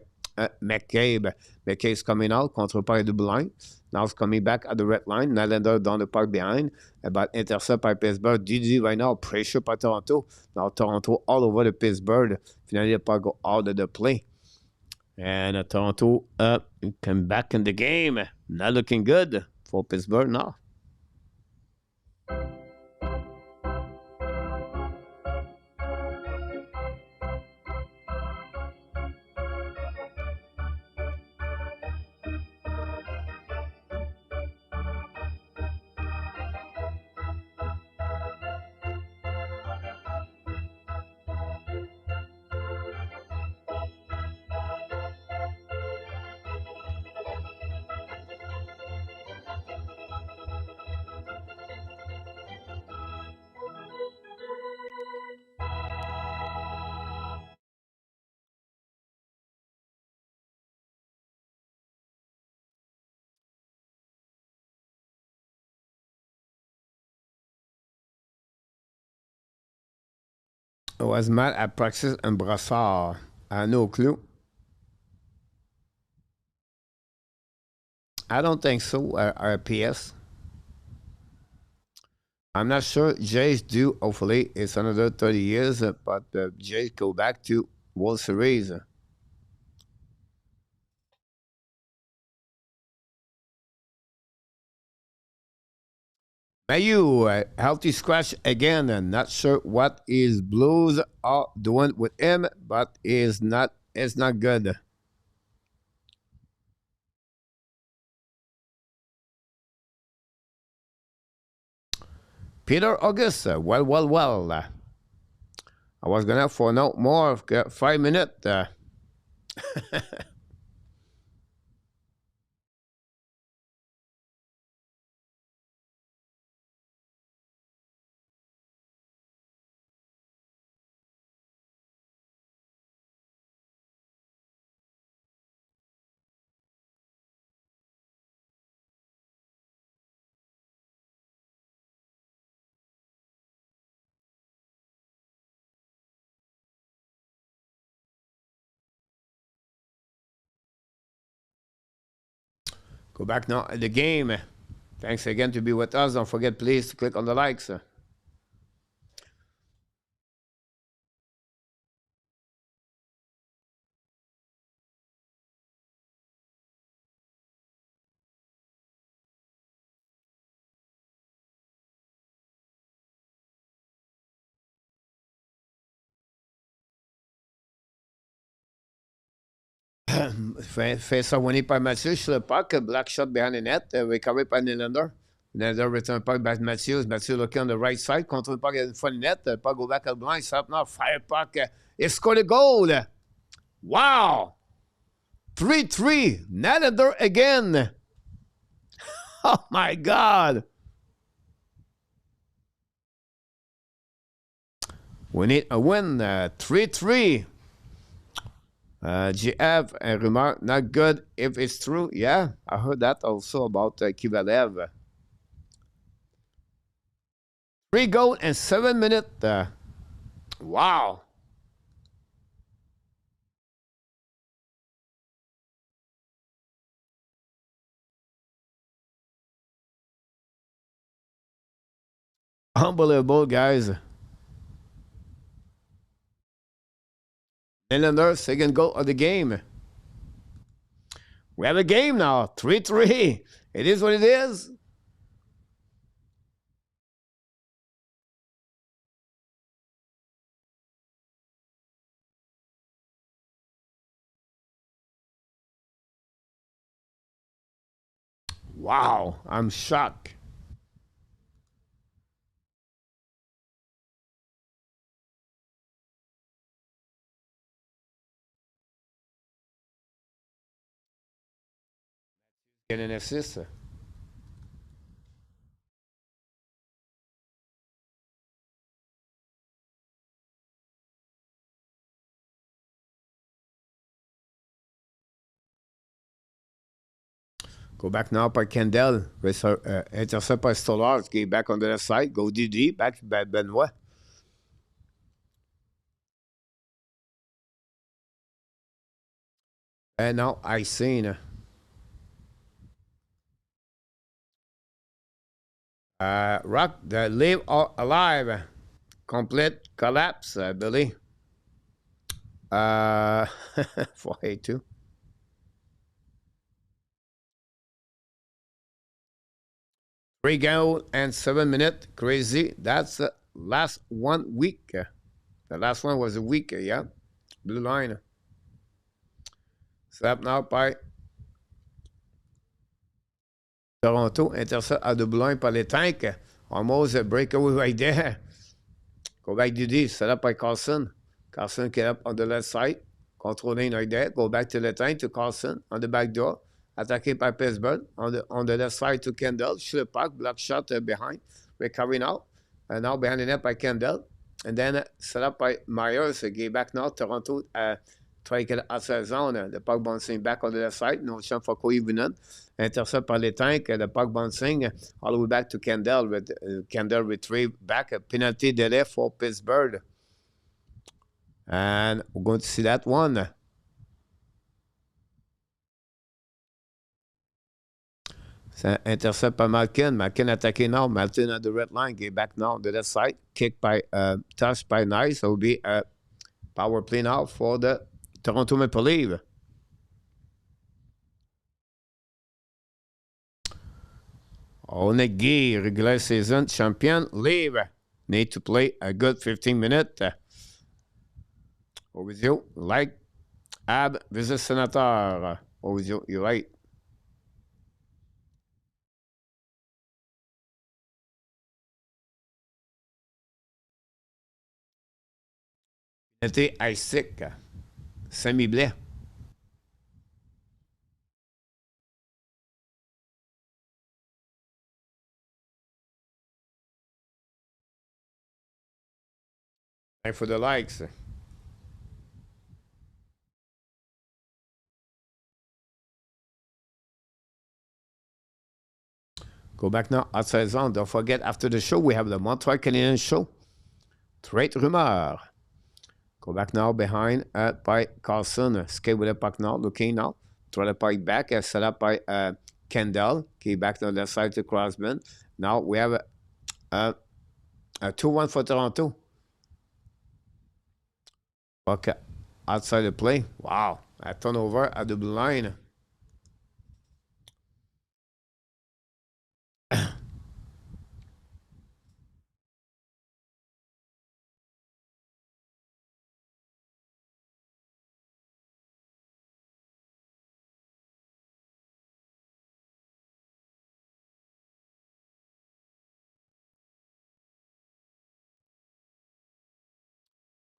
McCabe. McCabe's coming out. Control by the blue line. Now it's coming back at the red line. Nylander down the park behind. But intercept by Pittsburgh. DD right now. Pressure by Toronto. Now Toronto all over the Pittsburgh. Finally, the puck go out of the play. And Toronto come back in the game. Not looking good for Pittsburgh now. Was mal à practice un brassard. I no clue. I don't think so, RPS. I'm not sure Jays do. Hopefully, it's another 30 years, but the Jays go back to World Series. Mayu, healthy scratch again, and not sure what his Blues are doing with him, but it's not good. Peter August, well. I was gonna for no more 5 minutes. Go back now at the game. Thanks again to be with us. Don't forget, please, to click on the likes. Face winning by Matthews sur le puck. Black shot behind the net. Recovered by Nylander. Nylander return puck back to Matthews. Matthews looking on the right side. Control puck in front of the net. The puck go back at the blind. Stop now. Fire puck. He scored a goal. Wow. 3-3. Nylander again. Oh, my God. We need a win. 3-3. GF and rumor, not good if it's true. Yeah, I heard that also about Kivalev. 3 goals in 7 minutes. Wow. Unbelievable, guys. Nylander, second goal of the game. We have a game now, 3-3. It is what it is. Wow, I'm shocked. Get an assist. Go back now by Kendall. Intercept by Stolarz. Get back on the left side. Go DD. Back by Benoit. And now I seen. Rock the live or alive. Complete collapse, Billy. 482. Three goals and 7 minutes. Crazy. That's the last 1 week. The last one was a week, yeah. Blue line. Slap now by Toronto. Intercept à double line par les tanks. Almost a breakaway right there. Go back to D. Set up by Carlson. Carlson get up on the left side. Controlling right there. Go back to the tank to Carlson on the back door. Attaqué by Pittsburgh on the left side to Kendall. Shoot the puck. Block shot behind. Recovery now. And now behind the net by Kendall. And then set up by Myers. Get back now. Toronto try to get outside zone. The puck bouncing back on the left side. No chance for Koivunen. Intercept par les tanks. The puck bouncing all the way back to Kendall. With Kendall retrieve back. A penalty delay for Pittsburgh. And we're going to see that one. Intercept by Malkin. Malkin attaqué now. Malkin at the red line. Get back now on the left side. Kick by touch by Nice. So it will be a power play now for the Toronto Maple Leafs. Onegi, regular season champion Leafs need to play a good 15 minutes. Over you, like, Ab, visit Senator. Over you, you're right. Penalty Isaac, semi-blé. Time for the likes. Go back now, outside zone. Don't forget, after the show, we have the Montreal Canadiens show. Trade rumor. Go back now behind by Carlson. Skate with the puck now, looking now. Throw the puck back. Set up by Kendall. Okay, back on the left side to Crosby. Now we have a 2-1 for Toronto. Okay, outside the play. Wow, a turnover at the blue line.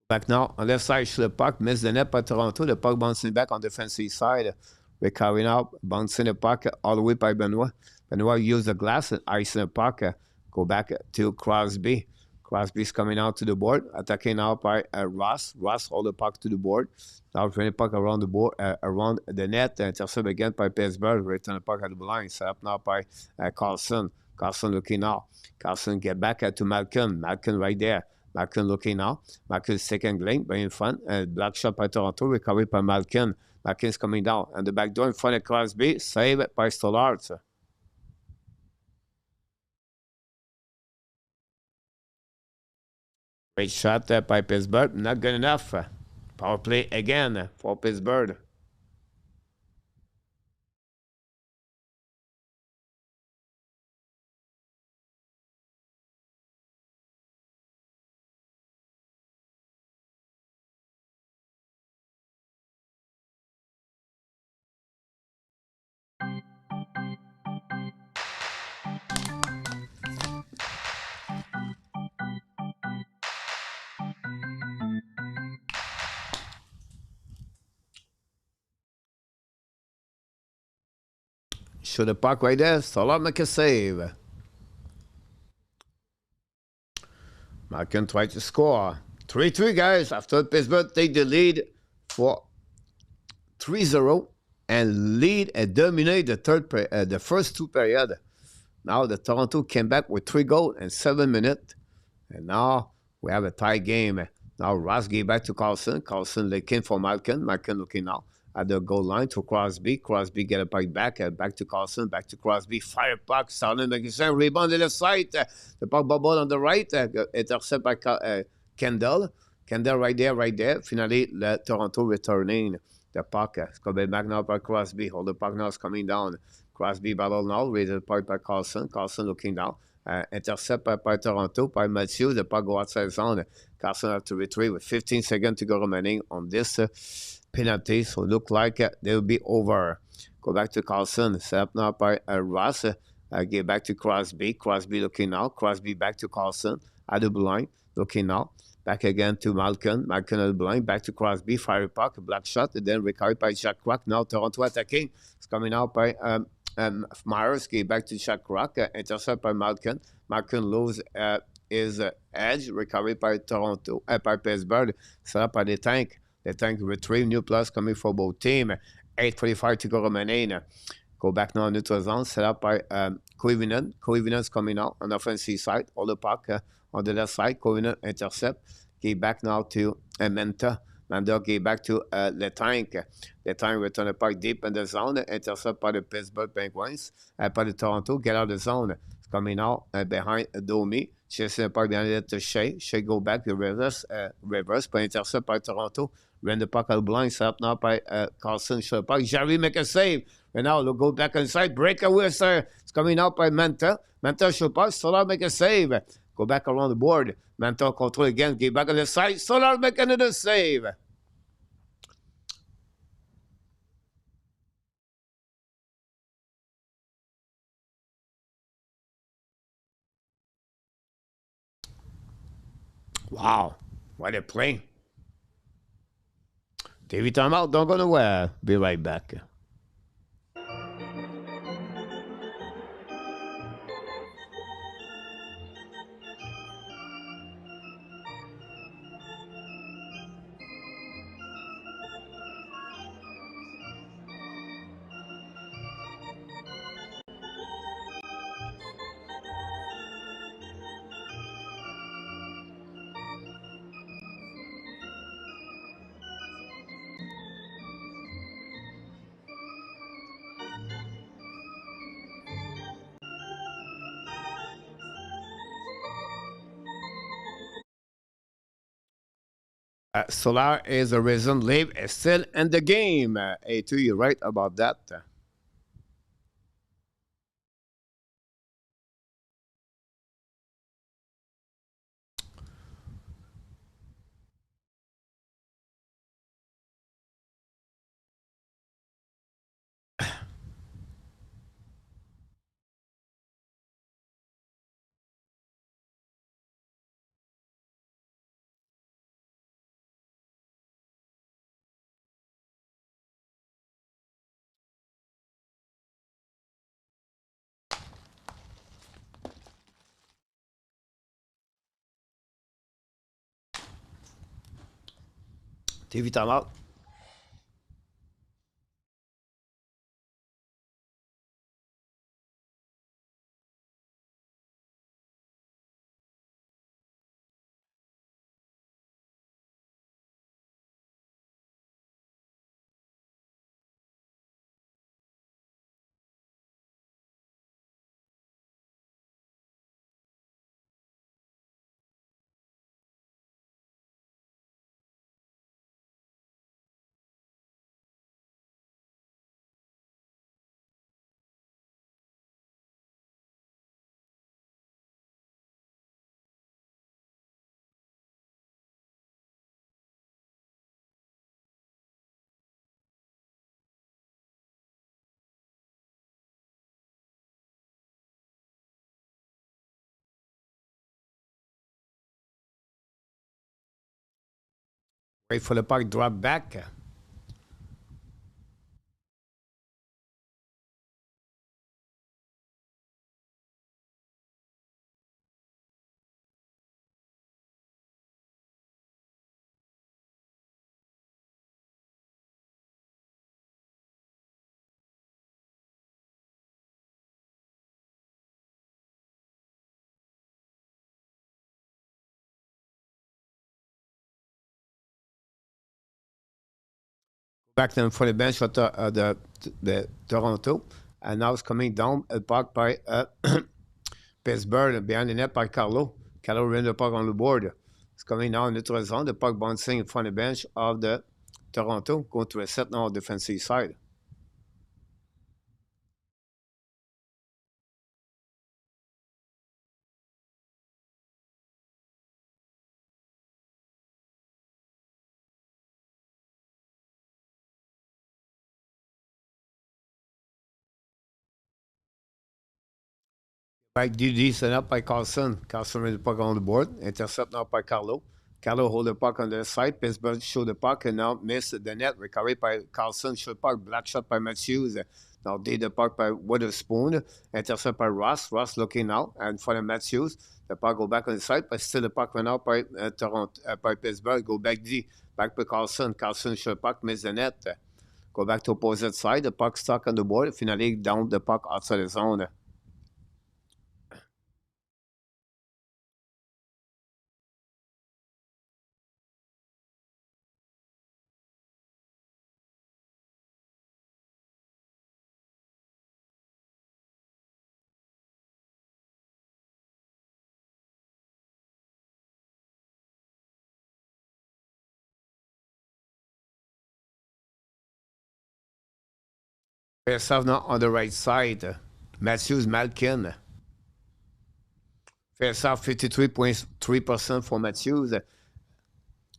Back now on left side, the puck, miss the net by Toronto. The puck bouncing back on the defensive side. We're carrying out, bouncing the puck all the way by Benoit. Benoit used the glass and icing the puck. Go back to Crosby. Crosby's coming out to the board, attacking now by Ross. Ross hold the puck to the board. Now trying the puck around the board, around the net, intercepted again by Pittsburgh. Return the puck at the line. Set up now by Carlson. Carlson looking now. Carlson get back to Malkin. Malkin right there. Malkin looking now. Malkin's second lane, very in front. Black shot by Toronto, recovered by Malkin. Malkin's coming down. And the back door in front of Crosby, saved by Stolarz. Great shot by Pittsburgh. Not good enough. Power play again for Pittsburgh. Show the puck right there. Stolarz make a save. Malkin tried to score. 3-3, guys. After Pittsburgh take the lead for 3-0 and lead and dominate the first two periods. Now the Toronto came back with 3 goals in 7 minutes. And now we have a tie game. Now Ross gave back to Carlson. Carlson looking for Malkin. Malkin looking now at the goal line to Crosby. Crosby get a puck back. Back to Carlson. Back to Crosby. Fire puck. Starling McGinnis. Rebound on the left side. The puck bubble on the right. Intercept by Kendall. Kendall right there. Finally, Toronto returning the puck. It's coming back now by Crosby. Hold the puck now. It's coming down. Crosby battle now. Raised the puck by Carlson. Carlson looking down. Intercept by Toronto, by Matthews. The puck go outside zone. Carlson have to retrieve with 15 seconds to go remaining on this penalty. So look like they'll be over. Go back to Carlson. Set up now by Ross. Get back to Crosby. Crosby looking now. Crosby back to Carlson. At the blue line. Looking now. Back again to Malkin. Malkin at the blue line. Back to Crosby. Fire puck. Black shot. And then recovered by Jack Rock. Now Toronto attacking. It's coming out by Myers. Get back to Jack Rock. Intercept by Malkin. Malkin loses his edge. Recovered by Toronto. By Pittsburgh. Set up by the tank. The tank retrieve new plus coming for both teams. 8:45 to go remaining. Go back now on neutral zone. Set up by Koivunen. Koivunen's coming out on the offensive side. All the puck on the left side. Koivunen intercept. Get back now to Manta. Manta get back to the tank. The tank return the puck deep in the zone. Intercept by the Pittsburgh Penguins. By the Toronto. Get out of the zone. It's coming out behind Domi. Chasing the puck behind it to Shea. Shea go back to reverse. But intercept by Toronto. Run the puck out blind. Set up now by Carlson. Show the puck. Jarry make a save. And now they'll go back inside. Breakaway, sir. It's coming out by Manta. Manta show puck. Stolarz make a save. Go back around the board. Manta control again. Get back on the side. Stolarz make another save. Wow. What a play. David, time out. Don't go nowhere. Be right back. Stolarz is the reason Liv is still in the game. A2, you're right about that. TV timeout. Wait for the puck drop back. Back then for the bench of the Toronto. And now it's coming down a puck by Pittsburgh behind the net by Carlo. Carlo ran the puck on the board. It's coming now in neutral zone. The puck bouncing in front of the bench of the Toronto. Going to a set now on the defensive side. By DD set up by Carlson. Carlson ran the puck on the board. Intercept now by Carlo. Carlo hold the puck on the side. Pittsburgh show the puck and now miss the net. Recovery by Carlson. Show the puck. Black shot by Matthews. Now did the puck by Witherspoon. Intercept by Ross. Ross looking now and for the Matthews. The puck go back on the side, but still the puck went out by Toronto, by Pittsburgh. Go back D. Back by Carlson. Carlson show the puck. Miss the net. Go back to opposite side. The puck stuck on the board. Finally down the puck outside the zone. Fairstuff now on the right side. Matthews, Malkin. Fairstuff 53.3% for Matthews.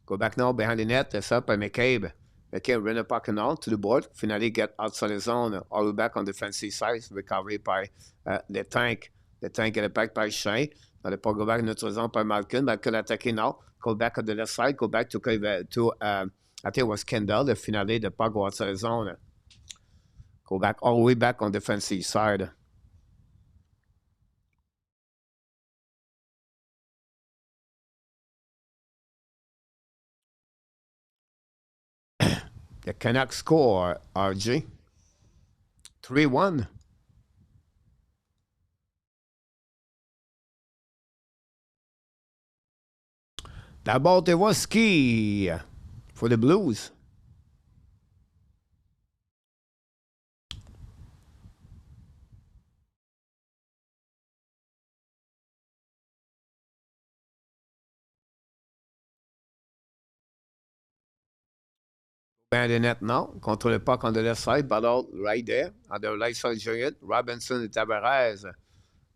Go back now behind the net. That's up by McCabe. McCabe ran the puck now to the board. Finally get outside the zone. All the way back on the defensive side. Recovery by the tank. The tank get it back by Shane. Now the puck go back in the zone by Malkin. Malkin attacking now. Go back on the left side. Go back to I think it was Kendall. The finale, the puck go outside the zone. Go back all the way back on the defensive side. The Canucks score, RG. 3-1. D'abord, it was ski for the Blues. Behind the net now. Control the puck on the left side. Ballard right there. On the right side, Jarry. Robinson and Tavares.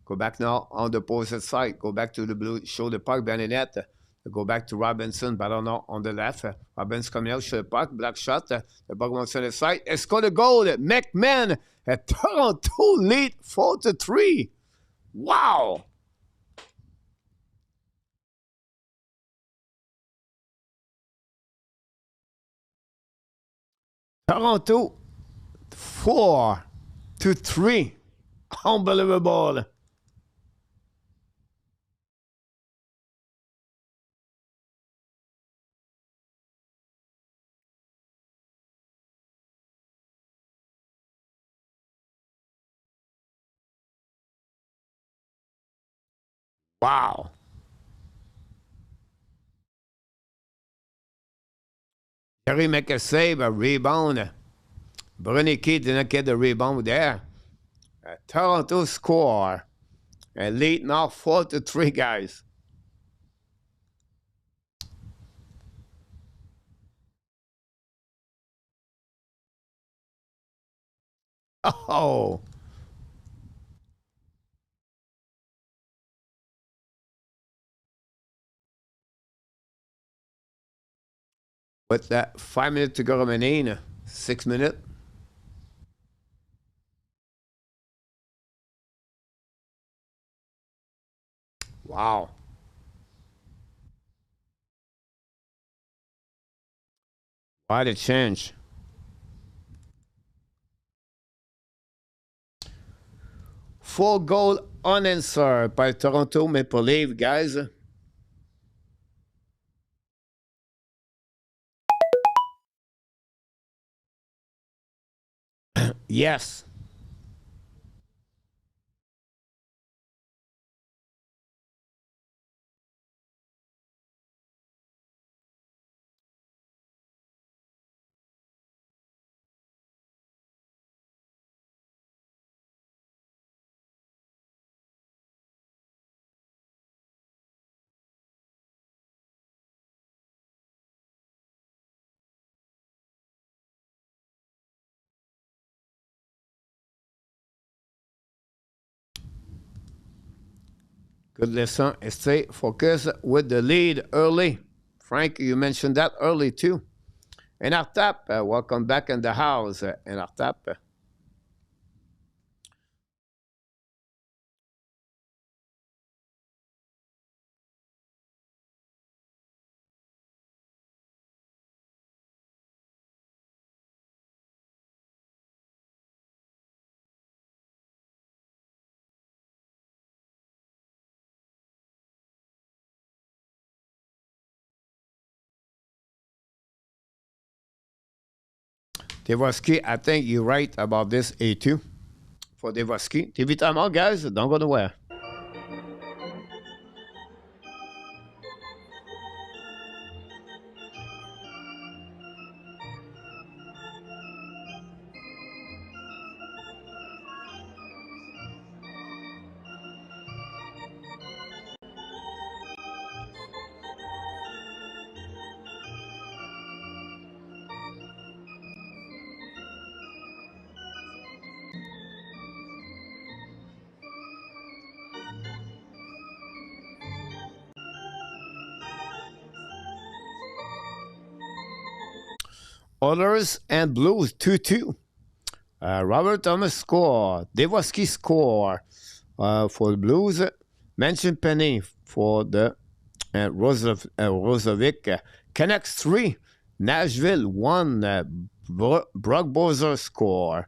Go back now on the opposite side. Go back to the blue. Show the puck behind the net. Go back to Robinson. Ballard now on the left. Robinson coming out. Show the puck. Black shot. The puck wants on the side. And score the goal. McMahon. Toronto lead 4-3. Wow. Toronto 4-3. Unbelievable. Wow. Jarry make a save, a rebound. Brunicky did not get the rebound there. Toronto score. And lead now 4-3, guys. Oh. With that 5 minutes to go remaining, 6 minutes. Wow. What a change. Full goal unanswered by Toronto Maple Leafs, guys. Yes. Good lesson. Stay focused with the lead early. Frank, you mentioned that early too. And Artap, welcome back in the house. And Artap. Devoski, I think you're right about this A2 for Devoski. Évidemment, guys, don't go nowhere. Oilers and Blues 2-2. Robert Thomas score. Devoski score for the Blues. Mention Penny for the Rozovic. Canucks 3. Nashville 1. Brock Bozer score.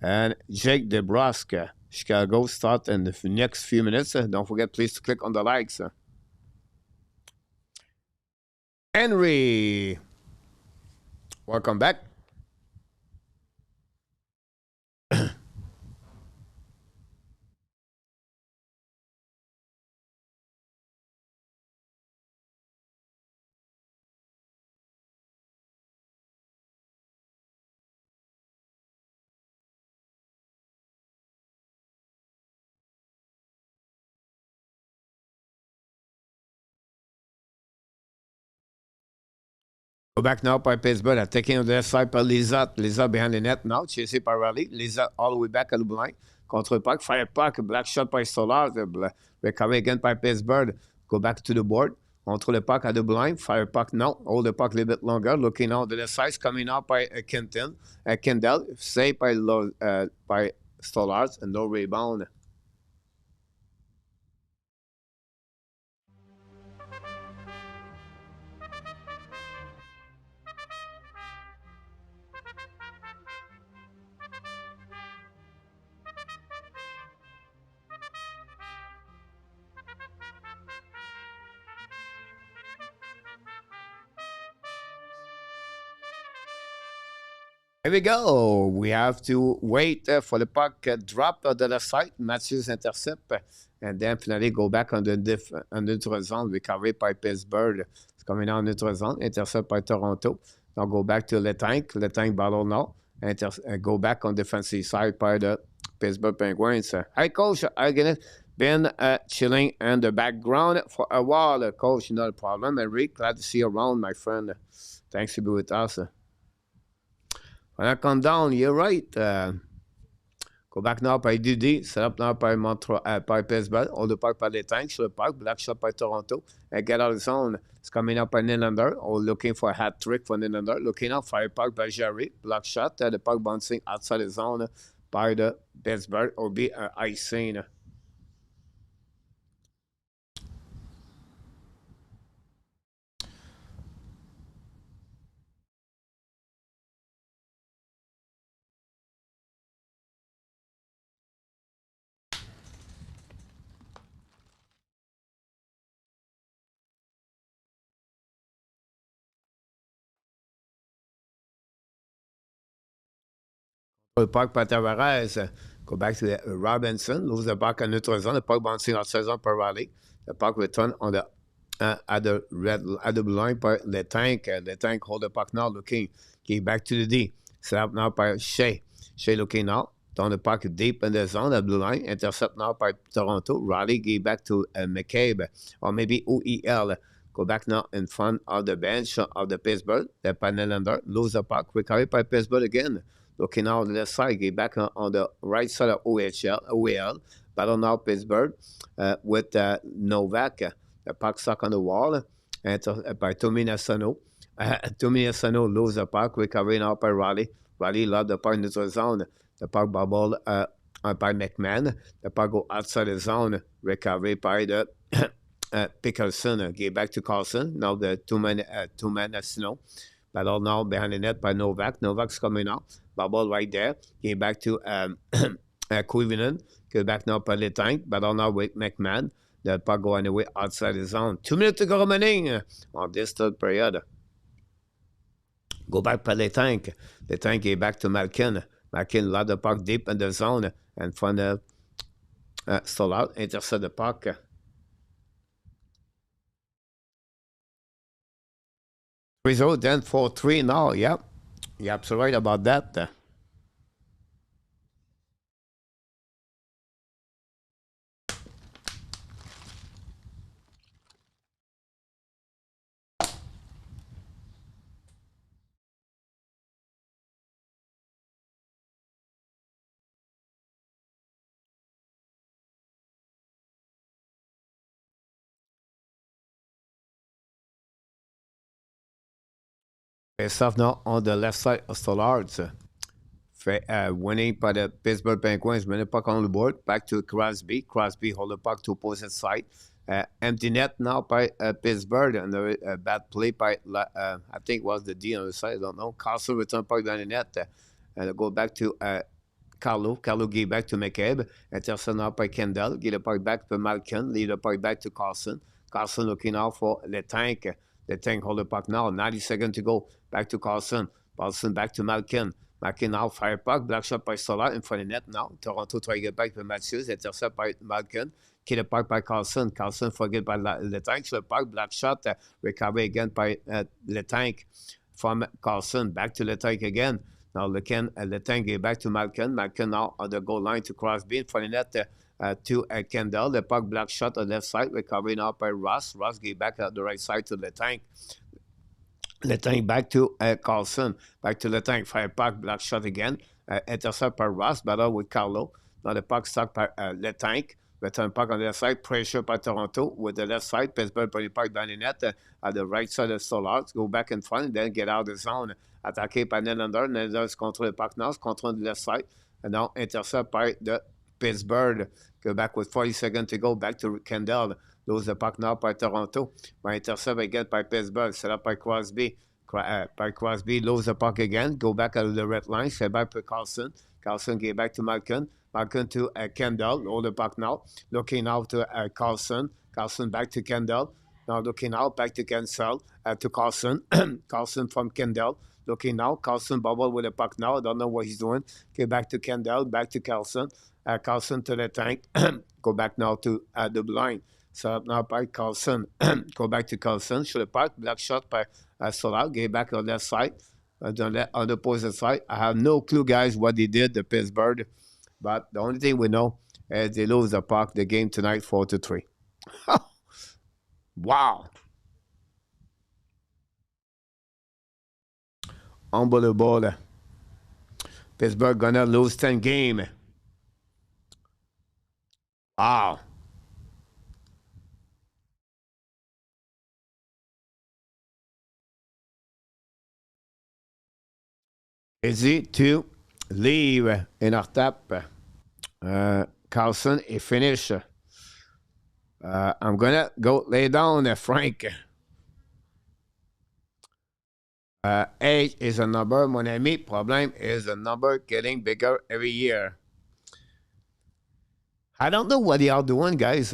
And Jake DeBrusque. Chicago start in the next few minutes. Don't forget, please, to click on the likes. Henry. Welcome back. Go back now by Pittsburgh. Attacking on the left side by Lizotte. Lizotte behind the net now. Chasé par Raleigh. Lizotte all the way back à Lublin. Contre le puck. Fire puck. Black shot by Stolarz. Recovery again by Pittsburgh. Go back to the board. Contre le puck à Lublin. Fire puck now. Hold the puck a little bit longer. Looking out to the sides. Coming out by Kendall. Saved by Stolarz. And no rebound. Here we go. We have to wait for the puck drop to the side. Matthews intercept. And then finally go back on the neutral zone. Recovery by Pittsburgh. It's coming out neutral zone. Intercept by Toronto. Now go back to Letank. Letank battle now. Go back on defensive side by the Pittsburgh Penguins. Hi, Coach. Again, been chilling in the background for a while. Coach, not a problem. Eric, glad to see you around, my friend. Thanks for being with us. When I come down, you're right. Go back now by Dudy. Set up now by Pittsburgh. Hold the puck by the tank. Show the puck. Black shot by Toronto. And get out of zone. It's coming up by Nylander. Or looking for a hat trick for Nylander. Looking out. Fire puck by Jarry. Black shot. The puck bouncing outside the zone by the Pittsburgh. Or be icing. Le puck by Tavares. Go back to Robinson. Lose the puck in neutral zone. The puck bouncing outside zone by Raleigh. The puck return on the at the line by the tank. The tank hold the puck now. Looking. Get back to the D. Set up now by Shea. Shea looking now. Down the puck deep in the zone. The blue line. Intercept now by Toronto. Raleigh get back to McCabe. Or maybe OEL. Go back now in front of the bench of the Pittsburgh. The Nylander. Lose the puck. Recovery by Pittsburgh again. Looking out on the side, get back on the right side of OEL. Battle now Pittsburgh with Novak. The puck stuck on the wall. And by Tommy Nassano. Tommy Nassano lose the puck. Recovery now by Raleigh. Raleigh lost the puck in the zone. The puck bubble by McMahon. The puck go outside the zone. Recovery by the Pickerson. Get back to Carlson. Now the two-man Nassano. Battle now behind the net by Novak. Novak's coming out. Bubble right there. Get back to Koivunen. Get back now by the tank. Battle now with McMahon. The puck going away outside the zone. 2 minutes to go remaining on this third period. Go back by the tank. The tank get back to Malkin. Malkin lost the puck deep in the zone. And from the Stolarz, intercept the puck. Result then 4-3 now. Yep. You're absolutely right about that. Stuff now on the left side of Stolarz. Winning by the Pittsburgh Penguins. Winning puck on the board. Back to Crosby. Crosby hold the puck to opposite side. Empty net now by Pittsburgh. And a bad play by, I think it was the D on the side. I don't know. Carlson return puck down the net. And go back to Carlo. Carlo give back to McCabe. Intercept now by Kendall. Give the puck back to Malkin. Lead the puck back to Carlson. Carlson looking out for the tank. The tank hold the puck now. 90 seconds to go. Back to Carlson. Carlson back to Malkin. Malkin now fire puck. Black shot by Stolarz in front of the net now. Toronto try to get back to Matthews. Intercept by Malkin. Kill the puck by Carlson. Carlson forget by the tank. So the puck. Black shot. Recovery again by the tank from Carlson. Back to the tank again. Now the tank get back to Malkin. Malkin now on the goal line to Crosby in front of the net. To Kendall. The puck black shot on the left side. Recovery now by Ross. Ross get back at the right side to the tank. Le tank back to Carlson. Back to le tank. Fire puck, block shot again. Intercept by Ross. Battle with Carlo. Now the puck stuck by le tank. Return puck on the left side. Pressure by Toronto with the left side. Pittsburgh putting puck down the net at the right side of Stolarz. Go back in front and then get out of the zone. Attaqué par Nylander. Nylander contrôle le puck now. Contrôle the left side. And now intercept by the Pittsburgh. Go back with 40 seconds to go. Back to Kendall. Lose the puck now by Toronto. By intercept again by Pittsburgh. Set up by Crosby. By Crosby. Lose the puck again. Go back out of the red line. Set back by Carlson. Carlson get back to Malkin. Malkin to Kendall. Hold the puck now. Looking out to Carlson. Carlson back to Kendall. Now looking out. Back to Cancel. To Carlson. Carlson from Kendall. Looking now. Carlson bubble with the puck now. I don't know what he's doing. Get back to Kendall. Back to Carlson. Carlson to the tank. Go back now to the blind. Set up now by Carlson. Go back to Carlson. Shoot the puck. Black shot by Stolarz. Get back on the left side. On the opposite side. I have no clue, guys, what they did, the Pittsburgh. But the only thing we know is they lose the puck, the game tonight, 4-3. Wow. Unbelievable. Pittsburgh gonna lose 10 game. Wow. Easy to leave in our tap. Carlson est finish. I'm gonna go lay down, Frank. Age is a number, mon ami. Problem is the number getting bigger every year. I don't know what y'all doing, guys.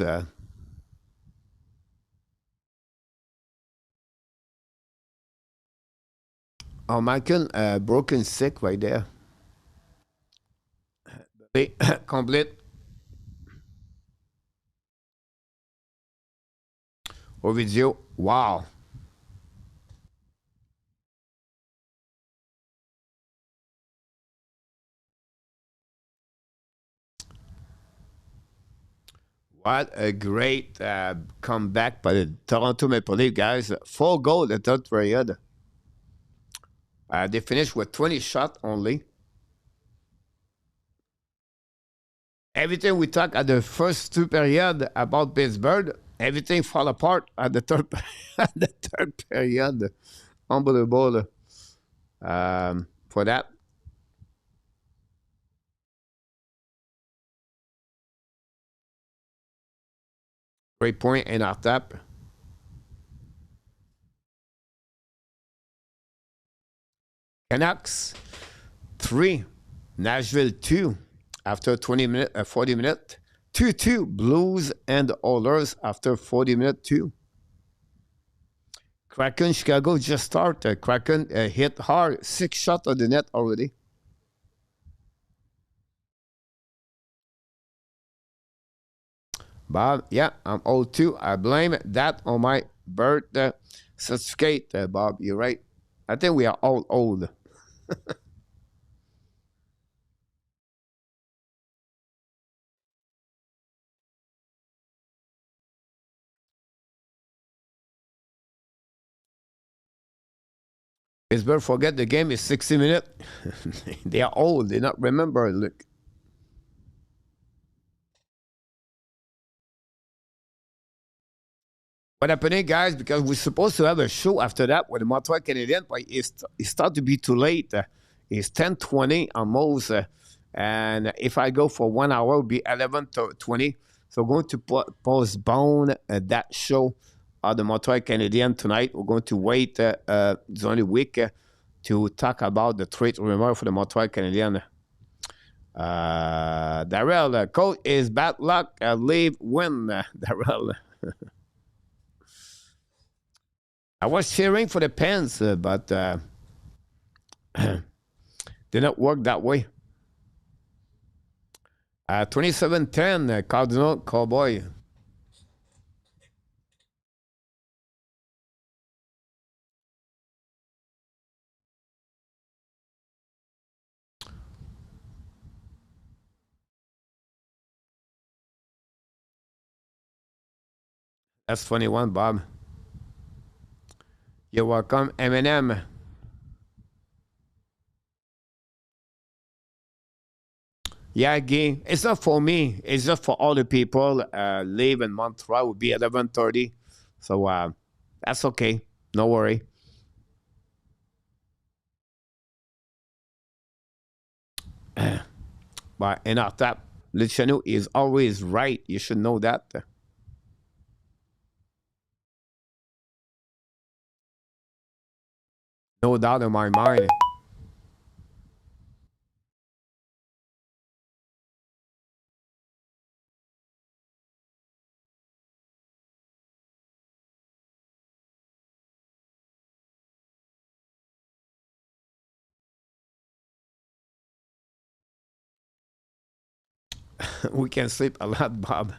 Oh, Malkin, broken sick right there. Complete. Video. Wow. What a great comeback by the Toronto Maple Leafs, guys. 4 goals the third period. They finished with 20 shots only. Everything we talked at the first 2 periods about Pittsburgh, everything fall apart at the third, at the third period. Unbelievable for that. Great point in our tap. Canucks 3, Nashville 2 after 20 minutes, 40 minutes. 2-2 Blues and Oilers after 40 minutes too. Kraken Chicago just started. Kraken hit hard, 6 shots on the net already. Bob, yeah, I'm old too. I blame that on my birth certificate, Bob. You're right. I think we are all old. Pittsburgh forget the game is 60 minutes. They are old. They not remember. Look. What happened, guys? Because we're supposed to have a show after that with the Montreal Canadiens, but it started to be too late. It's 10:20 almost, and if I go for 1 hour, it'll be 11:20. So we're going to postpone that show of the Montreal Canadiens tonight. We're going to wait the week to talk about the trade rumor for the Montreal Canadiens. Darrell, coach is bad luck. Leave win, Darrell. I was cheering for the Pens, but did not work that way. 27-10, Cardinal Cowboy. That's funny one, Bob. You're welcome, Eminem. Yeah, Guy. It's not for me. It's just for all the people live in Montreal. Will be at 11:30, so that's okay. No worry. But in our tap, Luciano is always right. You should know that. No doubt in my mind. We can sleep a lot, Bob.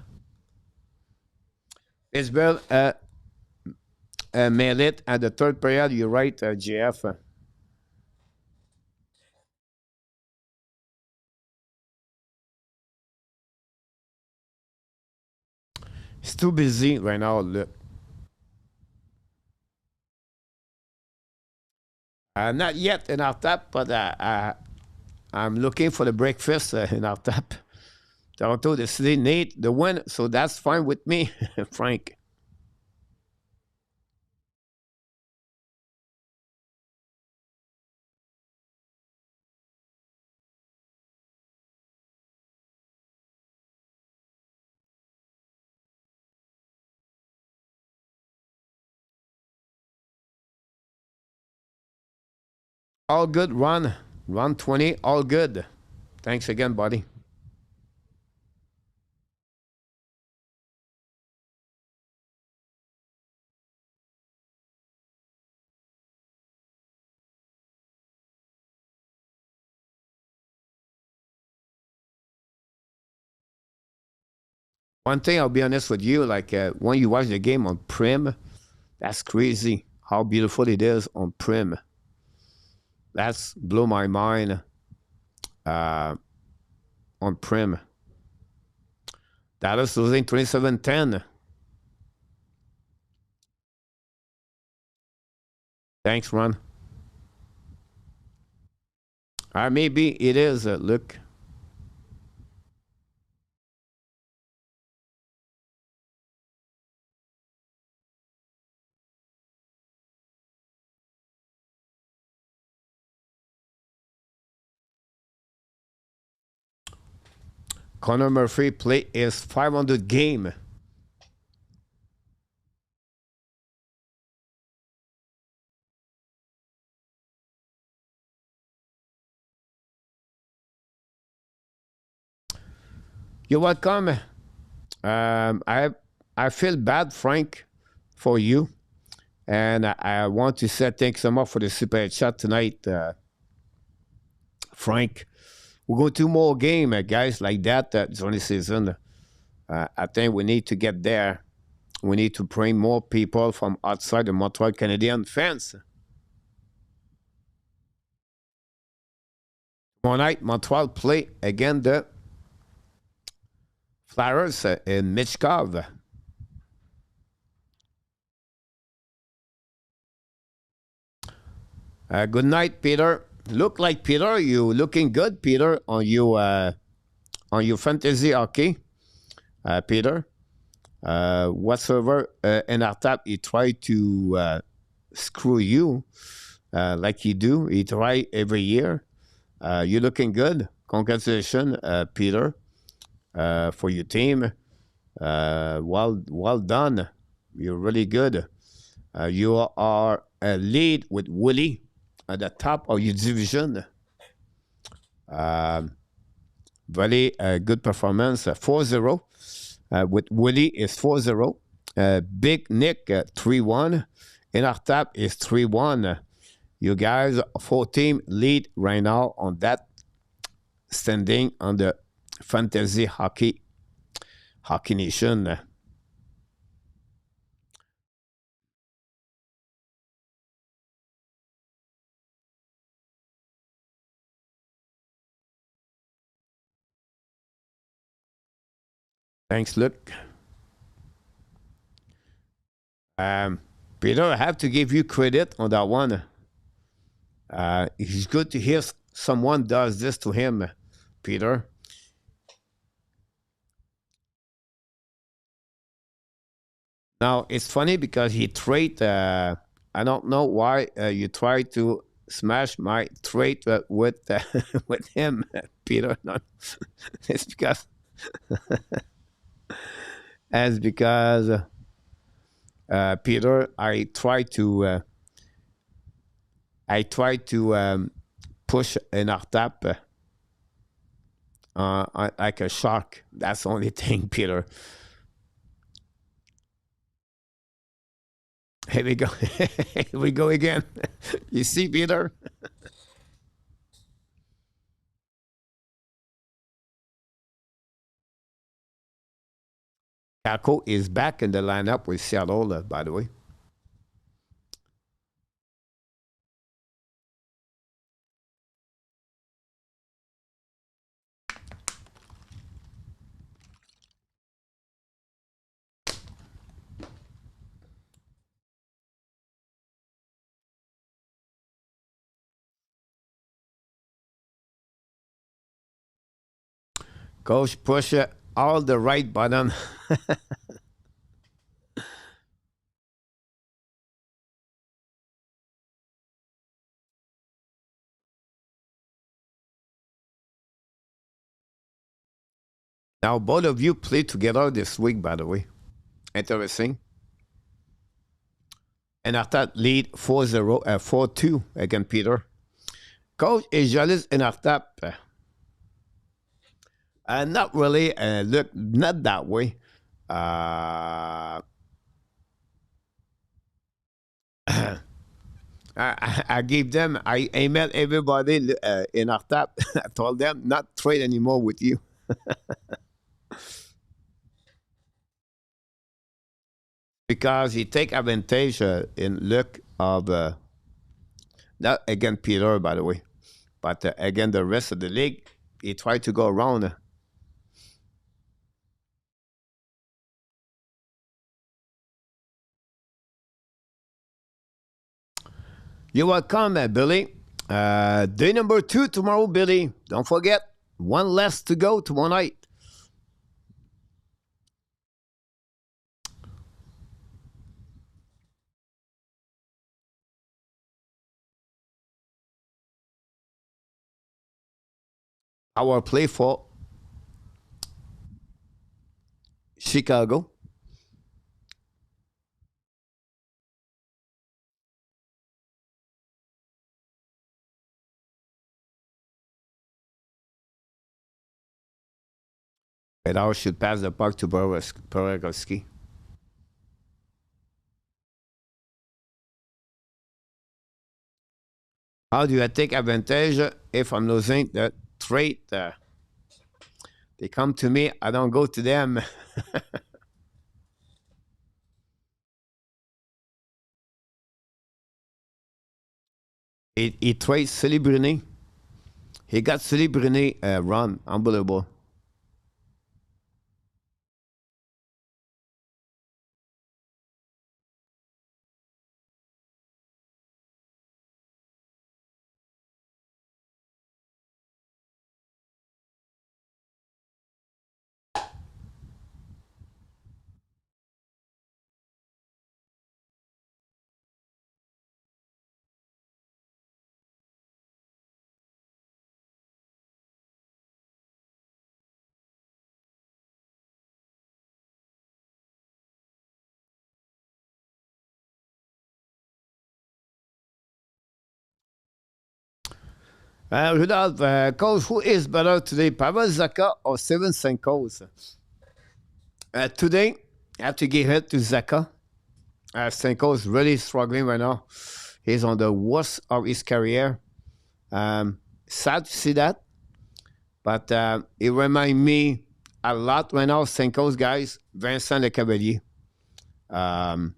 Isabel, Melit at the third period. You're right, GF. He's too busy right now. Look. Not yet in our tap, but I'm looking for the breakfast in our tap. Toronto, the city need the win, so that's fine with me, Frank. All good, Ron. Ron 20, all good. Thanks again, buddy. One thing I'll be honest with you, like when you watch the game on Prim, that's crazy how beautiful it is on Prim. That's blew my mind uh, on Prim. Dallas losing 27-10. Thanks, Ron. Maybe it is. Look, Connor Murphy play is 500 game. You're welcome. I feel bad, Frank, for you, and I want to say thanks so much for the super chat tonight, Frank. We're going to more game, guys, like that during the season. I think we need to get there. We need to bring more people from outside the Montreal Canadian fans. Tomorrow night, Montreal play again the Flyers in Michkov. Good night, Peter. Look like Peter. You looking good, Peter, on your fantasy hockey, Peter. Whatsoever in our tap, he tried to screw you like he do. He try every year. You're looking good. Congratulations, Peter, for your team. Well done. You're really good. You are a lead with Willie at the top of your division. Very good performance. 4-0. With Willie is 4-0. Big Nick 3-1. In our top is 3-1. You guys, 4 team lead right now on that standing on the fantasy hockey nation. Thanks, Luke. Um, Peter, I have to give you credit on that one. It's good to hear someone does this to him, Peter. Now, it's funny because he trade. I don't know why you try to smash my trade with with him, Peter. No, it's because it's because Peter, I try to push an artap like a shark. That's the only thing, Peter. Here we go. Here we go again. You see, Peter? Kako is back in the lineup with Seattle, by the way. Coach push all the right button. Now, both of you play together this week, by the way. Interesting. And after that, lead 4-0, 4-2 against Peter. Coach is jealous in after not really. Look, not that way. I gave them, I emailed everybody in our tap. I told them not trade anymore with you. Because he take advantage in look of, not against Peter, by the way, but against the rest of the league, he tried to go around. You're welcome, Billy. Day number 2 tomorrow, Billy. Don't forget, one less to go tomorrow night. Our play for Chicago. And I should pass the puck to Borowski. How do I take advantage if I'm losing the trade? They come to me, I don't go to them. he trades Sully Brunet. He got Sully Brunet run. Unbelievable. Rudolph, coach, who is better today, Pavel Zacha or Steven Stamkos? Today, I have to give it to Zacha. Stamkos really struggling right now. He's on the worst of his career. Sad to see that. But it reminds me a lot right now, Stamkos guys, Vincent Lecavalier. I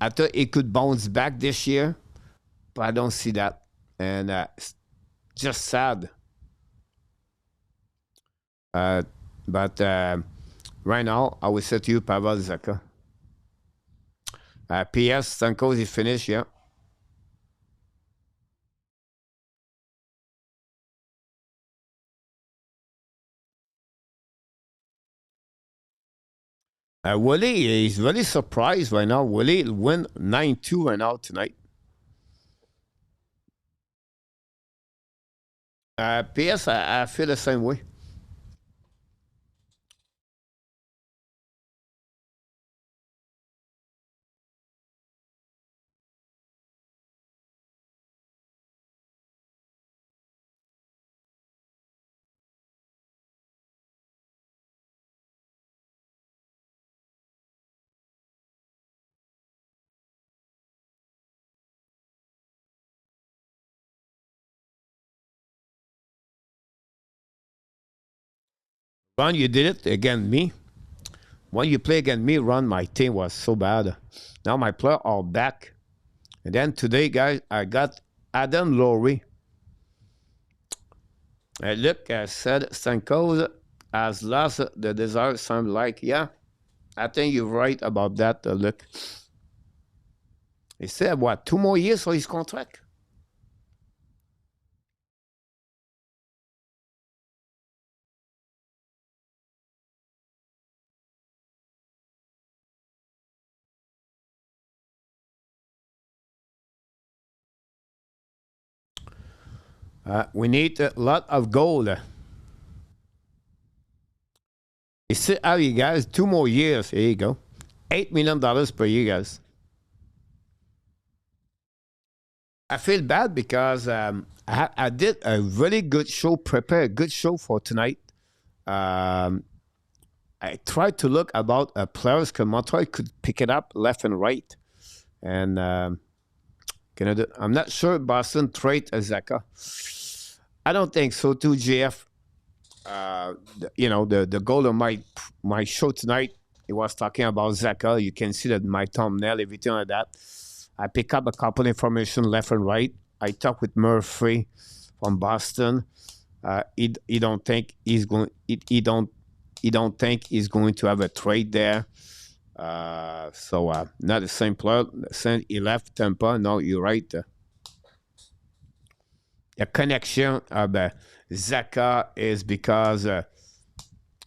thought he could bounce back this year, but I don't see that. And it's just sad. But right now, I will say to you, Pavel Zacha. P.S. Stamkos is finished, yeah. Willie is really surprised right now. Willie win 9-2 right now tonight. P.S. I feel the same way. Ron, you did it against me. When you play against me, Ron, my team was so bad. Now my players are back. And then today, guys, I got Adam Lowry. And look, I said Stamkos has lost the desire. Sound like, yeah, I think you're right about that. Look, he said, what, 2 more years for his contract? We need a lot of gold. You see how you guys, 2 more years. Here you go. $8 million per year, guys. I feel bad because I did a really good show, prepare a good show for tonight. I tried to look about players because Montreal could pick it up left and right. And Canada, I'm not sure Boston trade Zaka. I don't think so too, GF. The goal of my show tonight, it was talking about Zaka. You can see that my thumbnail, everything like that. I pick up a couple information left and right. I talked with Murphy from Boston. He don't think he's going. He don't think he's going to have a trade there. So not the same player. Since he left Tampa, no, you're right. The connection of Zaka is because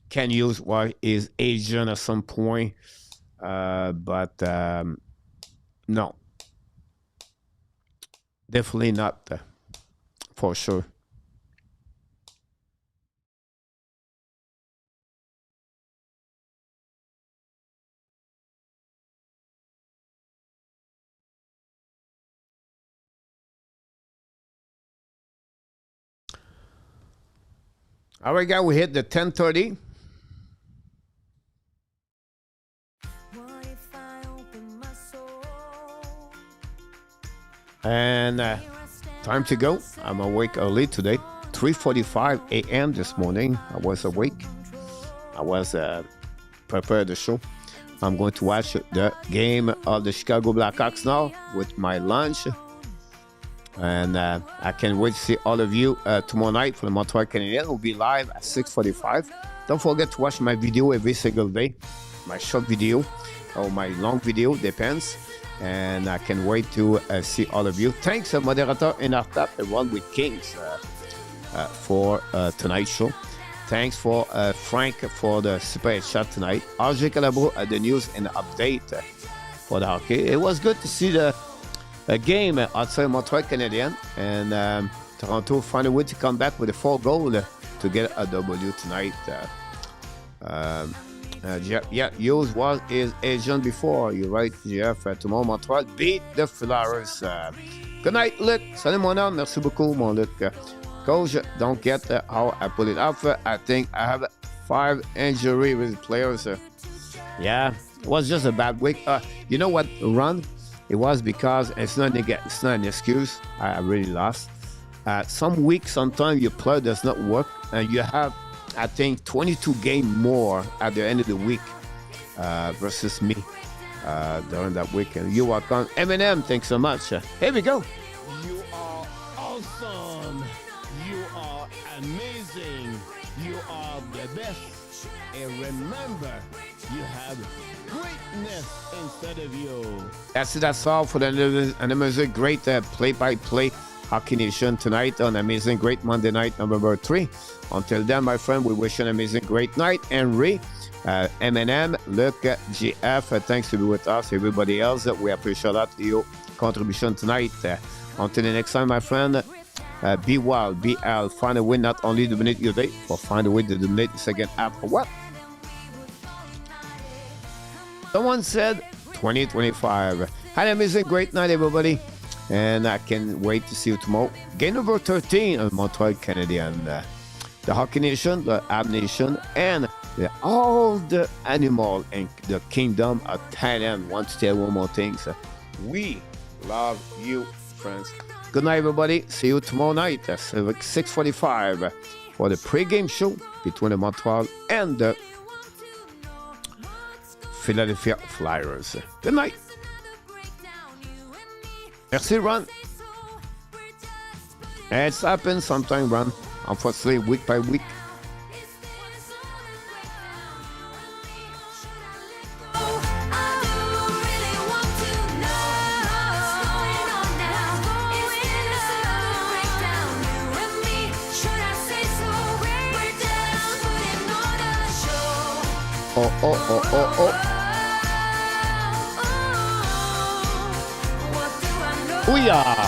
Ken Hughes was his agent at some point, but no, definitely not for sure. All right, guys, we hit the 10:30. And time to go. I'm awake early today. 3:45 a.m. this morning. I was awake. I was prepared the show. I'm going to watch the game of the Chicago Blackhawks now with my lunch. And I can't wait to see all of you tomorrow night for the Montreal Canadiens. We'll be live at 6:45. Don't forget to watch my video every single day. My short video or my long video, depends. And I can't wait to see all of you. Thanks, Moderator in our top, the one with Kings for tonight's show. Thanks for Frank for the super chat tonight. RJ Calabro at the news and update for the hockey. It was good to see the game outside Montreal Canadiens, and Toronto found a way to come back with a 4 goal to get a W tonight. Hughes was his agent before. You're right, Jeff. Tomorrow, Montreal beat the Stolarz. Good night, Luc. Salut, mon homme. Merci beaucoup, mon Luc. Coach, don't get how I put it off. I think I have 5 injury with players. Yeah, it was just a bad week. You know what, Ron? It was because it's not an excuse. I really lost. Some weeks, sometimes your player does not work, and you have, I think, 22 games more at the end of the week versus me during that weekend. You are on Eminem. Thanks so much. Here we go. You are awesome. You are amazing. You are the best. And remember, You have greatness instead of you. That's all for the amazing great play-by-play Hockey Nation tonight on Amazing Great Monday night, November 3. Until then, my friend, we wish you an amazing great night. Henry, M&M, Luc, GF, thanks to be with us. Everybody else, we appreciate that your contribution tonight. Until the next time, my friend, be wild, be out. Find a way not only to dominate your day, but find a way to dominate the second half. What? Someone said 2025. Have an amazing great night, everybody. And I can't wait to see you tomorrow. Game number 13 of Montreal Canadiens. The Hockey Nation, the Ab Nation, and all the animal and the kingdom of Thailand want to tell one more thing. So we love you, friends. Good night, everybody. See you tomorrow night at 6:45 for the pre-game show between the Montreal and the Philadelphia Flyers. Good night. Merci, Ron. It's happened sometime, Ron. Unfortunately, week by week. Oh. We are.